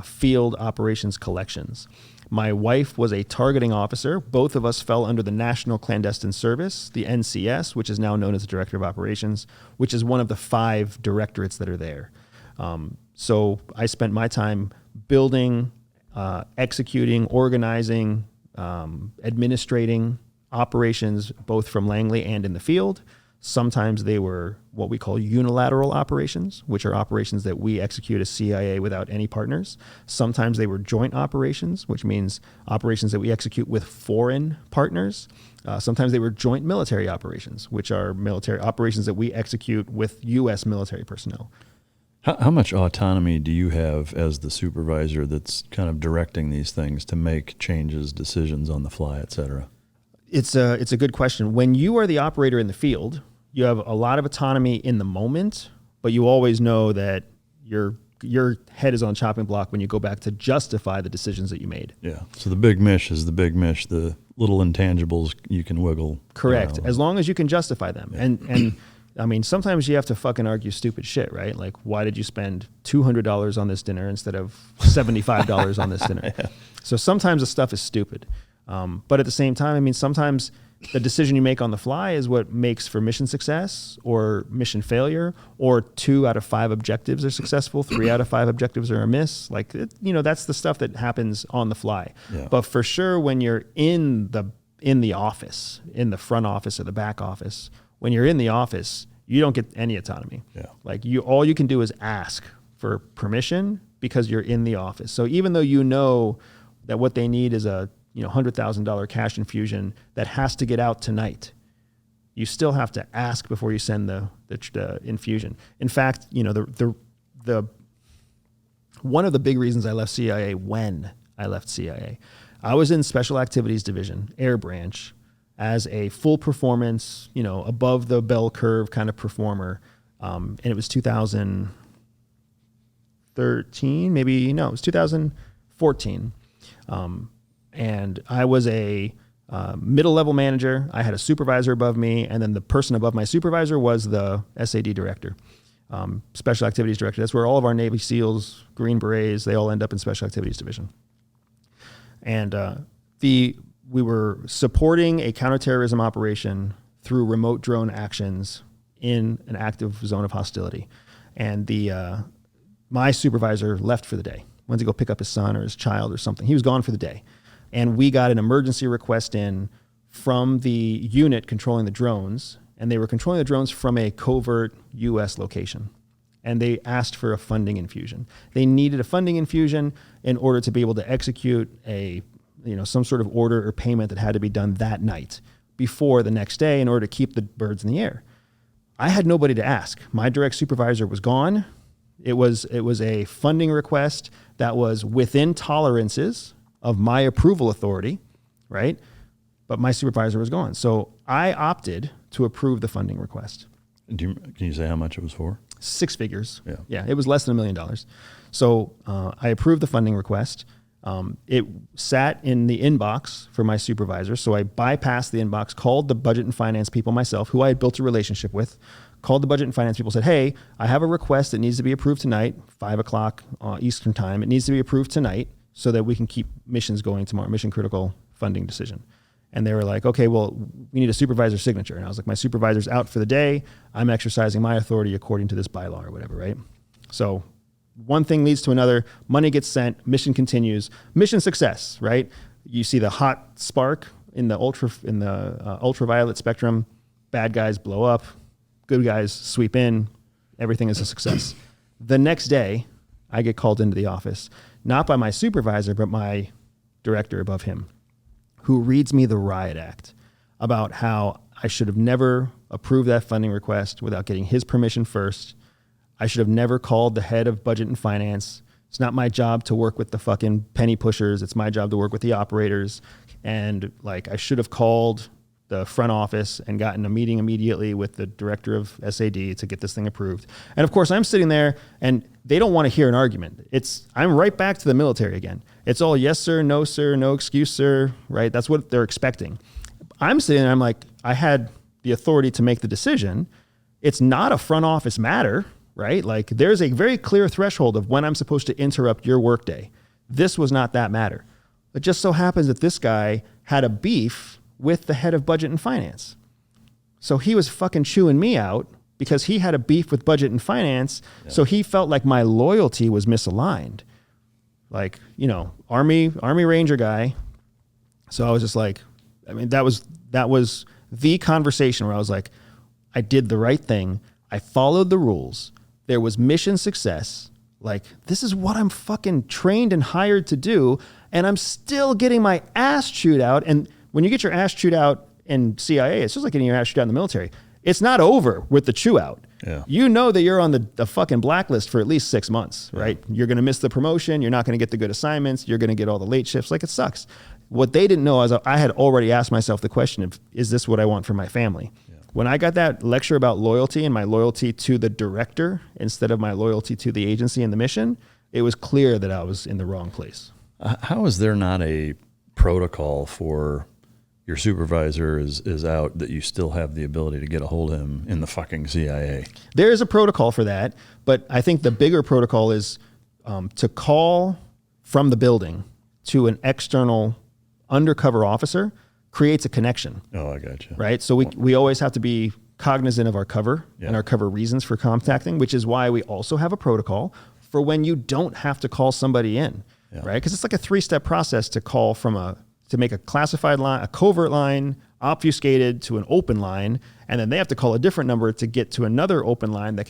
[SPEAKER 1] field operations collections. My wife was a targeting officer. Both of us fell under the National Clandestine Service, the NCS, which is now known as the Director of Operations, which is one of the 5 directorates that are there. So I spent my time building, executing, organizing, administrating operations, both from Langley and in the field. Sometimes they were what we call unilateral operations, which are operations that we execute as CIA without any partners. Sometimes they were joint operations, which means operations that we execute with foreign partners. Sometimes they were joint military operations, which are military operations that we execute with U.S. military personnel.
[SPEAKER 2] How much autonomy do you have as the supervisor that's kind of directing these things to make changes, decisions on the fly, et cetera?
[SPEAKER 1] It's a good question. When you are the operator in the field, you have a lot of autonomy in the moment, but you always know that your head is on chopping block when you go back to justify the decisions that you made.
[SPEAKER 2] Yeah. So the big mish is the big mish. The little intangibles you can wiggle.
[SPEAKER 1] Correct. As long as you can justify them. Yeah. And I mean, sometimes you have to fucking argue stupid shit, right? Like, why did you spend $200 on this dinner instead of $75 on this dinner? Yeah. So sometimes the stuff is stupid. But at the same time, I mean, sometimes the decision you make on the fly is what makes for mission success or mission failure, or 2 out of 5 objectives are successful, 3 out of 5 objectives are a miss. Like, that's the stuff that happens on the fly. Yeah. But for sure, when you're in the office, in the front office or the back office, when you're in the office, you don't get any autonomy. Yeah. Like, all you can do is ask for permission because you're in the office. So even though you know that what they need is a $100,000 cash infusion that has to get out tonight, you still have to ask before you send the infusion. In fact, the one of the big reasons I left CIA when I left CIA, I was in Special Activities Division, Air Branch, as a full performance, above the bell curve kind of performer. And it was 2013, it was 2014. And I was a middle level manager. I had a supervisor above me, and then the person above my supervisor was the SAD director, Special Activities Director. That's where all of our Navy SEALs, Green Berets, they all end up in Special Activities Division. And we were supporting a counterterrorism operation through remote drone actions in an active zone of hostility. And my supervisor left for the day, went to go pick up his son or his child or something. He was gone for the day. And we got an emergency request in from the unit controlling the drones, and they were controlling the drones from a covert U.S. location. And they asked for a funding infusion. They needed a funding infusion in order to be able to execute some sort of order or payment that had to be done that night before the next day in order to keep the birds in the air. I had nobody to ask. My direct supervisor was gone. It was a funding request that was within tolerances of my approval authority, right? But my supervisor was gone. So I opted to approve the funding request.
[SPEAKER 2] Can you say how much it was for?
[SPEAKER 1] 6 figures. Yeah, it was less than $1 million. So I approved the funding request. It sat in the inbox for my supervisor. So I bypassed the inbox, called the budget and finance people myself, who I had built a relationship with, called the budget and finance people, said, hey, I have a request that needs to be approved tonight, 5 o'clock Eastern time. It needs to be approved tonight so that we can keep missions going tomorrow, mission critical funding decision. And they were like, okay, well, we need a supervisor's signature. And I was like, my supervisor's out for the day. I'm exercising my authority according to this bylaw or whatever, right? So one thing leads to another, money gets sent, mission continues, success, right? You see the hot spark in the ultraviolet spectrum, bad guys blow up, good guys sweep in, everything is a success. The next day, I get called into the office, not by my supervisor, but my director above him, who reads me the riot act about how I should have never approved that funding request without getting his permission first. I should have never called the head of budget and finance. It's not my job to work with the fucking penny pushers. It's my job to work with the operators. And I should have called the front office and gotten a meeting immediately with the director of SAD to get this thing approved. And of course I'm sitting there and they don't want to hear an argument. I'm right back to the military again. It's all yes, sir, no excuse, sir, right? That's what they're expecting. I'm sitting there, I'm like, I had the authority to make the decision. It's not a front office matter, right? There's a very clear threshold of when I'm supposed to interrupt your workday. This was not that matter. It just so happens that this guy had a beef with the head of budget and finance. So he was fucking chewing me out because he had a beef with budget and finance. Yeah. So he felt like my loyalty was misaligned. Like, you know, Army Ranger guy. So I was just like, I mean, that was the conversation where I was like, I did the right thing. I followed the rules. There was mission success. Like, this is what I'm fucking trained and hired to do. And I'm still getting my ass chewed out. And when you get your ass chewed out in CIA, it's just like getting your ass chewed out in the military. It's not over with the chew out.
[SPEAKER 2] Yeah.
[SPEAKER 1] You know that you're on the fucking blacklist for at least 6 months, right? Yeah. You're going to miss the promotion. You're not going to get the good assignments. You're going to get all the late shifts. Like, it sucks. What they didn't know is I had already asked myself the question of, is this what I want for my family? Yeah. When I got that lecture about loyalty and my loyalty to the director instead of my loyalty to the agency and the mission, it was clear that I was in the wrong place.
[SPEAKER 2] How is there not a protocol for your supervisor is out that you still have the ability to get a hold of him in the fucking CIA?
[SPEAKER 1] There is a protocol for that, but I think the bigger protocol is to call from the building to an external undercover officer creates a connection.
[SPEAKER 2] Oh, I got you.
[SPEAKER 1] Right? So we always have to be cognizant of our cover and our cover reasons for contacting, which is why we also have a protocol for when you don't have to call somebody in, right? Because it's like a 3-step process to call to make a classified line, a covert line, obfuscated to an open line, and then they have to call a different number to get to another open line that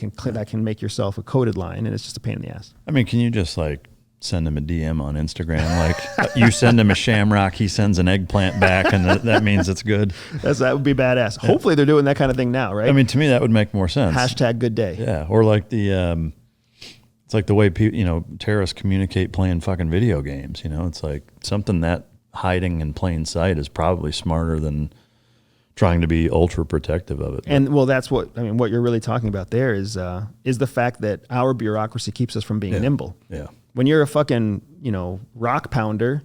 [SPEAKER 1] can make yourself a coded line, and it's just a pain in the ass.
[SPEAKER 2] I mean, can you just like send him a DM on Instagram? Like, you send him a shamrock, he sends an eggplant back, and that means it's good.
[SPEAKER 1] That would be badass. Yeah. Hopefully they're doing that kind of thing now, right?
[SPEAKER 2] I mean, to me, that would make more sense.
[SPEAKER 1] Hashtag good day.
[SPEAKER 2] Yeah, or like it's like the way terrorists communicate playing fucking video games. You know, it's like something that hiding in plain sight is probably smarter than trying to be ultra protective of it.
[SPEAKER 1] And well, that's what you're really talking about there is the fact that our bureaucracy keeps us from being nimble.
[SPEAKER 2] Yeah.
[SPEAKER 1] When you're a fucking, rock pounder,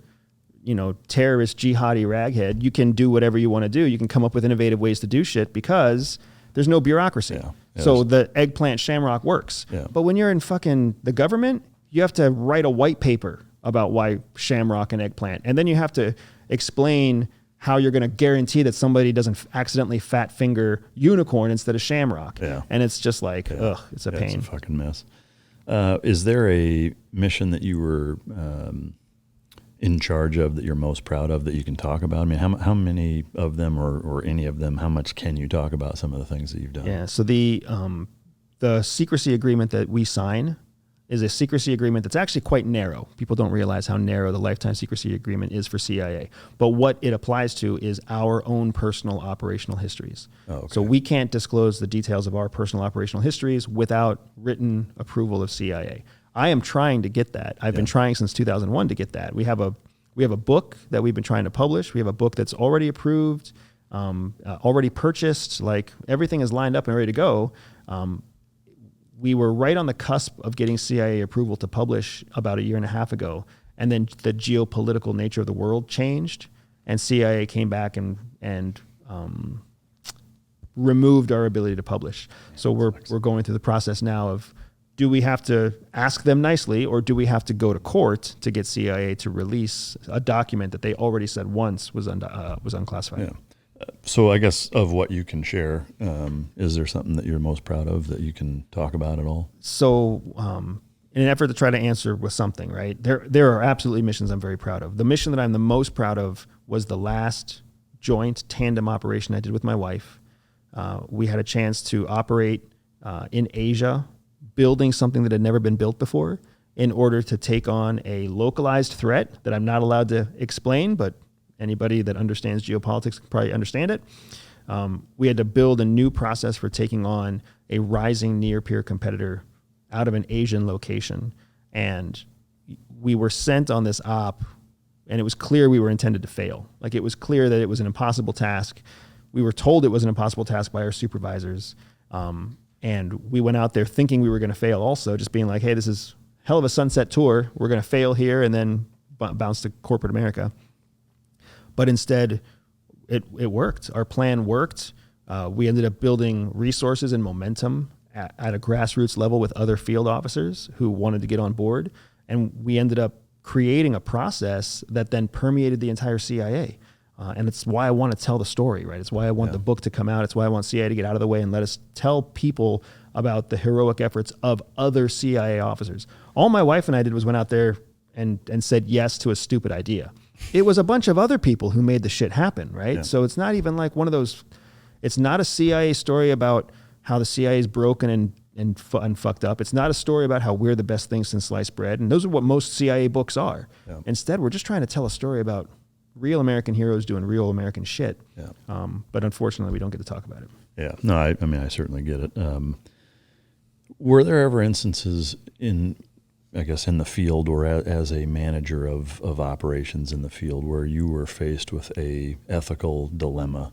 [SPEAKER 1] terrorist, jihadi raghead, you can do whatever you want to do. You can come up with innovative ways to do shit because there's no bureaucracy. Yeah. So the eggplant shamrock works. Yeah. But when you're in fucking the government, you have to write a white paper about why shamrock and eggplant. And then you have to explain how you're going to guarantee that somebody doesn't accidentally fat finger unicorn instead of shamrock. Yeah. And it's just like, it's a pain.
[SPEAKER 2] It's a fucking mess. Is there a mission that you were in charge of that you're most proud of that you can talk about? I mean, how many of them or any of them, how much can you talk about some of the things that you've done?
[SPEAKER 1] Yeah, so the secrecy agreement that we sign is a secrecy agreement that's actually quite narrow. People don't realize how narrow the lifetime secrecy agreement is for CIA. But what it applies to is our own personal operational histories. Oh, okay. So we can't disclose the details of our personal operational histories without written approval of CIA. I am trying to get that. I've been trying since 2001 to get that. We have a book that we've been trying to publish. We have a book that's already approved, already purchased. Like, everything is lined up and ready to go. We were right on the cusp of getting CIA approval to publish about 1.5 years ago. And then the geopolitical nature of the world changed, and CIA came back and removed our ability to publish. So we're going through the process now of, do we have to ask them nicely, or do we have to go to court to get CIA to release a document that they already said once was unclassified? Yeah.
[SPEAKER 2] So I guess of what you can share, is there something that you're most proud of that you can talk about at all?
[SPEAKER 1] So in an effort to try to answer with something, right, there are absolutely missions I'm very proud of. The mission that I'm the most proud of was the last joint tandem operation I did with my wife. We had a chance to operate in Asia, building something that had never been built before in order to take on a localized threat that I'm not allowed to explain, but anybody that understands geopolitics can probably understand it. We had to build a new process for taking on a rising near-peer competitor out of an Asian location. And we were sent on this op, and it was clear we were intended to fail. Like, it was clear that it was an impossible task. We were told it was an impossible task by our supervisors. And we went out there thinking we were going to fail also, just being like, hey, this is hell of a sunset tour. We're going to fail here and then bounce to corporate America. But instead, it worked. Our plan worked. We ended up building resources and momentum at a grassroots level with other field officers who wanted to get on board. And we ended up creating a process that then permeated the entire CIA. And it's why I want to tell the story, right? It's why I want the book to come out. It's why I want CIA to get out of the way and let us tell people about the heroic efforts of other CIA officers. All my wife and I did was went out there and said yes to a stupid idea. It was a bunch of other people who made the shit happen, right?
[SPEAKER 2] Yeah.
[SPEAKER 1] So it's not even like one of those, it's not a CIA story about how the CIA is broken and fucked up. It's not a story about how we're the best thing since sliced bread. And those are what most CIA books are. Yeah. Instead, we're just trying to tell a story about real American heroes doing real American shit. Yeah. But unfortunately, we don't get to talk about it.
[SPEAKER 2] Yeah. No, I mean, I certainly get it. Were there ever instances in the field or as a manager of operations in the field where you were faced with a ethical dilemma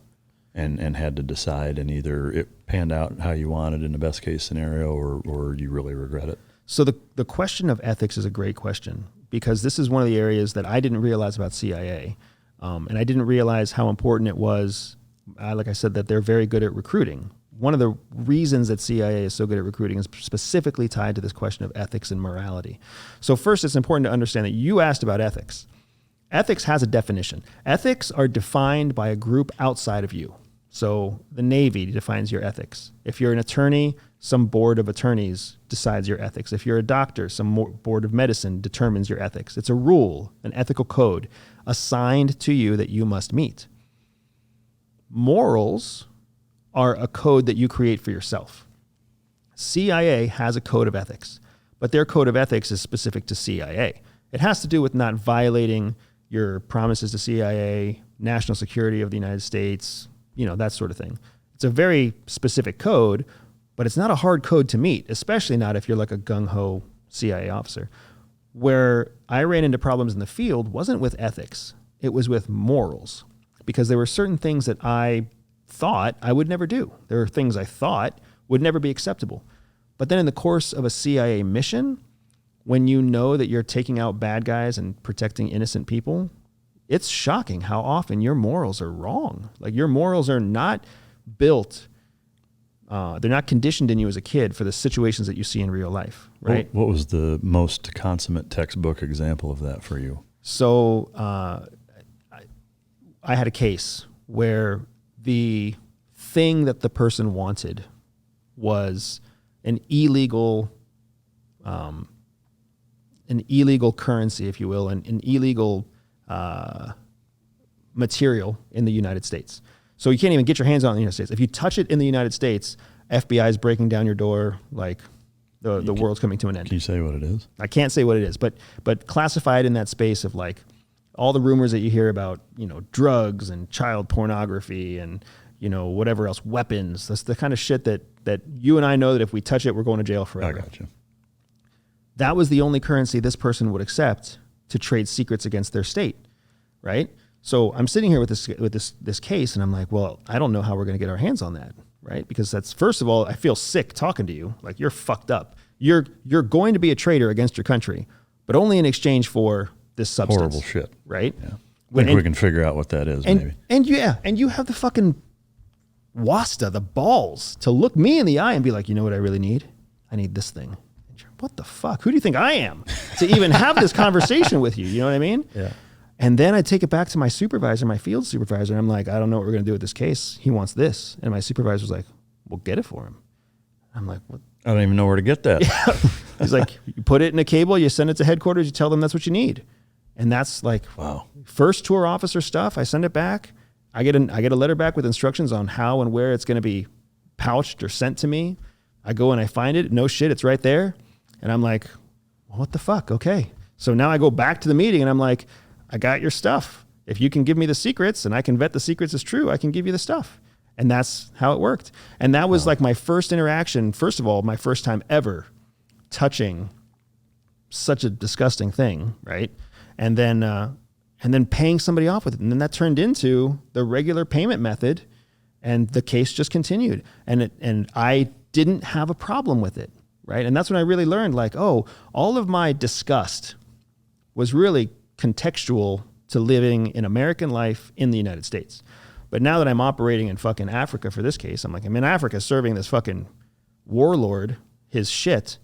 [SPEAKER 2] and had to decide, and either it panned out how you wanted in the best case scenario or you really regret it? So
[SPEAKER 1] the question of ethics is a great question, because this is one of the areas that I didn't realize about CIA. And I didn't realize how important it was, like I said, that they're very good at recruiting. One of the reasons that CIA is so good at recruiting is specifically tied to this question of ethics and morality. So first, it's important to understand that you asked about ethics. Ethics has a definition. Ethics are defined by a group outside of you. So the Navy defines your ethics. If you're an attorney, some board of attorneys decides your ethics. If you're a doctor, some board of medicine determines your ethics. It's a rule, an ethical code assigned to you that you must meet. Morals are a code that you create for yourself. CIA has a code of ethics, but their code of ethics is specific to CIA. It has to do with not violating your promises to CIA, national security of the United States, that sort of thing. It's a very specific code, but it's not a hard code to meet, especially not if you're like a gung-ho CIA officer. Where I ran into problems in the field wasn't with ethics, it was with morals, because there were certain things that I thought I would never do. There were things I thought would never be acceptable. But then in the course of a CIA mission, when you know that you're taking out bad guys and protecting innocent people, it's shocking how often your morals are wrong. Like, your morals are not built, they're not conditioned in you as a kid for the situations that you see in real life, right?
[SPEAKER 2] What was the most consummate textbook example of that for you?
[SPEAKER 1] So I had a case where the thing that the person wanted was an illegal currency, if you will, an illegal material in the United States. So you can't even get your hands on it in the United States. If you touch it in the United States, FBI is breaking down your door, like the world's coming to an end.
[SPEAKER 2] Can you say what it is?
[SPEAKER 1] I can't say what it is, but classified in that space of like all the rumors that you hear about, drugs and child pornography and, whatever else, weapons. That's the kind of shit that you and I know that if we touch it, we're going to jail forever.
[SPEAKER 2] I got you.
[SPEAKER 1] That was the only currency this person would accept to trade secrets against their state, right? So I'm sitting here with this case, and I'm like, well, I don't know how we're going to get our hands on that, right? Because that's, first of all, I feel sick talking to you. Like, you're fucked up. You're going to be a traitor against your country, but only in exchange for this substance.
[SPEAKER 2] Horrible shit,
[SPEAKER 1] right?
[SPEAKER 2] Yeah. I think we can figure out what that is, maybe.
[SPEAKER 1] And you have the fucking wasta, the balls to look me in the eye and be like, you know what I really need? I need this thing. What the fuck? Who do you think I am to even have this conversation with you? You know what I mean?
[SPEAKER 2] Yeah.
[SPEAKER 1] And then I take it back to my supervisor, my field supervisor, and I'm like, I don't know what we're going to do with this case. He wants this. And my supervisor was like, well, get it for him. I'm like, what?
[SPEAKER 2] I don't even know where to get that.
[SPEAKER 1] Yeah. He's like, you put it in a cable, you send it to headquarters, you tell them that's what you need. And that's like,
[SPEAKER 2] wow.
[SPEAKER 1] First tour officer stuff. I send it back. I get a letter back with instructions on how and where it's going to be pouched or sent to me. I go and I find it. No shit, it's right there. And I'm like, well, what the fuck? Okay. So now I go back to the meeting and I'm like, I got your stuff. If you can give me the secrets and I can vet the secrets as true, I can give you the stuff. And that's how it worked. And that was like my first interaction. First of all, my first time ever touching such a disgusting thing, right? And then paying somebody off with it. And then that turned into the regular payment method, and the case just continued. And I didn't have a problem with it, right? And that's when I really learned, like, oh, all of my disgust was really contextual to living in American life in the United States. But now that I'm operating in fucking Africa for this case, I'm like, I'm in Africa serving this fucking warlord his shit,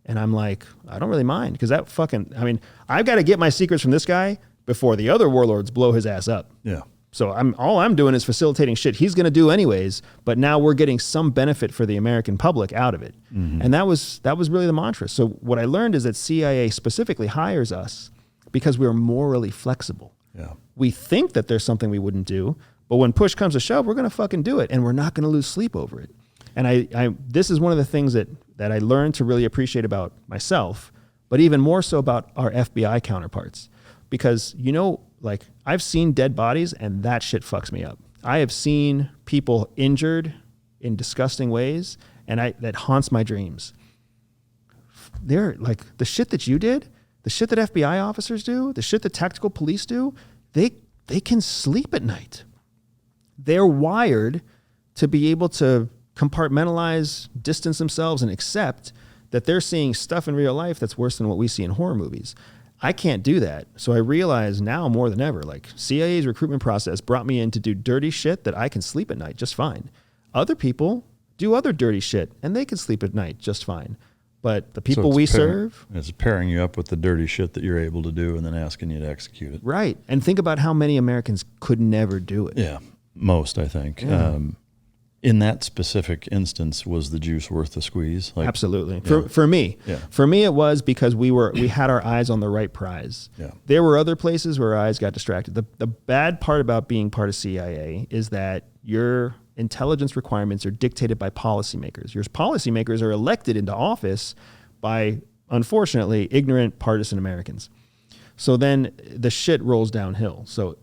[SPEAKER 1] And I'm like, I don't really mind because I've got to get my secrets from this guy before the other warlords blow his ass up.
[SPEAKER 2] Yeah.
[SPEAKER 1] So all I'm doing is facilitating shit he's going to do anyways, but now we're getting some benefit for the American public out of it. Mm-hmm. And that was really the mantra. So what I learned is that CIA specifically hires us because we're morally flexible.
[SPEAKER 2] Yeah.
[SPEAKER 1] We think that there's something we wouldn't do, but when push comes to shove, we're going to fucking do it, and we're not going to lose sleep over it. And this is one of the things that I learned to really appreciate about myself, but even more so about our FBI counterparts. Because, like, I've seen dead bodies and that shit fucks me up. I have seen people injured in disgusting ways, and that haunts my dreams. They're like, the shit that you did, the shit that FBI officers do, the shit that tactical police do, they can sleep at night. They're wired to be able to compartmentalize, distance themselves, and accept that they're seeing stuff in real life that's worse than what we see in horror movies. I can't do that. So I realize now more than ever, like, CIA's recruitment process brought me in to do dirty shit that I can sleep at night just fine. Other people do other dirty shit and they can sleep at night just fine. But the people we serve...
[SPEAKER 2] It's pairing you up with the dirty shit that you're able to do and then asking you to execute it.
[SPEAKER 1] Right. And think about how many Americans could never do it.
[SPEAKER 2] Yeah. Most, I think. Yeah. In that specific instance, was the juice worth the squeeze? Like,
[SPEAKER 1] absolutely.
[SPEAKER 2] Yeah.
[SPEAKER 1] For me.
[SPEAKER 2] Yeah.
[SPEAKER 1] For me, it was because we had our eyes on the right prize.
[SPEAKER 2] Yeah.
[SPEAKER 1] There were other places where our eyes got distracted. The bad part about being part of CIA is that your intelligence requirements are dictated by policymakers. Your policymakers are elected into office by, unfortunately, ignorant partisan Americans. So then the shit rolls downhill. So,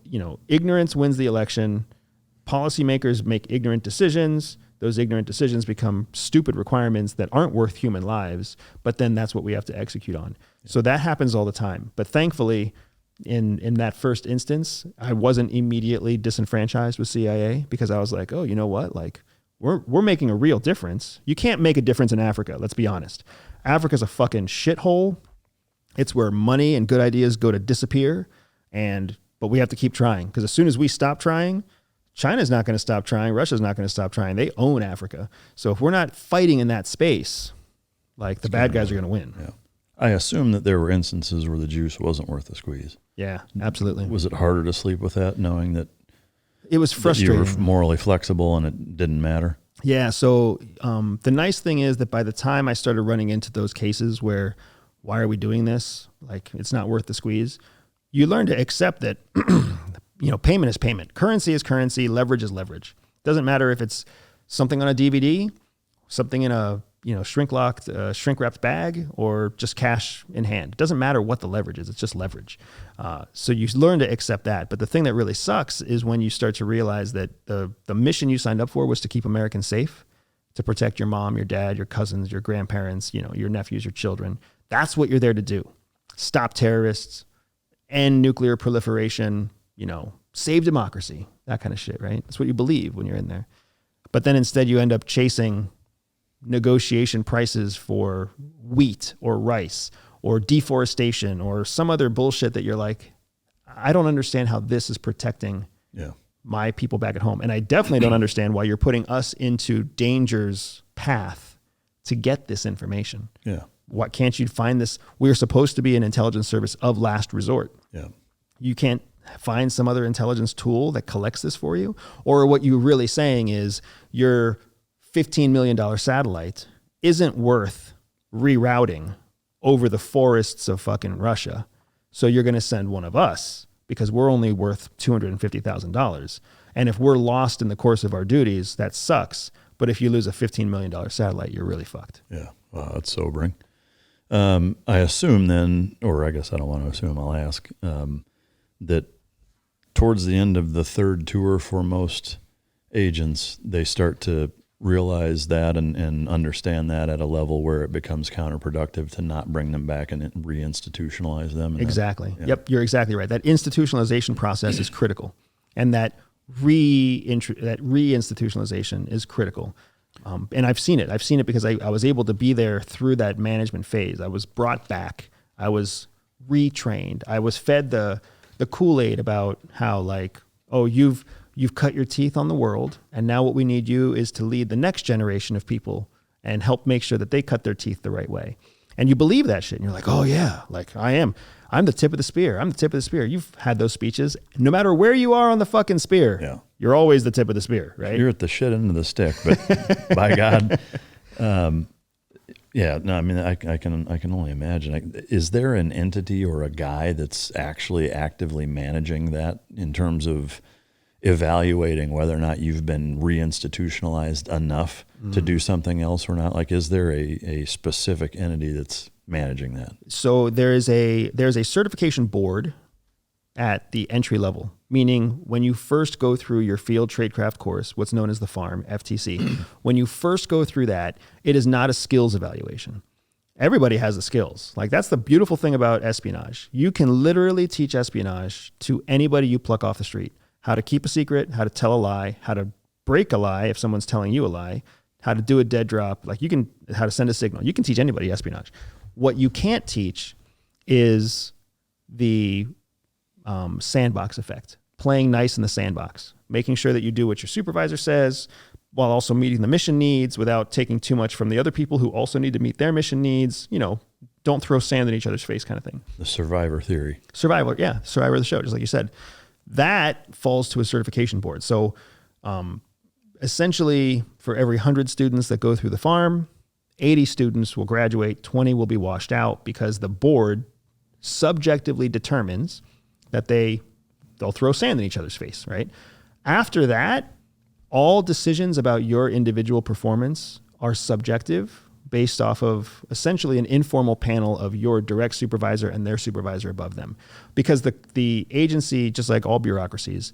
[SPEAKER 1] ignorance wins the election. Policymakers make ignorant decisions. Those ignorant decisions become stupid requirements that aren't worth human lives, but then that's what we have to execute on. So that happens all the time. But thankfully, in that first instance, I wasn't immediately disenfranchised with CIA because I was like, oh, you know what? Like, we're making a real difference. You can't make a difference in Africa, let's be honest. Africa's a fucking shithole. It's where money and good ideas go to disappear. But we have to keep trying, because as soon as we stop trying, China's not going to stop trying. Russia's not going to stop trying. They own Africa. So if we're not fighting in that space, like, the bad guys are going to win.
[SPEAKER 2] Yeah. I assume that there were instances where the juice wasn't worth the squeeze.
[SPEAKER 1] Yeah, absolutely.
[SPEAKER 2] Was it harder to sleep with that, knowing that
[SPEAKER 1] it was frustrating?
[SPEAKER 2] You were morally flexible and it didn't matter?
[SPEAKER 1] Yeah. So the nice thing is that by the time I started running into those cases where, why are we doing this? Like, it's not worth the squeeze. You learn to accept that payment is payment. Currency is currency. Leverage is leverage. Doesn't matter if it's something on a DVD, something in a shrink-locked, shrink-wrapped bag, or just cash in hand. It doesn't matter what the leverage is. It's just leverage. So you learn to accept that. But the thing that really sucks is when you start to realize that the mission you signed up for was to keep Americans safe, to protect your mom, your dad, your cousins, your grandparents, your nephews, your children. That's what you're there to do. Stop terrorists, end nuclear proliferation, save democracy, that kind of shit, right? That's what you believe when you're in there. But then instead you end up chasing negotiation prices for wheat or rice or deforestation or some other bullshit that you're like, I don't understand how this is protecting my people back at home. And I definitely don't understand why you're putting us into danger's path to get this information.
[SPEAKER 2] Yeah.
[SPEAKER 1] What can't you find this? We're supposed to be an intelligence service of last resort.
[SPEAKER 2] Yeah.
[SPEAKER 1] You can't find some other intelligence tool that collects this for you? Or what you're really saying is your $15 million satellite isn't worth rerouting over the forests of fucking Russia. So you're going to send one of us because we're only worth $250,000. And if we're lost in the course of our duties, that sucks. But if you lose a $15 million satellite, you're really fucked.
[SPEAKER 2] Yeah. Wow, that's sobering. I assume then, or I guess I don't want to assume, I'll ask, that towards the end of the third tour for most agents, they start to realize that and understand that at a level where it becomes counterproductive to not bring them back and reinstitutionalize them.
[SPEAKER 1] Exactly. Yep, you're exactly right. That institutionalization process is critical, and that reinstitutionalization is critical. And I've seen it. I've seen it because I was able to be there through that management phase. I was brought back. I was retrained. I was fed the Kool-Aid about how, like, oh, you've cut your teeth on the world, and now what we need you is to lead the next generation of people and help make sure that they cut their teeth the right way. And you believe that shit. And you're like, oh yeah, like I'm the tip of the spear. I'm the tip of the spear. You've had those speeches. No matter where you are on the fucking spear, you're always the tip of the spear, right?
[SPEAKER 2] You're at the shit end of the stick, but by God. Yeah, no, I mean, I can only imagine. Is there an entity or a guy that's actually actively managing that in terms of evaluating whether or not you've been reinstitutionalized enough to do something else or not? Like, is there a specific entity that's managing that?
[SPEAKER 1] So there's a certification board at the entry level, meaning when you first go through your field tradecraft course, what's known as the FARM, FTC, when you first go through that, it is not a skills evaluation. Everybody has the skills. Like, that's the beautiful thing about espionage. You can literally teach espionage to anybody you pluck off the street. How to keep a secret, how to tell a lie, how to break a lie if someone's telling you a lie, how to do a dead drop, how to send a signal. You can teach anybody espionage. What you can't teach is the sandbox effect, playing nice in the sandbox, making sure that you do what your supervisor says while also meeting the mission needs without taking too much from the other people who also need to meet their mission needs. Don't throw sand in each other's face kind of thing.
[SPEAKER 2] The survivor theory.
[SPEAKER 1] Survivor of the show, just like you said. That falls to a certification board. So essentially, for every 100 students that go through the FARM, 80 students will graduate, 20 will be washed out because the board subjectively determines that they'll throw sand in each other's face, right? After that, all decisions about your individual performance are subjective based off of essentially an informal panel of your direct supervisor and their supervisor above them. Because the agency, just like all bureaucracies,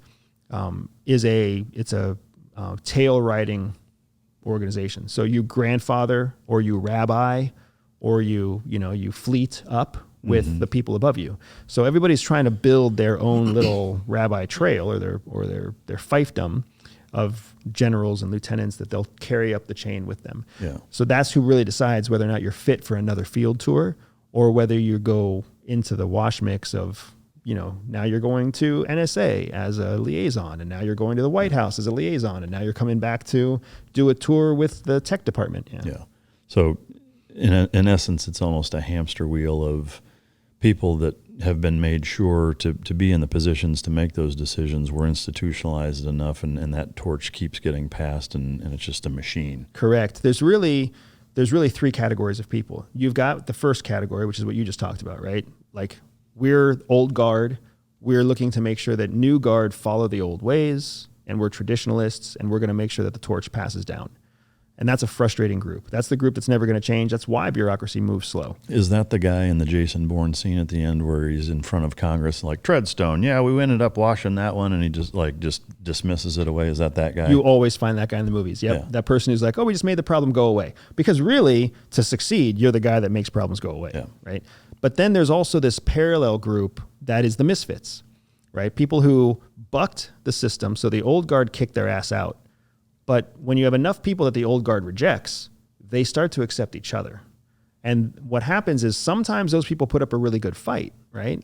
[SPEAKER 1] it's a tail-riding organization. So you grandfather or you rabbi or you fleet up with the people above you. So everybody's trying to build their own little rabbi trail or their fiefdom of generals and lieutenants that they'll carry up the chain with them.
[SPEAKER 2] Yeah.
[SPEAKER 1] So that's who really decides whether or not you're fit for another field tour or whether you go into the wash mix of, now you're going to NSA as a liaison, and now you're going to the White House as a liaison, and now you're coming back to do a tour with the tech department.
[SPEAKER 2] Yeah. So in essence, it's almost a hamster wheel of people that have been made sure to be in the positions to make those decisions were institutionalized enough, and that torch keeps getting passed, and it's just a machine.
[SPEAKER 1] Correct. There's really three categories of people. You've got the first category, which is what you just talked about, right? Like, we're old guard. We're looking to make sure that new guard follow the old ways, and we're traditionalists, and we're going to make sure that the torch passes down. And that's a frustrating group. That's the group that's never going to change. That's why bureaucracy moves slow.
[SPEAKER 2] Is that the guy in the Jason Bourne scene at the end where he's in front of Congress like, Treadstone, yeah, we ended up washing that one, and he just dismisses it away? Is that guy?
[SPEAKER 1] You always find that guy in the movies. Yep. Yeah. That person who's like, oh, we just made the problem go away. Because really, to succeed, you're the guy that makes problems go away, right? But then there's also this parallel group that is the misfits, right? People who bucked the system, so the old guard kicked their ass out. But when you have enough people that the old guard rejects, they start to accept each other. And what happens is sometimes those people put up a really good fight, right?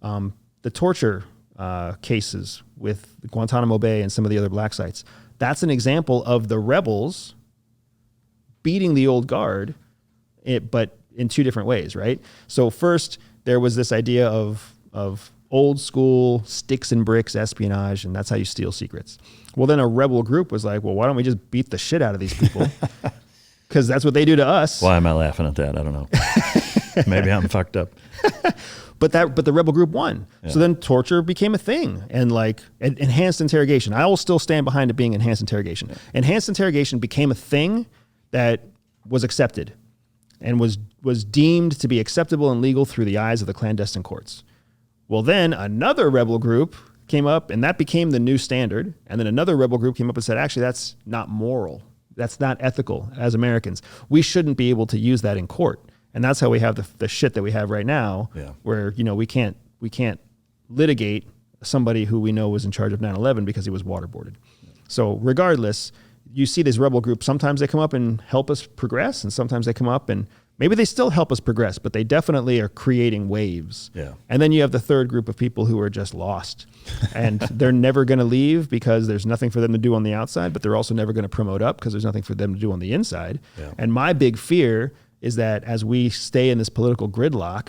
[SPEAKER 1] The torture cases with Guantanamo Bay and some of the other black sites, that's an example of the rebels beating the old guard, but in two different ways, right? So first, there was this idea of old school sticks and bricks espionage, and that's how you steal secrets. Well, then a rebel group was like, well, why don't we just beat the shit out of these people? Because that's what they do to us.
[SPEAKER 2] Why am I laughing at that? I don't know. Maybe I'm fucked up.
[SPEAKER 1] But the rebel group won. Yeah. So then torture became a thing, and enhanced interrogation. I will still stand behind it being enhanced interrogation. Yeah. Enhanced interrogation became a thing that was accepted and was deemed to be acceptable and legal through the eyes of the clandestine courts. Well, then another rebel group came up, and that became the new standard. And then another rebel group came up and said, actually, that's not moral. That's not ethical as Americans. We shouldn't be able to use that in court. And that's how we have the shit that we have right now, where we can't litigate somebody who we know was in charge of 9/11 because he was waterboarded. Yeah. So regardless, you see these rebel groups, sometimes they come up and help us progress, and sometimes they come up and maybe they still help us progress, but they definitely are creating waves. Yeah. And then you have the third group of people who are just lost. And they're never going to leave because there's nothing for them to do on the outside, but they're also never going to promote up because there's nothing for them to do on the inside. Yeah. And my big fear is that as we stay in this political gridlock,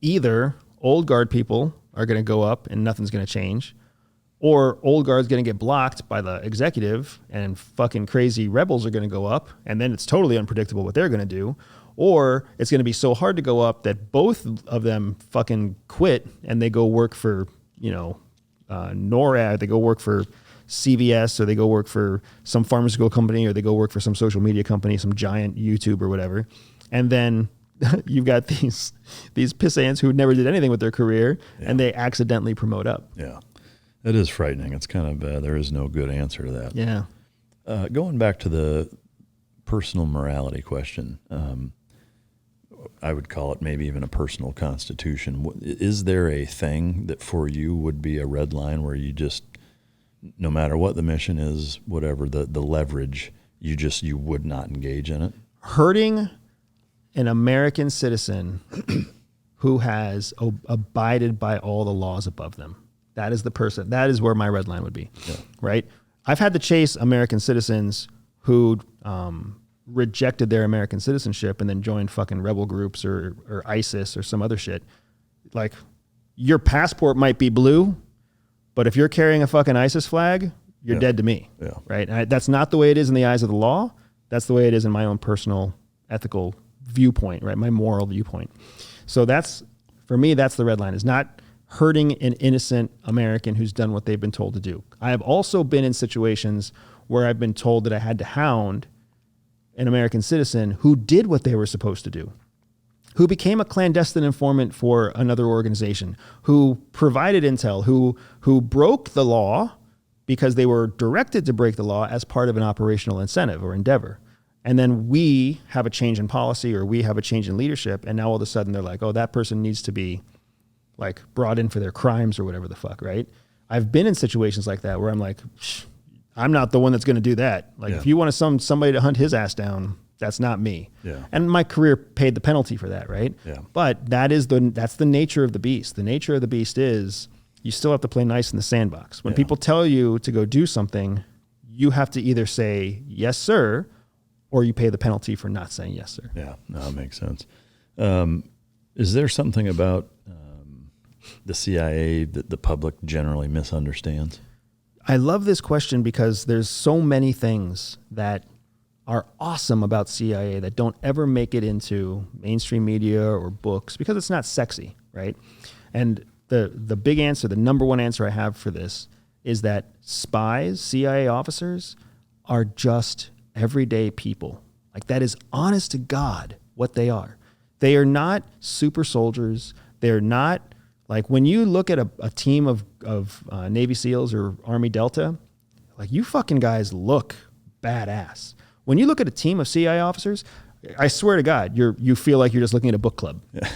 [SPEAKER 1] either old guard people are going to go up and nothing's going to change, or old guard's going to get blocked by the executive and fucking crazy rebels are going to go up, and then it's totally unpredictable what they're going to do, or it's going to be so hard to go up that both of them fucking quit and they go work for, NORAD, they go work for CVS, or they go work for some pharmaceutical company, or they go work for some social media company, some giant YouTube or whatever. And then you've got these piss ants who never did anything with their career, and they accidentally promote up.
[SPEAKER 2] Yeah. It is frightening. It's kind of there is no good answer to that.
[SPEAKER 1] Yeah.
[SPEAKER 2] Going back to the personal morality question, I would call it maybe even a personal constitution. Is there a thing that for you would be a red line where you just, no matter what the mission is, whatever the leverage, you would not engage in it?
[SPEAKER 1] Hurting an American citizen who has abided by all the laws above them. That is the person. That is where my red line would be, right? I've had to chase American citizens who rejected their American citizenship and then joined fucking rebel groups or ISIS or some other shit. Like, your passport might be blue, but if you're carrying a fucking ISIS flag, you're dead to me, right? And that's not the way it is in the eyes of the law. That's the way it is in my own personal ethical viewpoint, right? My moral viewpoint. So for me, that's the red line, is not hurting an innocent American who's done what they've been told to do. I have also been in situations where I've been told that I had to hound an American citizen who did what they were supposed to do, who became a clandestine informant for another organization, who provided intel, who broke the law because they were directed to break the law as part of an operational incentive or endeavor. And then we have a change in policy, or we have a change in leadership, and now all of a sudden they're like, oh, that person needs to be like brought in for their crimes or whatever the fuck, right? I've been in situations like that where I'm like, I'm not the one that's going to do that. Like, if you want somebody to hunt his ass down, that's not me. Yeah. And my career paid the penalty for that, right? Yeah. But that's the nature of the beast. The nature of the beast is you still have to play nice in the sandbox. When people tell you to go do something, you have to either say yes, sir, or you pay the penalty for not saying yes, sir.
[SPEAKER 2] Yeah, no, that makes sense. Is there something about the CIA that the public generally misunderstands?
[SPEAKER 1] I love this question because there's so many things that are awesome about CIA that don't ever make it into mainstream media or books because it's not sexy, right? And the big answer, the number one answer I have for this is that spies, CIA officers, are just everyday people. Like, that is honest to God what they are. They are not super soldiers. They're not, like, when you look at a team of Navy SEALs or Army Delta, like, you fucking guys look badass. When you look at a team of CIA officers, I swear to God, you feel like you're just looking at a book club. Yeah.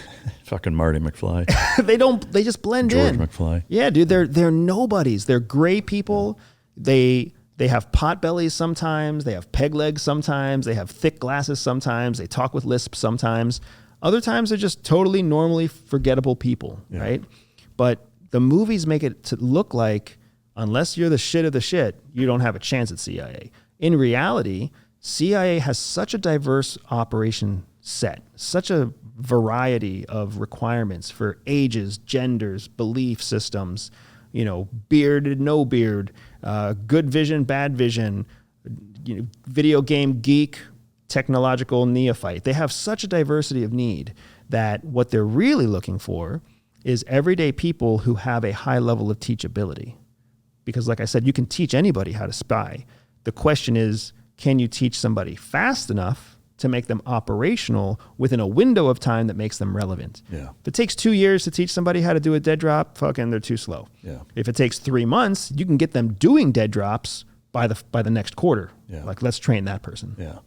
[SPEAKER 2] Fucking Marty McFly.
[SPEAKER 1] They just blend in.
[SPEAKER 2] George McFly.
[SPEAKER 1] Yeah, dude, they're nobodies. They're gray people. Yeah. They have pot bellies sometimes. They have peg legs sometimes. They have thick glasses sometimes. They talk with lisps sometimes. Other times they're just totally normally forgettable people, right? But the movies make it to look like, unless you're the shit of the shit, you don't have a chance at CIA. In reality, CIA has such a diverse operation set, such a variety of requirements for ages, genders, belief systems, bearded, no beard, good vision, bad vision, video game geek, technological neophyte. They have such a diversity of need that what they're really looking for is everyday people who have a high level of teachability. Because, like I said, you can teach anybody how to spy. The question is, can you teach somebody fast enough to make them operational within a window of time that makes them relevant? Yeah. If it takes 2 years to teach somebody how to do a dead drop, fucking they're too slow. Yeah. If it takes 3 months, you can get them doing dead drops by the next quarter. Yeah. Like, let's train that person.
[SPEAKER 2] Yeah.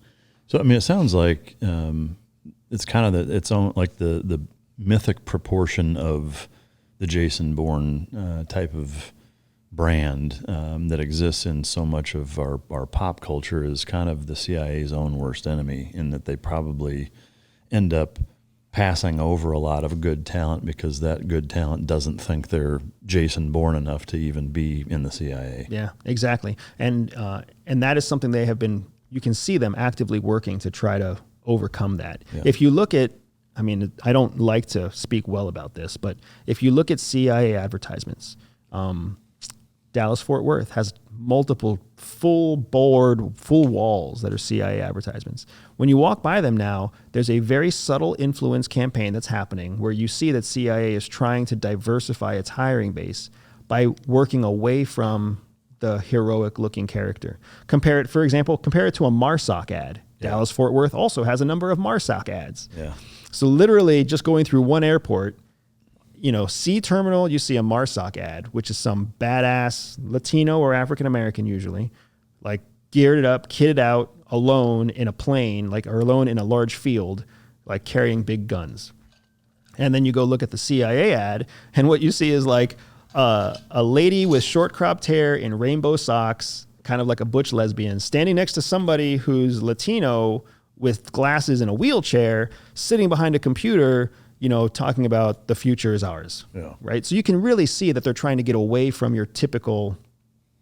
[SPEAKER 2] So, I mean, it sounds like it's kind of its own, like the mythic proportion of the Jason Bourne type of brand that exists in so much of our pop culture is kind of the CIA's own worst enemy, in that they probably end up passing over a lot of good talent because that good talent doesn't think they're Jason Bourne enough to even be in the CIA.
[SPEAKER 1] Yeah, exactly. And that is something they have been, you can see them actively working to try to overcome that.
[SPEAKER 2] Yeah.
[SPEAKER 1] If you look at, I mean, I don't like to speak well about this, but if you look at CIA advertisements, Dallas-Fort Worth has multiple full walls that are CIA advertisements. When you walk by them now, there's a very subtle influence campaign that's happening where you see that CIA is trying to diversify its hiring base by working away from the heroic-looking character. Compare it to a MARSOC ad.
[SPEAKER 2] Yeah.
[SPEAKER 1] Dallas-Fort Worth also has a number of MARSOC ads.
[SPEAKER 2] Yeah.
[SPEAKER 1] So literally just going through one airport, C terminal, you see a MARSOC ad, which is some badass Latino or African-American usually, like geared up, kitted out, alone in a plane, or alone in a large field, like carrying big guns. And then you go look at the CIA ad, and what you see is like a lady with short cropped hair in rainbow socks, kind of like a butch lesbian, standing next to somebody who's Latino with glasses in a wheelchair, sitting behind a computer, talking about the future is ours.
[SPEAKER 2] Yeah.
[SPEAKER 1] Right. So you can really see that they're trying to get away from your typical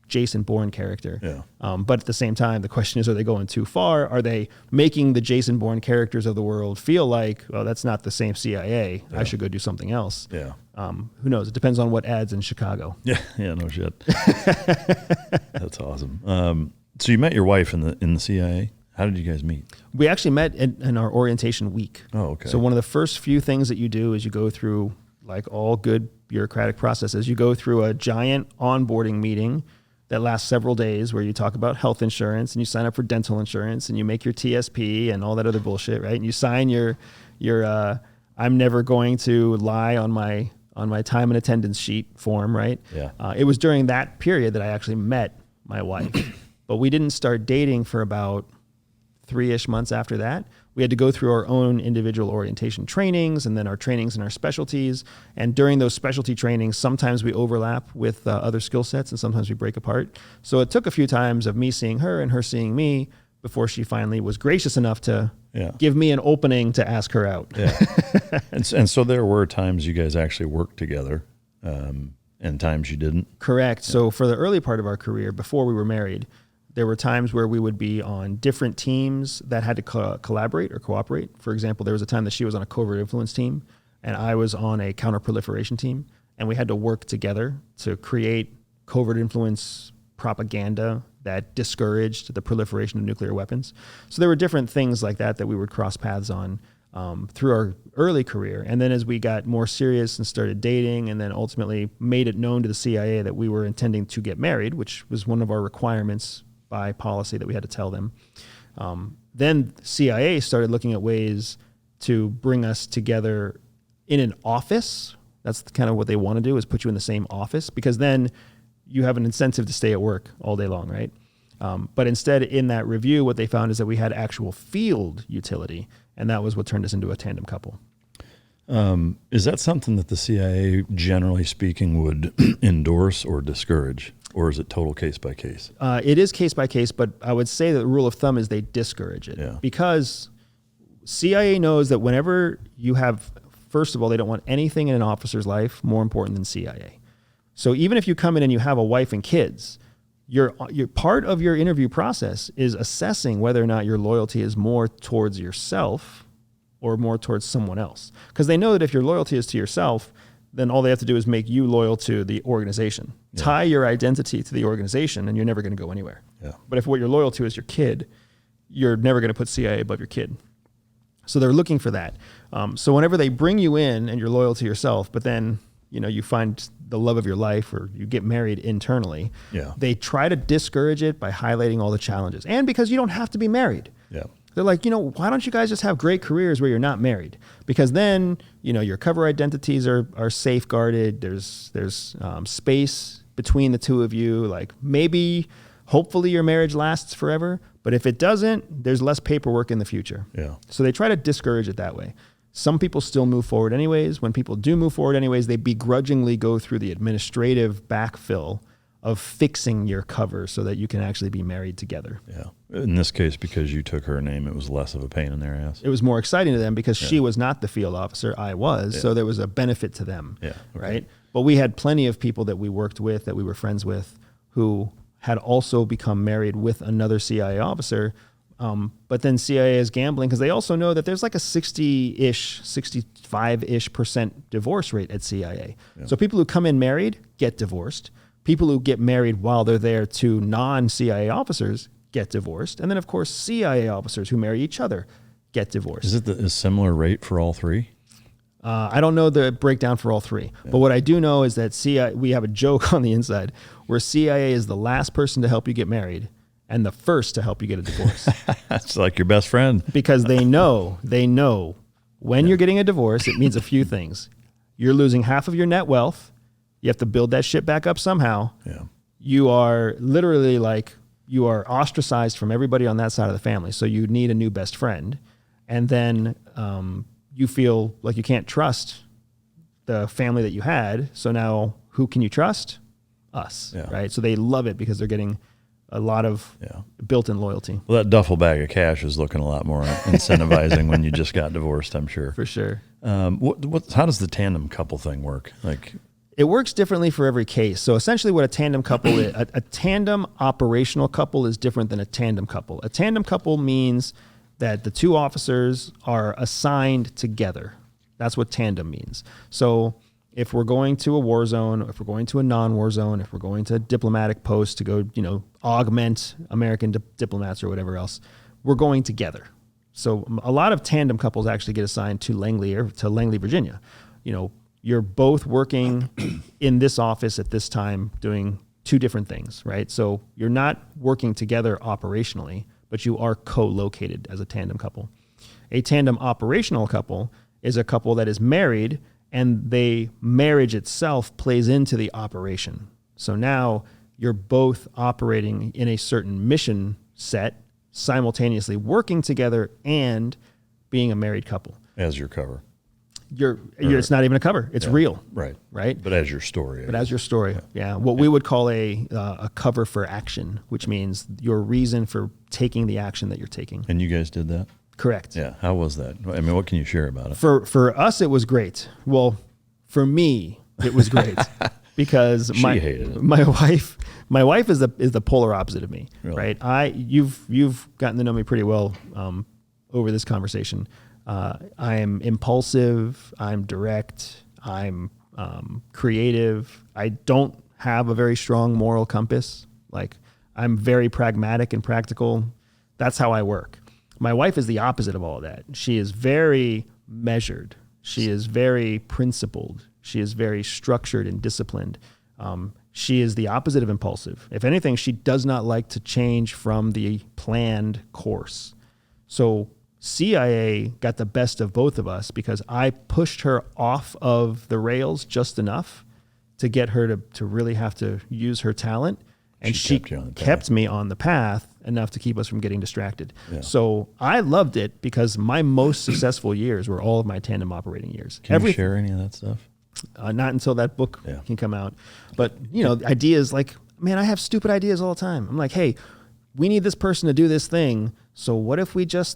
[SPEAKER 1] Jason Bourne character.
[SPEAKER 2] Yeah.
[SPEAKER 1] But at the same time, the question is, are they going too far? Are they making the Jason Bourne characters of the world feel like, well, that's not the same CIA.
[SPEAKER 2] Yeah.
[SPEAKER 1] I should go do something else.
[SPEAKER 2] Yeah.
[SPEAKER 1] Who knows? It depends on what ads in Chicago.
[SPEAKER 2] Yeah. Yeah. No shit. That's awesome. So you met your wife in the CIA. How did you guys meet?
[SPEAKER 1] We actually met in our orientation week.
[SPEAKER 2] Oh, okay.
[SPEAKER 1] So one of the first few things that you do is you go through, like all good bureaucratic processes, you go through a giant onboarding meeting that lasts several days where you talk about health insurance and you sign up for dental insurance and you make your TSP and all that other bullshit, right? And you sign your I'm never going to lie on my time and attendance sheet form, right?
[SPEAKER 2] Yeah.
[SPEAKER 1] It was during that period that I actually met my wife. But we didn't start dating for about 3-ish months after that. We had to go through our own individual orientation trainings and then our trainings and our specialties. And during those specialty trainings, sometimes we overlap with other skill sets and sometimes we break apart. So it took a few times of me seeing her and her seeing me before she finally was gracious enough to give me an opening to ask her out.
[SPEAKER 2] Yeah. and so there were times you guys actually worked together and times you didn't?
[SPEAKER 1] Correct. Yeah. So for the early part of our career, before we were married, there were times where we would be on different teams that had to collaborate or cooperate. For example, there was a time that she was on a covert influence team and I was on a counterproliferation team, and we had to work together to create covert influence propaganda that discouraged the proliferation of nuclear weapons. So there were different things like that we would cross paths on through our early career. And then as we got more serious and started dating and then ultimately made it known to the CIA that we were intending to get married, which was one of our requirements by policy that we had to tell them. Then CIA started looking at ways to bring us together in an office. That's kind of what they want to do, is put you in the same office, because then you have an incentive to stay at work all day long, right? But instead, in that review, what they found is that we had actual field utility, and that was what turned us into a tandem couple.
[SPEAKER 2] Is that something that the CIA, generally speaking, would endorse or discourage? Or is it total case by case?
[SPEAKER 1] It is case by case, but I would say that the rule of thumb is they discourage it. Because CIA knows that whenever you have, first of all, they don't want anything in an officer's life more important than CIA. So even if you come in and you have a wife and kids, your part of your interview process is assessing whether or not your loyalty is more towards yourself or more towards someone else. Because they know that if your loyalty is to yourself, then all they have to do is make you loyal to the organization. Yeah. Tie your identity to the organization, and you're never going to go anywhere.
[SPEAKER 2] Yeah.
[SPEAKER 1] But if what you're loyal to is your kid, you're never going to put CIA above your kid. So they're looking for that. So whenever they bring you in and you're loyal to yourself, but then you find the love of your life or you get married internally, they try to discourage it by highlighting all the challenges. And because you don't have to be married. Yeah. They're like, why don't you guys just have great careers where you're not married? Because then, your cover identities are safeguarded. There's space between the two of you. Like maybe, hopefully your marriage lasts forever. But if it doesn't, there's less paperwork in the future. Yeah. So they try to discourage it that way. Some people still move forward anyways. When people do move forward anyways, they begrudgingly go through the administrative backfill of fixing your cover so that you can actually be married together.
[SPEAKER 2] Yeah. In this case, because you took her name, it was less of a pain in their ass.
[SPEAKER 1] It was more exciting to them because she was not the field officer, I was. Yeah. So there was a benefit to them. Yeah. Okay. Right. But we had plenty of people that we worked with, that we were friends with, who had also become married with another CIA officer. But then CIA is gambling because they also know that there's like a 60-ish, 65-ish% divorce rate at CIA. Yeah. So people who come in married get divorced. People who get married while they're there to non-CIA officers get divorced. And then, of course, CIA officers who marry each other get divorced.
[SPEAKER 2] Is it a similar rate for all three?
[SPEAKER 1] I don't know the breakdown for all three. Yeah. But what I do know is that CIA, we have a joke on the inside where CIA is the last person to help you get married and the first to help you get a divorce.
[SPEAKER 2] That's like your best friend.
[SPEAKER 1] Because they know when you're getting a divorce, it means a few things. You're losing half of your net wealth. You have to build that shit back up somehow.
[SPEAKER 2] Yeah.
[SPEAKER 1] You are literally you are ostracized from everybody on that side of the family. So you need a new best friend. And then you feel like you can't trust the family that you had. So now who can you trust? Us, right? So they love it because they're getting a lot of built-in loyalty.
[SPEAKER 2] Well, that duffel bag of cash is looking a lot more incentivizing when you just got divorced, I'm sure.
[SPEAKER 1] For sure.
[SPEAKER 2] How does the tandem couple thing work?
[SPEAKER 1] It works differently for every case. So essentially what a tandem couple is, a tandem operational couple is different than a tandem couple. A tandem couple means that the two officers are assigned together. That's what tandem means. So if we're going to a war zone, if we're going to a non-war zone, if we're going to a diplomatic post to go, augment American diplomats or whatever else, we're going together. So a lot of tandem couples actually get assigned to Langley, Virginia. You're both working in this office at this time doing two different things, right? So you're not working together operationally, but you are co-located as a tandem couple. A tandem operational couple is a couple that is married and the marriage itself plays into the operation. So now you're both operating in a certain mission set, simultaneously working together and being a married couple.
[SPEAKER 2] As your cover.
[SPEAKER 1] It's not even a cover. It's real.
[SPEAKER 2] Right.
[SPEAKER 1] But
[SPEAKER 2] as your story.
[SPEAKER 1] As your story. Yeah. What we would call a cover for action, which means your reason for taking the action that you're taking.
[SPEAKER 2] And you guys did that?
[SPEAKER 1] Correct.
[SPEAKER 2] Yeah. How was that? I mean, what can you share about it?
[SPEAKER 1] For us, it was great. Well, for me, it was great because
[SPEAKER 2] she hated it.
[SPEAKER 1] My wife is the polar opposite of me.
[SPEAKER 2] Really?
[SPEAKER 1] Right. You've gotten to know me pretty well over this conversation. I am impulsive. I'm direct. I'm creative. I don't have a very strong moral compass. I'm very pragmatic and practical. That's how I work. My wife is the opposite of all of that. She is very measured. She is very principled. She is very structured and disciplined. She is the opposite of impulsive. If anything, she does not like to change from the planned course. So CIA got the best of both of us because I pushed her off of the rails just enough to get her to really have to use her talent. And she kept me on the path enough to keep us from getting distracted. Yeah. So I loved it because my most successful years were all of my tandem operating years.
[SPEAKER 2] Can you share any of that stuff?
[SPEAKER 1] Not until that book can come out. But, ideas man, I have stupid ideas all the time. I'm like, hey, we need this person to do this thing. So what if we just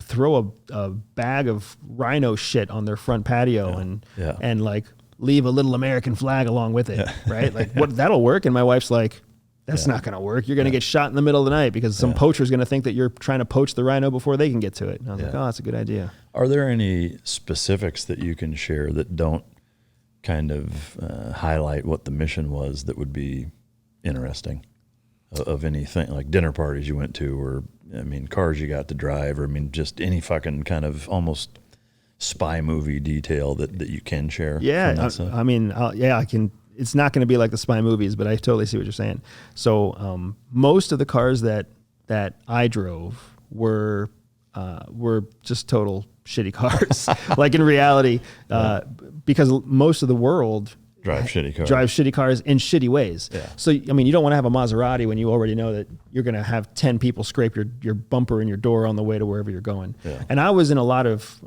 [SPEAKER 1] throw a bag of rhino shit on their front patio and leave a little American flag along with it, right? That'll work. And my wife's like, that's not going to work. You're going to get shot in the middle of the night because some poacher's going to think that you're trying to poach the rhino before they can get to it. And I was like, oh, that's a good idea.
[SPEAKER 2] Are there any specifics that you can share that don't kind of highlight what the mission was that would be interesting of anything, like dinner parties you went to, or, cars you got to drive, or, just any fucking kind of almost spy movie detail that you can share?
[SPEAKER 1] Yeah. I can. It's not going to be like the spy movies, but I totally see what you're saying. So most of the cars that I drove were just total shitty cars. In reality, because most of the world
[SPEAKER 2] drive
[SPEAKER 1] shitty cars in shitty ways. Yeah. So, you don't want to have a Maserati when you already know that you're going to have 10 people scrape your bumper and your door on the way to wherever you're going. Yeah. And I was in a lot of,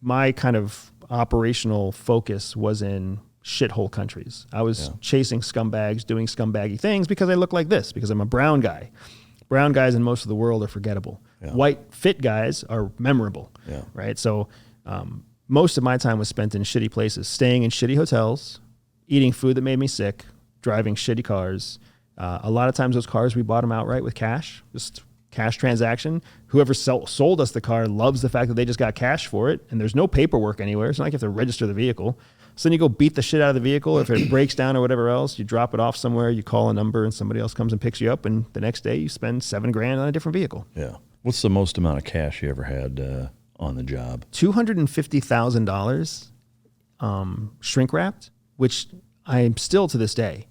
[SPEAKER 1] my kind of operational focus was in shithole countries. I was chasing scumbags, doing scumbaggy things because I look like this, because I'm a brown guy. Brown guys in most of the world are forgettable. Yeah. White fit guys are memorable. Yeah. Right. So, most of my time was spent in shitty places, staying in shitty hotels, eating food that made me sick, driving shitty cars. A lot of times those cars, we bought them outright with cash, just cash transaction. Whoever sold us the car loves the fact that they just got cash for it, and there's no paperwork anywhere. It's not like you have to register the vehicle. So then you go beat the shit out of the vehicle. If it breaks down or whatever else, you drop it off somewhere, you call a number, and somebody else comes and picks you up, and the next day you spend $7,000 on a different vehicle.
[SPEAKER 2] Yeah. What's the most amount of cash you ever had on the job?
[SPEAKER 1] $250,000 shrink wrapped, which I am still to this day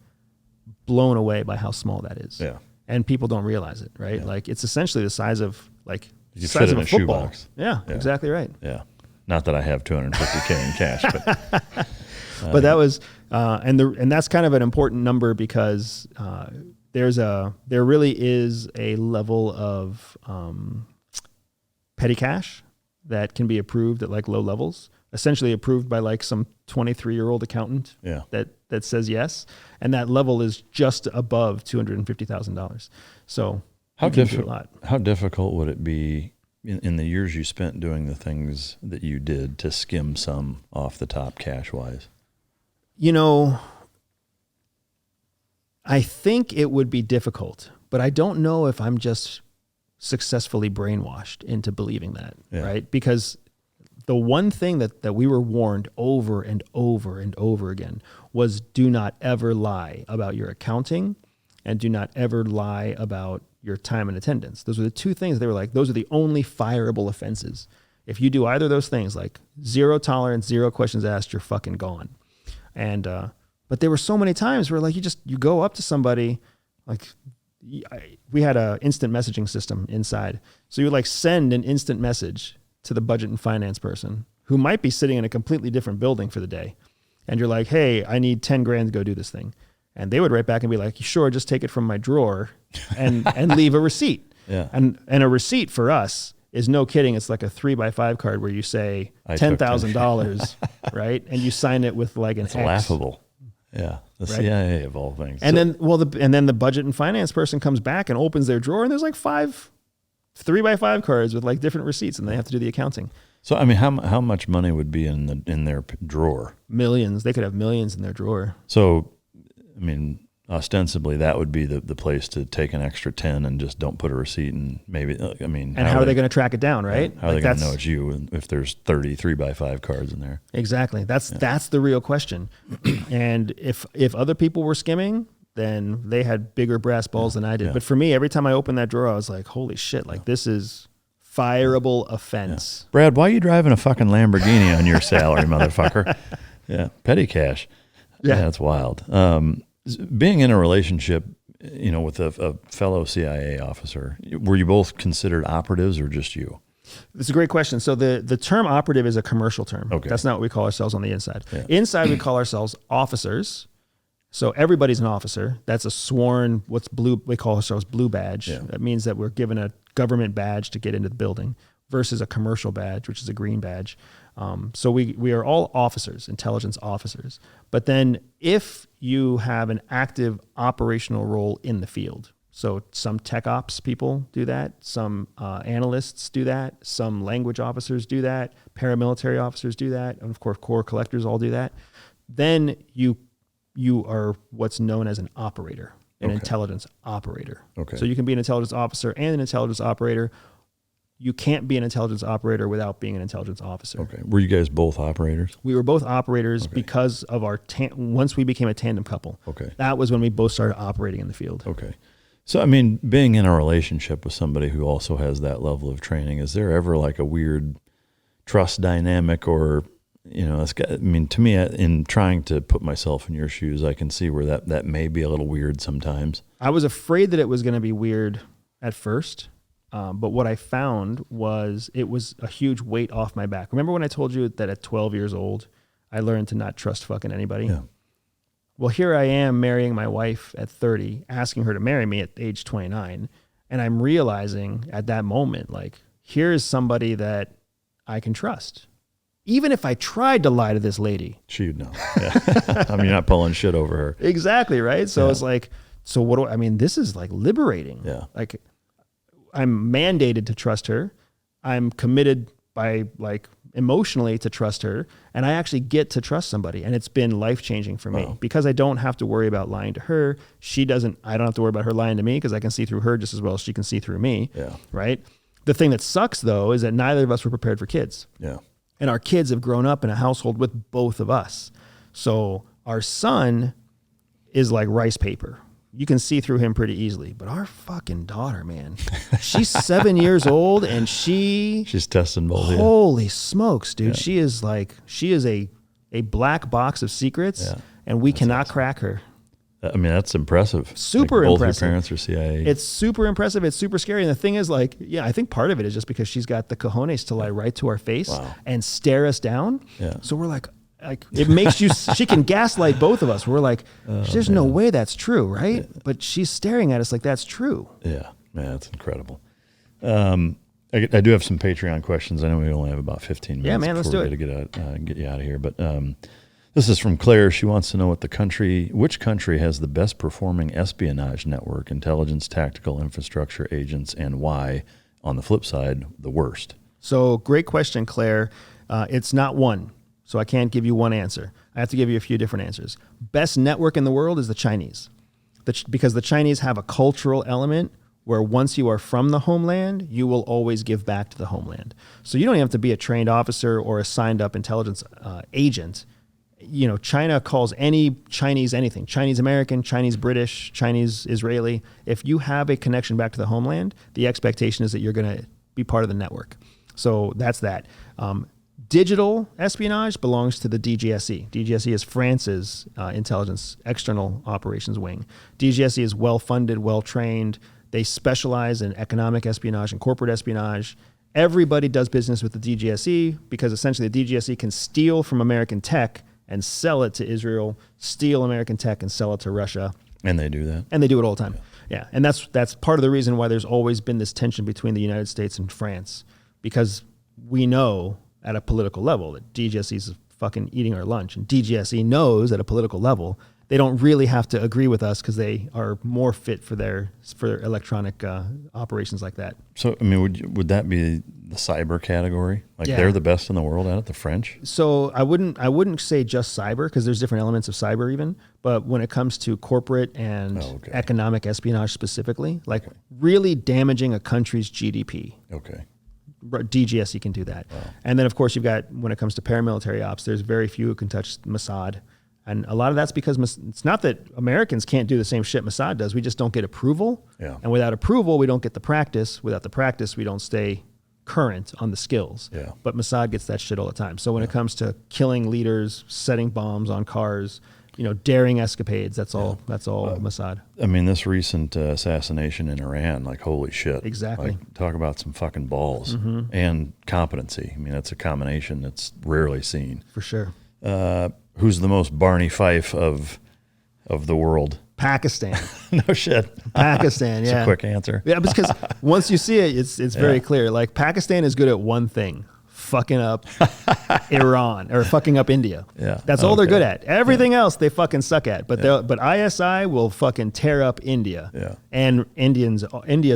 [SPEAKER 1] blown away by how small that is.
[SPEAKER 2] Yeah.
[SPEAKER 1] And people don't realize it, right?
[SPEAKER 2] Yeah.
[SPEAKER 1] Like it's essentially the size of like
[SPEAKER 2] You
[SPEAKER 1] the
[SPEAKER 2] fit
[SPEAKER 1] size
[SPEAKER 2] in
[SPEAKER 1] of
[SPEAKER 2] a
[SPEAKER 1] a football.
[SPEAKER 2] shoebox.
[SPEAKER 1] Yeah,
[SPEAKER 2] Yeah.
[SPEAKER 1] exactly right.
[SPEAKER 2] Yeah. Not that I have $250K in cash, but
[SPEAKER 1] But that was, and that's kind of an important number because there really is a level of petty cash that can be approved at like low levels, essentially approved by like some 23-year-old accountant
[SPEAKER 2] yeah.
[SPEAKER 1] that says yes, and that level is just above $250,000. So
[SPEAKER 2] How
[SPEAKER 1] you can do a lot.
[SPEAKER 2] How difficult would it be in the years you spent doing the things that you did to skim some off the top cash wise?
[SPEAKER 1] You know, I think it would be difficult, but I don't know if I'm just successfully brainwashed into believing that, right? Because the one thing that we were warned over and over and over again was do not ever lie about your accounting and do not ever lie about your time and attendance. Those were the two things they were like, those are the only fireable offenses. If you do either of those things, like zero tolerance, zero questions asked, you're fucking gone. And, but there were so many times where like, you go up to somebody, like we had a instant messaging system inside. So you would like send an instant message to the budget and finance person who might be sitting in a completely different building for the day. And you're like, hey, I need $10,000 to go do this thing. And they would write back and be like, sure, just take it from my drawer and leave a receipt.
[SPEAKER 2] Yeah.
[SPEAKER 1] And a receipt for us is no kidding. It's like a 3x5 card where you say $10,000, right? And you sign it with like an X.
[SPEAKER 2] Laughable. Yeah. The
[SPEAKER 1] Right?
[SPEAKER 2] CIA of all things.
[SPEAKER 1] And then the budget and finance person comes back and opens their drawer and there's like 5 3x5 cards with like different receipts and they have to do the accounting.
[SPEAKER 2] So, I mean, how much money would be in their drawer?
[SPEAKER 1] Millions. They could have millions in their drawer.
[SPEAKER 2] So, I mean, ostensibly that would be the place to take an extra 10 and just don't put a receipt and maybe, I mean.
[SPEAKER 1] And how are they going to track it down, right?
[SPEAKER 2] How are they going to know it's you if there's 30 3x5 cards in there?
[SPEAKER 1] Exactly. That's the real question. And if other people were skimming, then they had bigger brass balls than I did.
[SPEAKER 2] Yeah.
[SPEAKER 1] But for me, every time I opened that drawer, I was like, holy shit, like this is fireable offense.
[SPEAKER 2] Yeah. Brad, why are you driving a fucking Lamborghini on your salary, motherfucker? Yeah. Petty cash. Yeah. That's wild. Being in a relationship, you know, with a fellow CIA officer, were you both considered operatives or just you?
[SPEAKER 1] It's a great question. So the term operative is a commercial term.
[SPEAKER 2] Okay.
[SPEAKER 1] That's not what we call ourselves on the inside.
[SPEAKER 2] Yeah.
[SPEAKER 1] Inside, we call ourselves officers. So everybody's an officer. That's a sworn, we call ourselves blue badge.
[SPEAKER 2] Yeah.
[SPEAKER 1] That means that we're given a government badge to get into the building versus a commercial badge, which is a green badge. So we are all officers, intelligence officers. But then if you have an active operational role in the field, so some tech ops people do that, some analysts do that, some language officers do that, paramilitary officers do that, and of course core collectors all do that, then you are what's known as an operator, an intelligence operator.
[SPEAKER 2] Okay.
[SPEAKER 1] So you can be an intelligence officer and an intelligence operator. You can't be an intelligence operator without being an intelligence officer.
[SPEAKER 2] Okay. Were you guys both operators?
[SPEAKER 1] We were both operators because of our once we became a tandem couple.
[SPEAKER 2] Okay.
[SPEAKER 1] That was when we both started operating in the field.
[SPEAKER 2] Okay. So, I mean, being in a relationship with somebody who also has that level of training, is there ever like a weird trust dynamic or, you know, I mean, to me, in trying to put myself in your shoes, I can see where that may be a little weird sometimes.
[SPEAKER 1] I was afraid that it was going to be weird at first. But what I found was it was a huge weight off my back. Remember when I told you that at 12 years old, I learned to not trust fucking anybody?
[SPEAKER 2] Yeah.
[SPEAKER 1] Well, here I am marrying my wife at 30, asking her to marry me at age 29. And I'm realizing at that moment, like, here's somebody that I can trust. Even if I tried to lie to this lady.
[SPEAKER 2] She'd know. Yeah. I mean, you're not pulling shit over her.
[SPEAKER 1] Exactly, right? So it's like, so what I mean, this is like liberating.
[SPEAKER 2] Yeah.
[SPEAKER 1] Like, I'm mandated to trust her. I'm committed by like emotionally to trust her, and I actually get to trust somebody, and it's been life-changing for me because I don't have to worry about lying to her. I don't have to worry about her lying to me because I can see through her just as well as she can see through me.
[SPEAKER 2] Yeah.
[SPEAKER 1] Right. The thing that sucks though is that neither of us were prepared for kids.
[SPEAKER 2] Yeah.
[SPEAKER 1] And our kids have grown up in a household with both of us. So our son is like rice paper. You can see through him pretty easily, but our fucking daughter, man, she's 7 years old and she's
[SPEAKER 2] testing both.
[SPEAKER 1] Holy smokes, dude. She is a black box of secrets and we cannot crack her.
[SPEAKER 2] I mean, that's impressive.
[SPEAKER 1] Super
[SPEAKER 2] both
[SPEAKER 1] impressive.
[SPEAKER 2] Both your parents are CIA.
[SPEAKER 1] It's super impressive. It's super scary. And the thing is I think part of it is just because she's got the cojones to lie right to our face and stare us down.
[SPEAKER 2] Yeah.
[SPEAKER 1] So we're like it makes you, she can gaslight both of us. We're like, there's no way that's true, right? Yeah. But she's staring at us like that's true.
[SPEAKER 2] Yeah, man, that's incredible. I do have some Patreon questions. I know we only have about 15 minutes.
[SPEAKER 1] Yeah, man, let's do it.
[SPEAKER 2] To get you out of here. But this is from Claire. She wants to know which country has the best performing espionage network, intelligence, tactical infrastructure agents, and why, on the flip side, the worst?
[SPEAKER 1] So great question, Claire. It's not one. So I can't give you one answer. I have to give you a few different answers. Best network in the world is the Chinese, because the Chinese have a cultural element where once you are from the homeland, you will always give back to the homeland. So you don't even have to be a trained officer or a signed up intelligence agent. You know, China calls any Chinese anything, Chinese American, Chinese British, Chinese Israeli. If you have a connection back to the homeland, the expectation is that you're going to be part of the network. So that's that. Digital espionage belongs to the DGSE. DGSE is France's intelligence external operations wing. DGSE is well-funded, well-trained. They specialize in economic espionage and corporate espionage. Everybody does business with the DGSE because essentially the DGSE can steal from American tech and sell it to Israel, steal American tech and sell it to Russia.
[SPEAKER 2] And they do that.
[SPEAKER 1] And they do it all the time. Yeah. And that's part of the reason why there's always been this tension between the United States and France, because we know at a political level that DGSE is fucking eating our lunch, and DGSE knows at a political level they don't really have to agree with us because they are more fit for their electronic operations like that.
[SPEAKER 2] So, I mean, would that be the cyber category? Like they're the best in the world at it, the French?
[SPEAKER 1] So I wouldn't say just cyber, because there's different elements of cyber even, but when it comes to corporate and economic espionage specifically, like really damaging a country's GDP. Okay. DGSE can do that. Wow. And then, of course, you've got, when it comes to paramilitary ops, there's very few who can touch Mossad. And a lot of that's because it's not that Americans can't do the same shit Mossad does. We just don't get approval. Yeah. And without approval, we don't get the practice. Without the practice, we don't stay current on the skills. Yeah. But Mossad gets that shit all the time. So when it comes to killing leaders, setting bombs on cars, daring escapades, that's all Mossad.
[SPEAKER 2] I mean, this recent assassination in Iran, like, holy shit.
[SPEAKER 1] Exactly.
[SPEAKER 2] Like, talk about some fucking balls and competency. I mean, that's a combination that's rarely seen.
[SPEAKER 1] For sure.
[SPEAKER 2] Who's the most Barney Fife of the world?
[SPEAKER 1] Pakistan.
[SPEAKER 2] No shit.
[SPEAKER 1] Pakistan, yeah.
[SPEAKER 2] It's a quick answer.
[SPEAKER 1] Yeah, because once you see it, it's very clear. Like, Pakistan is good at one thing: fucking up Iran or fucking up India. Yeah, that's all they're good at. Everything else they fucking suck at. But but ISI will fucking tear up India. Yeah. And India's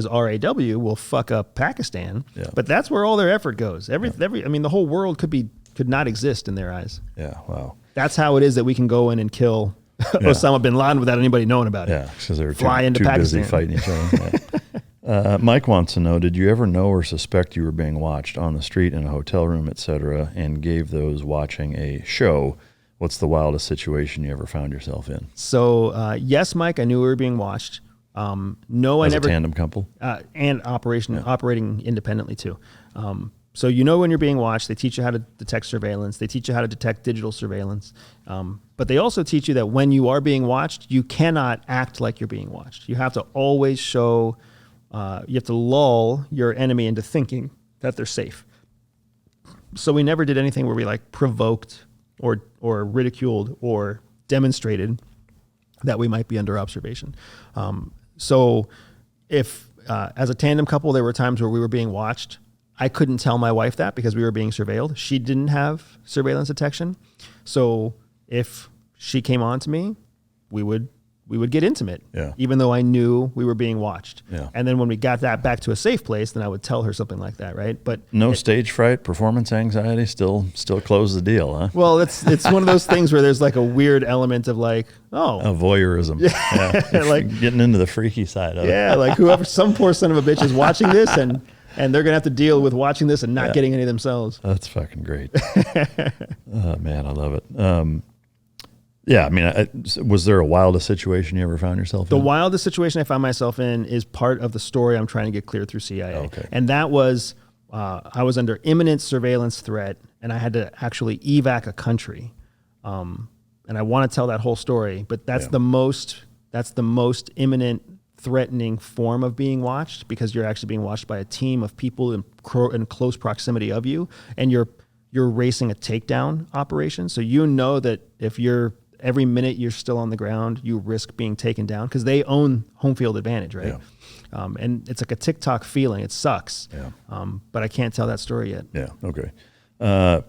[SPEAKER 1] RAW will fuck up Pakistan. Yeah. But that's where all their effort goes. I mean, the whole world could not exist in their eyes.
[SPEAKER 2] Yeah. Wow.
[SPEAKER 1] That's how it is that we can go in and kill Osama bin Laden without anybody knowing about it.
[SPEAKER 2] Yeah, because they're too busy fighting each other. Mike wants to know, did you ever know or suspect you were being watched on the street, in a hotel room, etc., and gave those watching a show? What's the wildest situation you ever found yourself in?
[SPEAKER 1] So, yes, Mike, I knew we were being watched. No, I never.
[SPEAKER 2] As a tandem couple?
[SPEAKER 1] And operating independently, too. So when you're being watched. They teach you how to detect surveillance. They teach you how to detect digital surveillance. But they also teach you that when you are being watched, you cannot act like you're being watched. You have to always show, you have to lull your enemy into thinking that they're safe. So we never did anything where we provoked or ridiculed or demonstrated that we might be under observation. So if, as a tandem couple, there were times where we were being watched. I couldn't tell my wife that because we were being surveilled. She didn't have surveillance detection. So if she came on to me, we would we would get intimate,
[SPEAKER 2] Yeah.
[SPEAKER 1] even though I knew we were being watched.
[SPEAKER 2] Yeah.
[SPEAKER 1] And then when we got that back to a safe place, then I would tell her something like that, right? But
[SPEAKER 2] No stage fright, performance anxiety, still close the deal, huh?
[SPEAKER 1] well, it's one of those things where there's like a weird element of like,
[SPEAKER 2] Voyeurism. Yeah.
[SPEAKER 1] Like
[SPEAKER 2] getting into the freaky side of it.
[SPEAKER 1] yeah, like whoever, some poor son of a bitch is watching this and they're going to have to deal with watching this and not getting any themselves.
[SPEAKER 2] That's fucking great. Oh, man, I love it. Yeah, I mean, was there a wildest situation you ever found yourself in?
[SPEAKER 1] The wildest situation I found myself in is part of the story I'm trying to get clear through CIA.
[SPEAKER 2] Okay.
[SPEAKER 1] And that was, I was under imminent surveillance threat and I had to actually evac a country. And I want to tell that whole story, but that's the most imminent threatening form of being watched, because you're actually being watched by a team of people in close proximity of you, and you're racing a takedown operation. So you know that if every minute you're still on the ground, you risk being taken down because they own home field advantage, right?
[SPEAKER 2] Yeah.
[SPEAKER 1] And it's like a TikTok feeling. It sucks.
[SPEAKER 2] Yeah.
[SPEAKER 1] But I can't tell that story yet.
[SPEAKER 2] Yeah. Okay.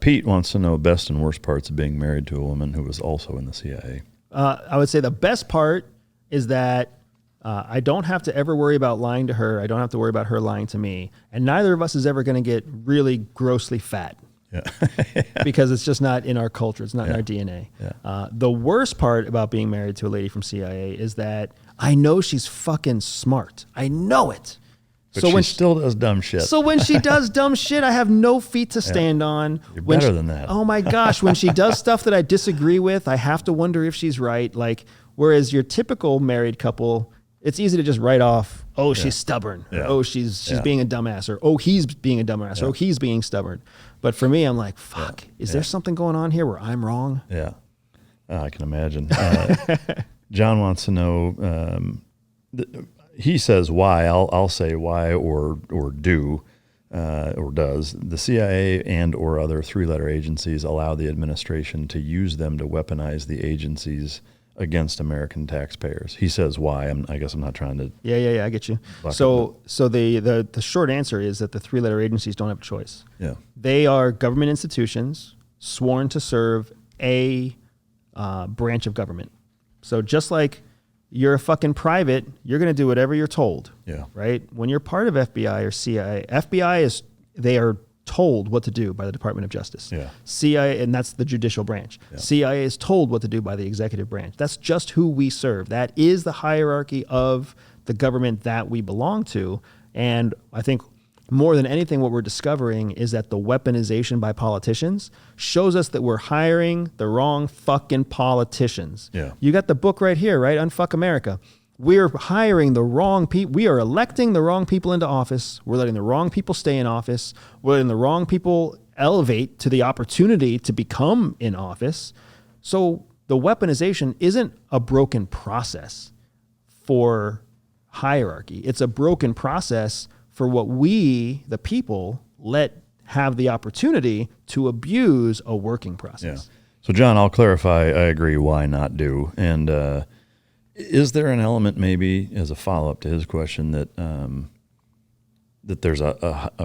[SPEAKER 2] Pete wants to know best and worst parts of being married to a woman who was also in the CIA.
[SPEAKER 1] I would say the best part is that I don't have to ever worry about lying to her. I don't have to worry about her lying to me. And neither of us is ever going to get really grossly fat.
[SPEAKER 2] Yeah.
[SPEAKER 1] Because it's just not in our culture. It's not in our DNA.
[SPEAKER 2] Yeah.
[SPEAKER 1] The worst part about being married to a lady from CIA is that I know she's fucking smart. I know it.
[SPEAKER 2] But
[SPEAKER 1] so
[SPEAKER 2] she
[SPEAKER 1] when
[SPEAKER 2] still does dumb shit.
[SPEAKER 1] So when she does dumb shit, I have no feet to stand on.
[SPEAKER 2] You're
[SPEAKER 1] when
[SPEAKER 2] better than that.
[SPEAKER 1] Oh my gosh. When she does stuff that I disagree with, I have to wonder if she's right. Like, whereas your typical married couple, it's easy to just write off, oh, she's stubborn.
[SPEAKER 2] Yeah.
[SPEAKER 1] Or, oh, she's being a dumbass. Or, oh, he's being a dumbass. Or, oh, he's being stubborn. But for me, I'm like, fuck, is there something going on here where I'm wrong?
[SPEAKER 2] Yeah. I can imagine. John wants to know, he says why, I'll say why or do, or does the CIA and or other three-letter agencies allow the administration to use them to weaponize the agencies against American taxpayers? He says why. I guess I'm not trying to.
[SPEAKER 1] Yeah, I get you. So the short answer is that the three-letter agencies don't have a choice.
[SPEAKER 2] Yeah.
[SPEAKER 1] They are government institutions sworn to serve a branch of government. So just like you're a fucking private, you're going to do whatever you're told.
[SPEAKER 2] Yeah.
[SPEAKER 1] Right? When you're part of FBI or CIA, they are told what to do by the Department of Justice.
[SPEAKER 2] Yeah.
[SPEAKER 1] CIA, and that's the judicial branch.
[SPEAKER 2] Yeah.
[SPEAKER 1] CIA is told what to do by the executive branch. That's just who we serve. That is the hierarchy of the government that we belong to. And I think more than anything, what we're discovering is that the weaponization by politicians shows us that we're hiring the wrong fucking politicians.
[SPEAKER 2] Yeah.
[SPEAKER 1] You got the book right here, right? Unfuck America. We're hiring the wrong people. We are electing the wrong people into office. We're letting the wrong people stay in office. We're letting the wrong people elevate to the opportunity to become in office. So the weaponization isn't a broken process for hierarchy. It's a broken process for what we, the people, let have the opportunity to abuse a working process.
[SPEAKER 2] Yeah. So John, I'll clarify. I agree. Why not do? And is there an element, maybe as a follow-up to his question, that that there's a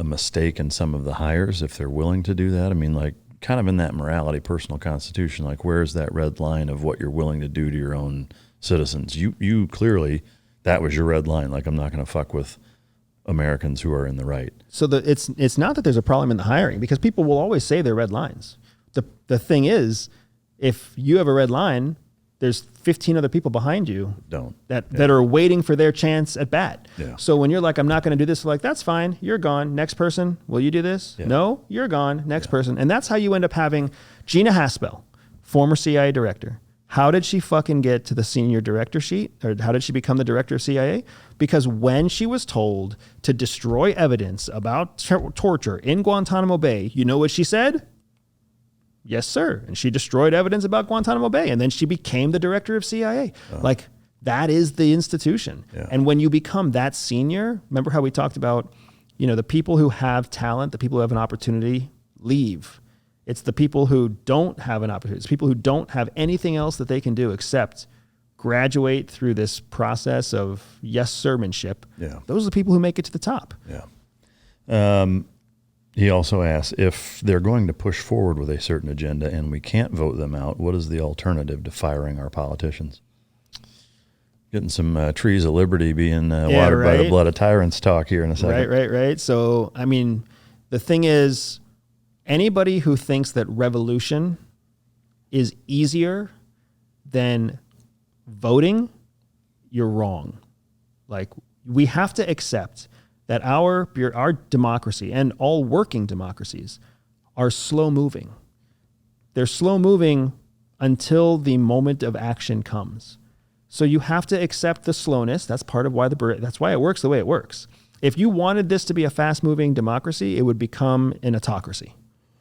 [SPEAKER 2] mistake in some of the hires if they're willing to do that? I mean, like kind of in that morality, personal constitution, like where's that red line of what you're willing to do to your own citizens? You clearly, that was your red line. Like, I'm not going to fuck with Americans who are in the right.
[SPEAKER 1] So it's not that there's a problem in the hiring, because people will always say they're red lines. The thing is, if you have a red line, there's 15 other people behind you that are waiting for their chance at bat.
[SPEAKER 2] Yeah.
[SPEAKER 1] So when you're like, I'm not going to do this, like, that's fine. You're gone. Next person. Will you do this?
[SPEAKER 2] Yeah.
[SPEAKER 1] No, you're gone. Next person. And that's how you end up having Gina Haspel, former CIA director. How did she fucking get to the senior director sheet? Or how did she become the director of CIA? Because when she was told to destroy evidence about torture in Guantanamo Bay, you know what she said? Yes, sir. And she destroyed evidence about Guantanamo Bay. And then she became the director of CIA. Like, that is the institution.
[SPEAKER 2] Yeah.
[SPEAKER 1] And when you become that senior, remember how we talked about, the people who have talent, the people who have an opportunity, leave. It's the people who don't have an opportunity. It's people who don't have anything else that they can do except graduate through this process of yes sirmanship.
[SPEAKER 2] Yeah.
[SPEAKER 1] Those are the people who make it to the top.
[SPEAKER 2] Yeah. He also asks, if they're going to push forward with a certain agenda and we can't vote them out, what is the alternative to firing our politicians? Getting some trees of liberty being watered by the blood of tyrants talk here in a second.
[SPEAKER 1] Right. So, I mean, the thing is, anybody who thinks that revolution is easier than voting, you're wrong. Like, we have to accept that our democracy and all working democracies are slow moving. They're slow moving until the moment of action comes. So you have to accept the slowness. That's part of why that's why it works the way it works. If you wanted this to be a fast-moving democracy, it would become an autocracy,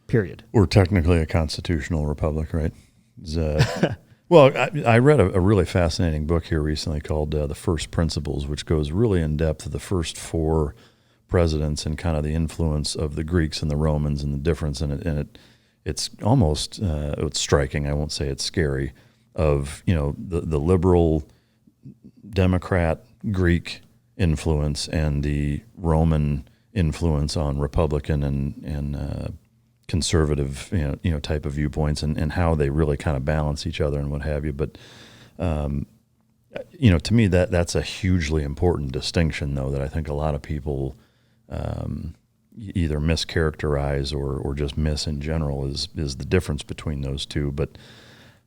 [SPEAKER 1] period.
[SPEAKER 2] We're technically a constitutional republic, right? Well, I read a really fascinating book here recently called The First Principles, which goes really in depth of the first 4 presidents and kind of the influence of the Greeks and the Romans and the difference in it. And it's almost it's striking. I won't say it's scary. Of the liberal Democrat Greek influence and the Roman influence on Republican and conservative type of viewpoints and how they really kind of balance each other and what have you. But to me that's a hugely important distinction, though, that I think a lot of people either mischaracterize or just miss in general is the difference between those two. But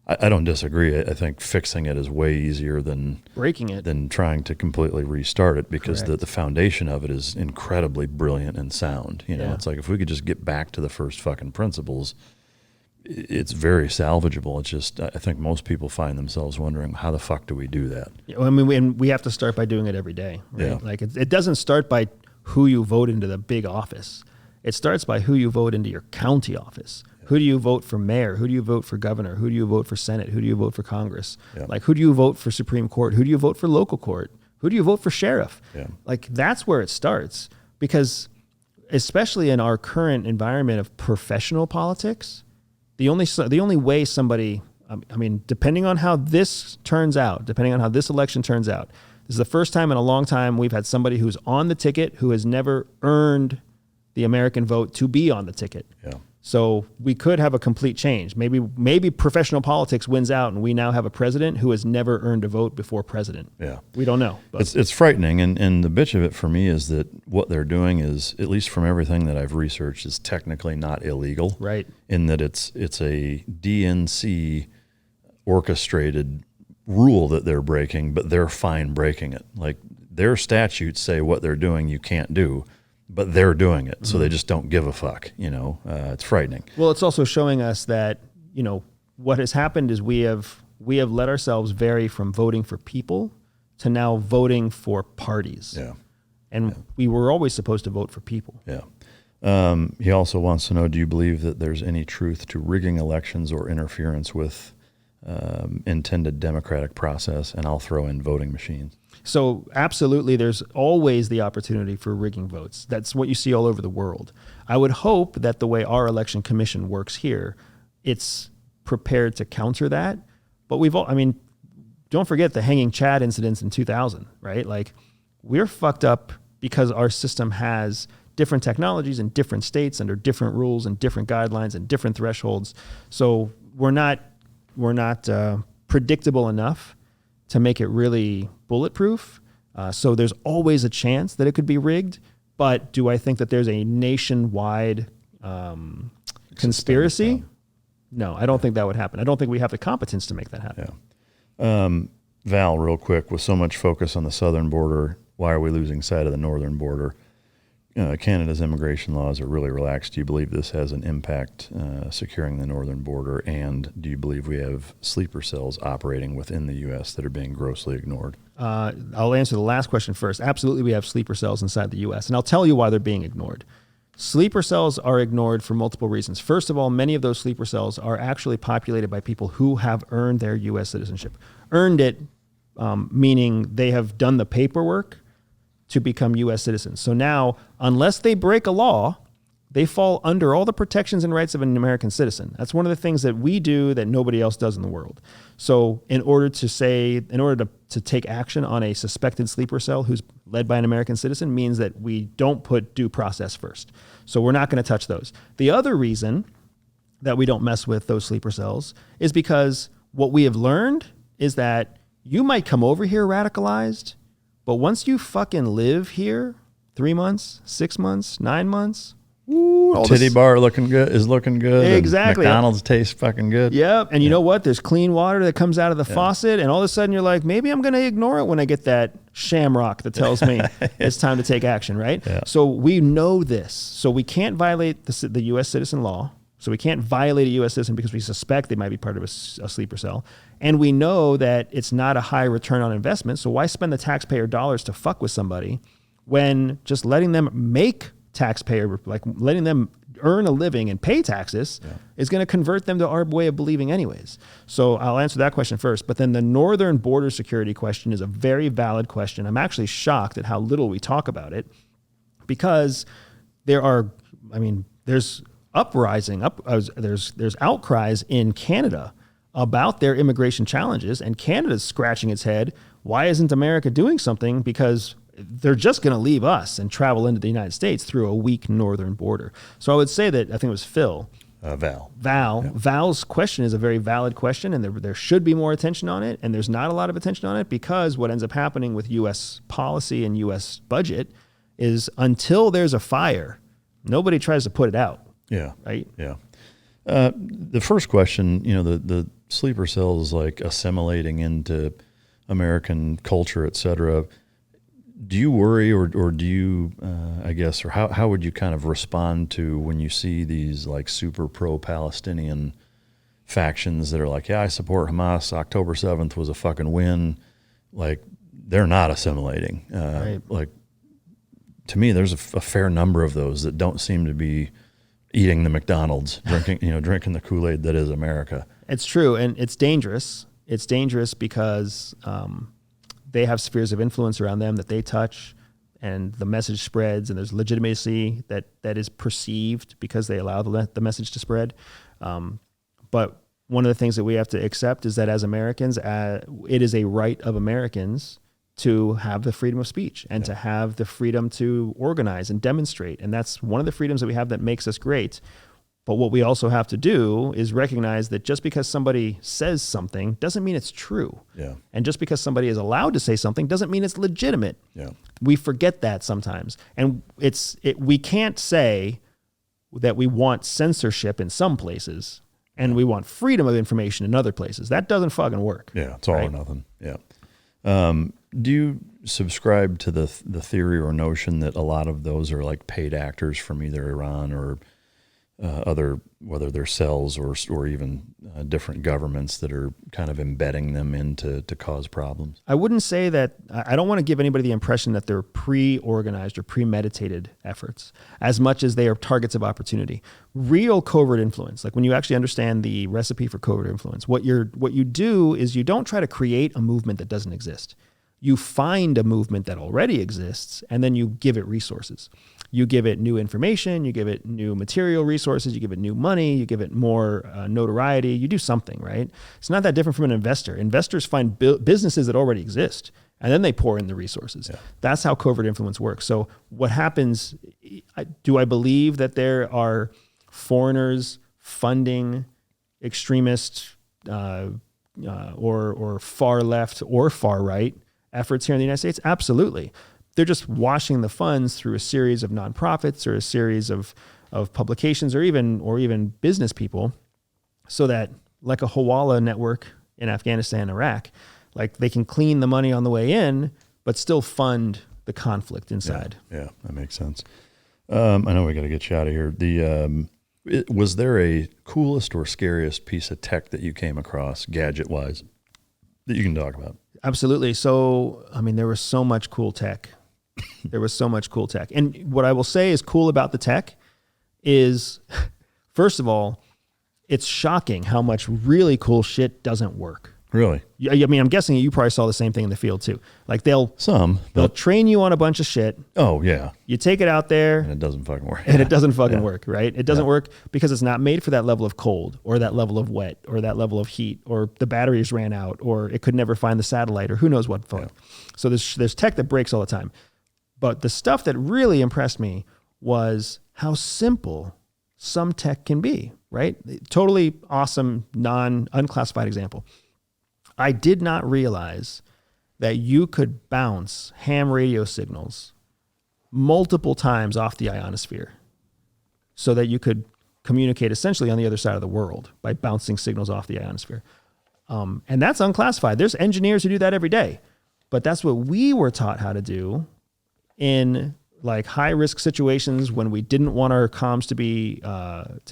[SPEAKER 2] I don't disagree. I think fixing it is way easier than
[SPEAKER 1] breaking it,
[SPEAKER 2] than trying to completely restart it, because the foundation of it is incredibly brilliant and sound. It's like if we could just get back to the first fucking principles, it's very salvageable. It's just I think most people find themselves wondering, how the fuck do we do that?
[SPEAKER 1] I mean, we have to start by doing it every day. Right?
[SPEAKER 2] Yeah.
[SPEAKER 1] Like it doesn't start by who you vote into the big office. It starts by who you vote into your county office. Who do you vote for mayor? Who do you vote for governor? Who do you vote for Senate? Who do you vote for Congress?
[SPEAKER 2] Yeah.
[SPEAKER 1] Like, who do you vote for Supreme Court? Who do you vote for local court? Who do you vote for sheriff?
[SPEAKER 2] Yeah.
[SPEAKER 1] Like, that's where it starts. Because especially in our current environment of professional politics, the only way somebody, I mean, depending on how this turns out, depending on how this election turns out, this is the first time in a long time we've had somebody who's on the ticket who has never earned the American vote to be on the ticket.
[SPEAKER 2] Yeah.
[SPEAKER 1] So we could have a complete change. Maybe professional politics wins out and we now have a president who has never earned a vote before president.
[SPEAKER 2] Yeah.
[SPEAKER 1] We don't know. But.
[SPEAKER 2] It's frightening. And the bitch of it for me is that what they're doing is, at least from everything that I've researched, is technically not illegal.
[SPEAKER 1] Right.
[SPEAKER 2] In that it's a DNC orchestrated rule that they're breaking, but they're fine breaking it. Like, their statutes say what they're doing you can't do, but they're doing it, so they just don't give a fuck. It's frightening.
[SPEAKER 1] Well, it's also showing us that what has happened is we have let ourselves vary from voting for people to now voting for parties.
[SPEAKER 2] Yeah,
[SPEAKER 1] and we were always supposed to vote for people.
[SPEAKER 2] Yeah. He also wants to know: do you believe that there's any truth to rigging elections or interference with intended democratic process? And I'll throw in voting machines.
[SPEAKER 1] So absolutely, there's always the opportunity for rigging votes. That's what you see all over the world. I would hope that the way our election commission works here, it's prepared to counter that. But don't forget the hanging Chad incidents in 2000, right? Like, we're fucked up because our system has different technologies in different states under different rules and different guidelines and different thresholds. So we're not predictable enough to make it really bulletproof. So there's always a chance that it could be rigged. But do I think that there's a nationwide conspiracy? No, I don't think that would happen. I don't think we have the competence to make that happen.
[SPEAKER 2] Yeah. Val, real quick, with so much focus on the southern border, why are we losing sight of the northern border? Canada's immigration laws are really relaxed. Do you believe this has an impact securing the northern border? And do you believe we have sleeper cells operating within the U.S. that are being grossly ignored?
[SPEAKER 1] I'll answer the last question first. Absolutely, we have sleeper cells inside the U.S., and I'll tell you why they're being ignored. Sleeper cells are ignored for multiple reasons. First of all, many of those sleeper cells are actually populated by people who have earned their U.S. citizenship. Earned it, meaning they have done the paperwork to become U.S. citizens. So now, unless they break a law, they fall under all the protections and rights of an American citizen. That's one of the things that we do that nobody else does in the world. So in order to take action on a suspected sleeper cell who's led by an American citizen means that we don't put due process first. So we're not going to touch those. The other reason that we don't mess with those sleeper cells is because what we have learned is that you might come over here radicalized, but once you fucking live here, 3 months, 6 months, 9 months,
[SPEAKER 2] titty bar is looking good.
[SPEAKER 1] Exactly.
[SPEAKER 2] McDonald's tastes fucking good.
[SPEAKER 1] Yep. And you know what? There's clean water that comes out of the faucet, and all of a sudden you're like, maybe I'm going to ignore it when I get that shamrock that tells me it's time to take action, right?
[SPEAKER 2] Yeah.
[SPEAKER 1] So we know this. So we can't violate the U.S. citizen law. So we can't violate a U.S. citizen because we suspect they might be part of a sleeper cell. And we know that it's not a high return on investment. So why spend the taxpayer dollars to fuck with somebody when just letting them make taxpayer, like letting them earn a living and pay taxes is going to convert them to our way of believing anyways. So I'll answer that question first. But then the northern border security question is a very valid question. I'm actually shocked at how little we talk about it, because there's there's outcries in Canada about their immigration challenges, and Canada's scratching its head. Why isn't America doing something? Because they're just going to leave us and travel into the United States through a weak northern border. So I would say that, I think it was Phil.
[SPEAKER 2] Val.
[SPEAKER 1] Yeah. Val's question is a very valid question, and there should be more attention on it, and there's not a lot of attention on it, because what ends up happening with U.S. policy and U.S. budget is until there's a fire, nobody tries to put it out.
[SPEAKER 2] Yeah.
[SPEAKER 1] Right?
[SPEAKER 2] Yeah. The first question, the sleeper cells, like assimilating into American culture, et cetera. Do you worry, or do you, or how would you kind of respond to when you see these like super pro-Palestinian factions that are like, yeah, I support Hamas, October 7th was a fucking win. Like, they're not assimilating.
[SPEAKER 1] Right.
[SPEAKER 2] Like, to me, there's a fair number of those that don't seem to be eating the McDonald's, drinking the Kool-Aid that is America.
[SPEAKER 1] It's true, and it's dangerous. It's dangerous because they have spheres of influence around them that they touch, and the message spreads, and there's legitimacy that is perceived because they allow the message to spread. But one of the things that we have to accept is that as Americans, it is a right of Americans to have the freedom of speech and to have the freedom to organize and demonstrate. And that's one of the freedoms that we have that makes us great. But what we also have to do is recognize that just because somebody says something doesn't mean it's true.
[SPEAKER 2] Yeah.
[SPEAKER 1] And just because somebody is allowed to say something doesn't mean it's legitimate.
[SPEAKER 2] Yeah.
[SPEAKER 1] We forget that sometimes. And we can't say that we want censorship in some places and we want freedom of information in other places. That doesn't fucking work.
[SPEAKER 2] Yeah, it's all or nothing. Yeah. Do you subscribe to the theory or notion that a lot of those are like paid actors from either Iran or other, whether they're cells or even different governments that are kind of embedding them to cause problems?
[SPEAKER 1] I wouldn't say that. I don't want to give anybody the impression that they're pre-organized or premeditated efforts as much as they are targets of opportunity. Real covert influence, like when you actually understand the recipe for covert influence, what you do is you don't try to create a movement that doesn't exist. You find a movement that already exists, and then you give it resources. You give it new information, you give it new material resources, you give it new money, you give it more notoriety, you do something, right? It's not that different from an investor. Investors find businesses that already exist, and then they pour in the resources. Yeah. That's how covert influence works. So what happens, do I believe that there are foreigners funding extremist or far left or far right efforts here in the United States? Absolutely. They're just washing the funds through a series of nonprofits or a series of publications or even business people, so that, like a Hawala network in Afghanistan and Iraq, like they can clean the money on the way in, but still fund the conflict inside.
[SPEAKER 2] Yeah, that makes sense. I know we got to get you out of here. Was there a coolest or scariest piece of tech that you came across, gadget-wise, that you can talk about?
[SPEAKER 1] Absolutely. So, there was so much cool tech. And what I will say is cool about the tech is, first of all, it's shocking how much really cool shit doesn't work.
[SPEAKER 2] Really?
[SPEAKER 1] I'm guessing you probably saw the same thing in the field too. Like they'll train you on a bunch of shit.
[SPEAKER 2] Oh yeah.
[SPEAKER 1] You take it out there
[SPEAKER 2] and it doesn't fucking work.
[SPEAKER 1] And it doesn't fucking work, right? It doesn't work because it's not made for that level of cold or that level of wet or that level of heat, or the batteries ran out, or it could never find the satellite, or who knows what fuck. Yeah. So there's tech that breaks all the time. But the stuff that really impressed me was how simple some tech can be, right? Totally awesome, unclassified example. I did not realize that you could bounce ham radio signals multiple times off the ionosphere so that you could communicate essentially on the other side of the world by bouncing signals off the ionosphere. And that's unclassified. There's engineers who do that every day, but that's what we were taught how to do in like high risk situations when we didn't want our comms to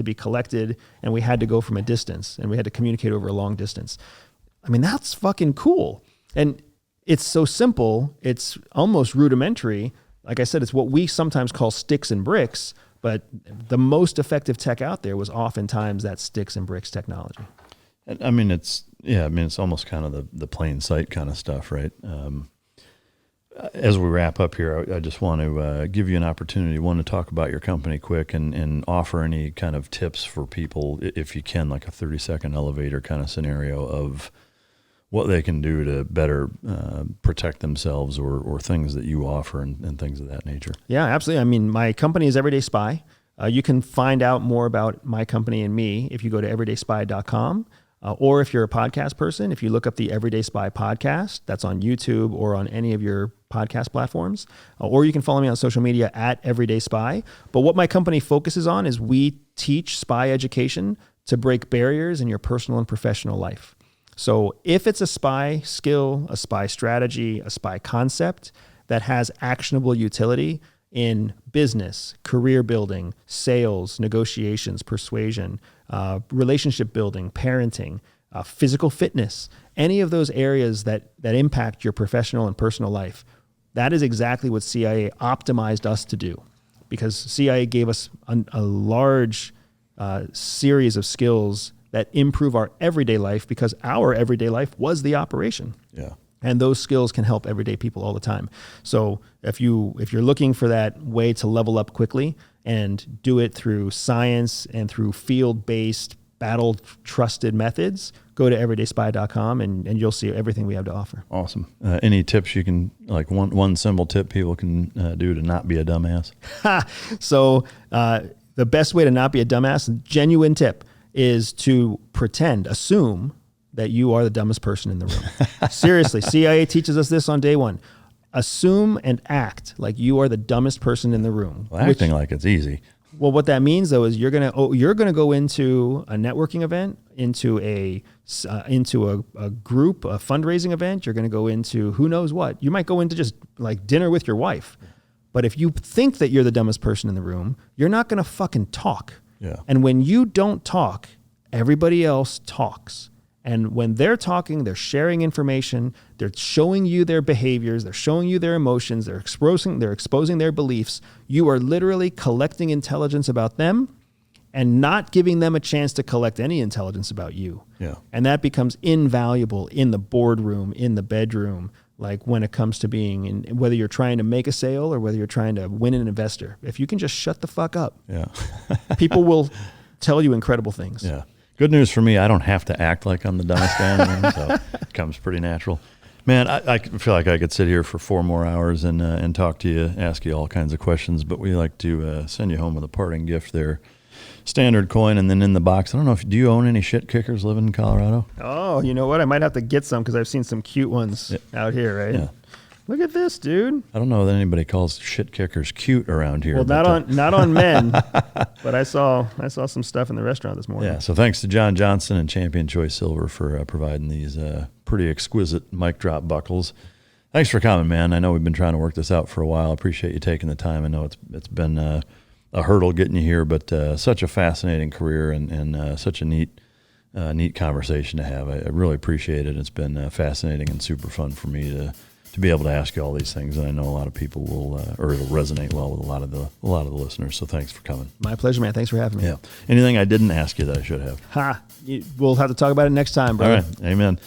[SPEAKER 1] be collected and we had to go from a distance and we had to communicate over a long distance. I mean, that's fucking cool. And it's so simple. It's almost rudimentary. Like I said, it's what we sometimes call sticks and bricks, but the most effective tech out there was oftentimes that sticks and bricks technology.
[SPEAKER 2] I mean, it's almost kind of the plain sight kind of stuff, right? As we wrap up here, I just want to give you an opportunity, one, to talk about your company quick and offer any kind of tips for people, if you can, like a 30-second elevator kind of scenario of what they can do to better protect themselves or things that you offer and things of that nature.
[SPEAKER 1] Yeah, absolutely. I mean, my company is Everyday Spy. You can find out more about my company and me if you go to everydayspy.com. Or if you're a podcast person, if you look up the Everyday Spy podcast, that's on YouTube or on any of your podcast platforms. Or you can follow me on social media at Everyday Spy. But what my company focuses on is we teach spy education to break barriers in your personal and professional life. So if it's a spy skill, a spy strategy, a spy concept that has actionable utility in business, career building, sales, negotiations, persuasion, relationship building, parenting, physical fitness, any of those areas that impact your professional and personal life, that is exactly what CIA optimized us to do, because CIA gave us a large series of skills that improve our everyday life, because our everyday life was the operation.
[SPEAKER 2] Yeah.
[SPEAKER 1] And those skills can help everyday people all the time. So if you're looking for that way to level up quickly and do it through science and through field-based, battle-trusted methods, go to everydayspy.com and you'll see everything we have to offer.
[SPEAKER 2] Awesome. Any tips you can, like one simple tip people can do to not be a dumbass?
[SPEAKER 1] So the best way to not be a dumbass, genuine tip, is to assume that you are the dumbest person in the room. Seriously, CIA teaches us this on day one. Assume and act like you are the dumbest person in the room.
[SPEAKER 2] Well, acting like it's easy.
[SPEAKER 1] Well, what that means though is you're gonna go into a networking event, into a group, a fundraising event. You're gonna go into who knows what. You might go into just like dinner with your wife. But if you think that you're the dumbest person in the room, you're not gonna fucking talk.
[SPEAKER 2] Yeah.
[SPEAKER 1] And when you don't talk, everybody else talks. And when they're talking, they're sharing information, they're showing you their behaviors, they're showing you their emotions, they're exposing their beliefs. You are literally collecting intelligence about them and not giving them a chance to collect any intelligence about you.
[SPEAKER 2] Yeah.
[SPEAKER 1] And that becomes invaluable in the boardroom, in the bedroom, like when it comes to being, whether you're trying to make a sale or whether you're trying to win an investor. If you can just shut the fuck up,
[SPEAKER 2] yeah,
[SPEAKER 1] people will tell you incredible things.
[SPEAKER 2] Yeah. Good news for me, I don't have to act like I'm the dumbest guy in the room, so it comes pretty natural. Man, I feel like I could sit here for 4 more hours and talk to you, ask you all kinds of questions, but we like to send you home with a parting gift there. Standard coin, and then in the box, I don't know, do you own any shit kickers living in Colorado?
[SPEAKER 1] Oh, you know what? I might have to get some because I've seen some cute ones out here, right?
[SPEAKER 2] Yeah.
[SPEAKER 1] Look at this, dude.
[SPEAKER 2] I don't know that anybody calls shit kickers cute around here.
[SPEAKER 1] Well, not on men, but I saw some stuff in the restaurant this morning.
[SPEAKER 2] Yeah, so thanks to John Johnson and Champion Choice Silver for providing these pretty exquisite mic drop buckles. Thanks for coming, man. I know we've been trying to work this out for a while. I appreciate you taking the time. I know it's been a hurdle getting you here, but such a fascinating career and such a neat conversation to have. I really appreciate it. It's been fascinating and super fun for me to be able to ask you all these things, and I know a lot of people will, or it'll resonate well with a lot of the listeners. So thanks for coming.
[SPEAKER 1] My pleasure, man. Thanks for having me.
[SPEAKER 2] Yeah. Anything I didn't ask you that I should have?
[SPEAKER 1] We'll have to talk about it next time, brother.
[SPEAKER 2] All right. Amen.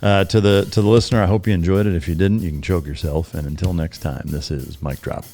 [SPEAKER 2] To the listener, I hope you enjoyed it. If you didn't, you can choke yourself. And until next time, this is Mic Drop.